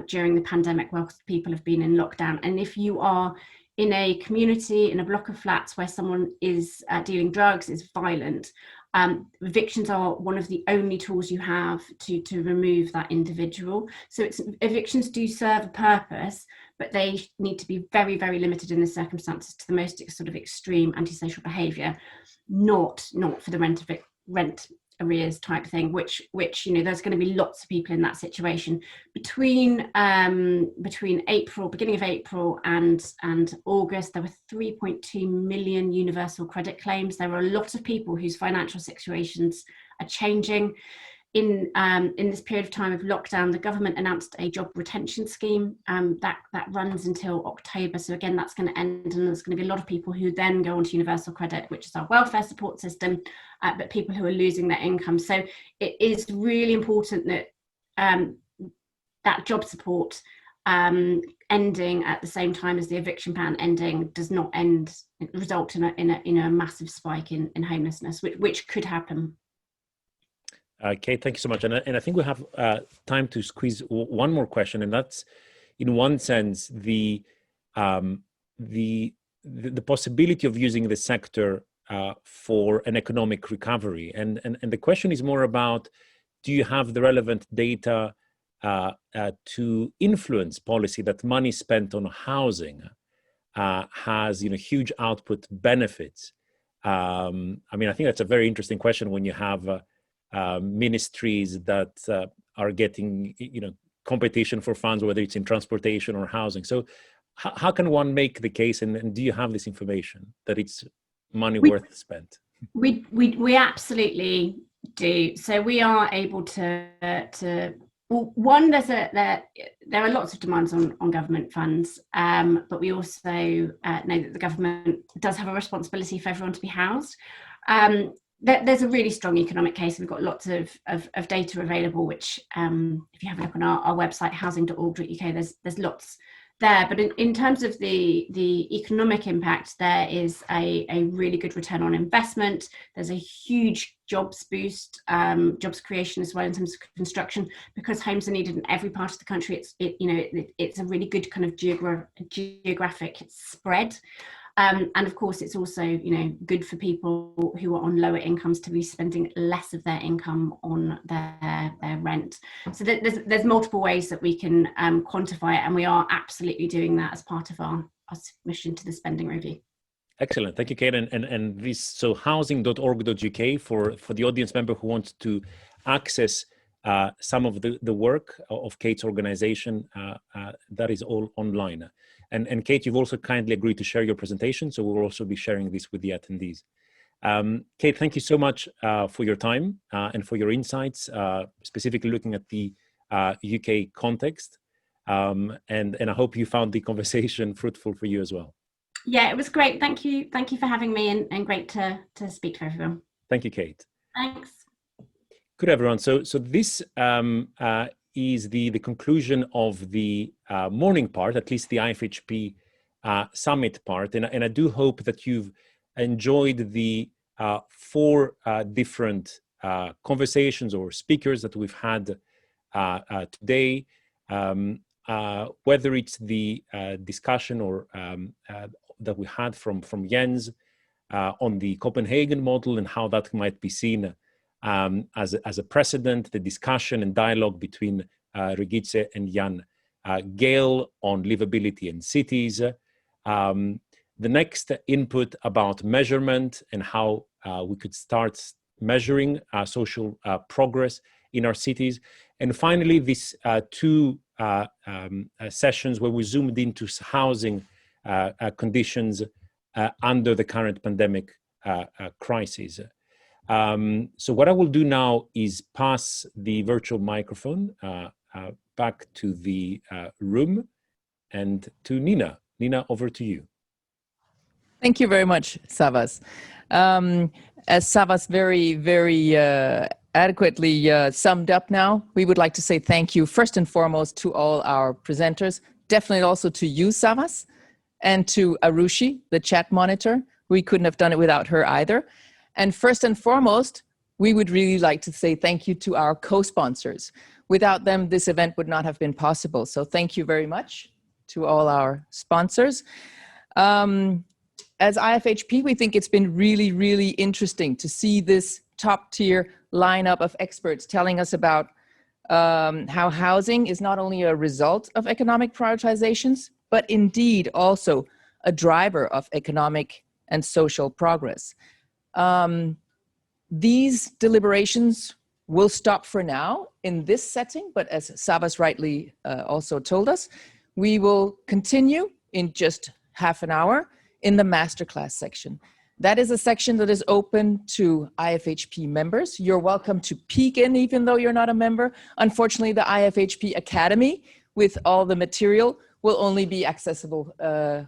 during the pandemic whilst people have been in lockdown. And if you are in a community, in a block of flats where someone is dealing drugs, is violent, evictions are one of the only tools you have to remove that individual. So evictions do serve a purpose, but they need to be very, very limited in the circumstances to the most sort of extreme antisocial behaviour, not for the rent arrears type thing, which there's going to be lots of people in that situation. Between beginning of April and August, there were 3.2 million universal credit claims. There are a lot of people whose financial situations are changing. In this period of time of lockdown, the government announced a job retention scheme that runs until October. So again, that's going to end, and there's going to be a lot of people who then go onto universal credit, which is our welfare support system, but people who are losing their income. So it is really important that that job support ending at the same time as the eviction ban ending does not result in a massive spike in homelessness, which could happen. Kate, thank you so much. And I think we have time to squeeze one more question, and that's, in one sense, the possibility of using the sector for an economic recovery. And the question is more about, do you have the relevant data to influence policy that money spent on housing has huge output benefits? I mean, I think that's a very interesting question when you have ministries that are getting competition for funds, whether it's in transportation or housing. So how can one make the case, and do you have this information that it's money worth spent? We absolutely do. So we are able to well, one, there are lots of demands on government funds, but we also know that the government does have a responsibility for everyone to be housed. There's a really strong economic case. We've got lots of data available, which if you have a look on our website, housing.org.uk, there's lots there. But in terms of the economic impact, there is a really good return on investment. There's a huge jobs boost, jobs creation as well in terms of construction, because homes are needed in every part of the country. It's a really good kind of geographic spread. And of course, it's also, good for people who are on lower incomes to be spending less of their income on their rent. So there's multiple ways that we can quantify it, and we are absolutely doing that as part of our submission to the spending review. Excellent, thank you, Kate. And this, so housing.org.uk for the audience member who wants to access some of the work of Kate's organization, that is all online. And Kate, you've also kindly agreed to share your presentation, so we'll also be sharing this with the attendees. Kate, thank you so much for your time and for your insights, specifically looking at the UK context. And I hope you found the conversation fruitful for you as well. Yeah, it was great. Thank you for having me, and great to speak to everyone. Thank you, Kate. Thanks. Good, everyone. So this is the conclusion of the morning part, at least the IFHP summit part. And I do hope that you've enjoyed the 4 different conversations or speakers that we've had today, whether it's the discussion or that we had from Jens on the Copenhagen model and how that might be seen as a precedent, the discussion and dialogue between Regitze and Jan, Gail on livability in cities, the next input about measurement and how we could start measuring social progress in our cities, and finally these 2 sessions where we zoomed into housing conditions under the current pandemic crisis. So what I will do now is pass the virtual microphone back to the room and to Nina. Nina, over to you. Thank you very much, Savas. As Savas very, very adequately summed up now, we would like to say thank you first and foremost to all our presenters, definitely also to you, Savas, and to Arushi, the chat monitor. We couldn't have done it without her either. And first and foremost, we would really like to say thank you to our co-sponsors. Without them, this event would not have been possible. So thank you very much to all our sponsors. As IFHP, we think it's been really, really interesting to see this top tier lineup of experts telling us about how housing is not only a result of economic prioritizations, but indeed also a driver of economic and social progress. These deliberations will stop for now in this setting, but as Savas rightly also told us, we will continue in just half an hour in the masterclass section. That is a section that is open to IFHP members. You're welcome to peek in even though you're not a member. Unfortunately, the IFHP Academy with all the material will only be accessible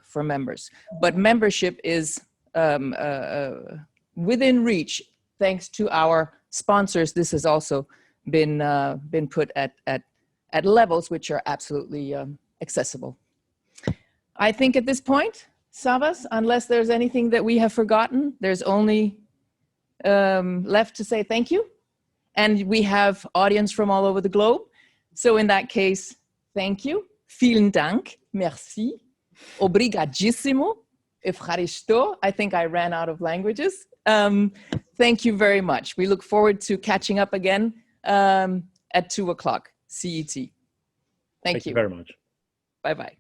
for members. But membership is within reach thanks to our sponsors. This has also been put at levels which are absolutely accessible. I think at this point, Savas, unless there's anything that we have forgotten, there's only left to say thank you. And we have audience from all over the globe. So in that case, thank you. Vielen Dank. Merci. Obrigadíssimo. Evcharisto. I think I ran out of languages. Thank you very much. We look forward to catching up again at 2 o'clock CET. Thank you very much. Bye-bye.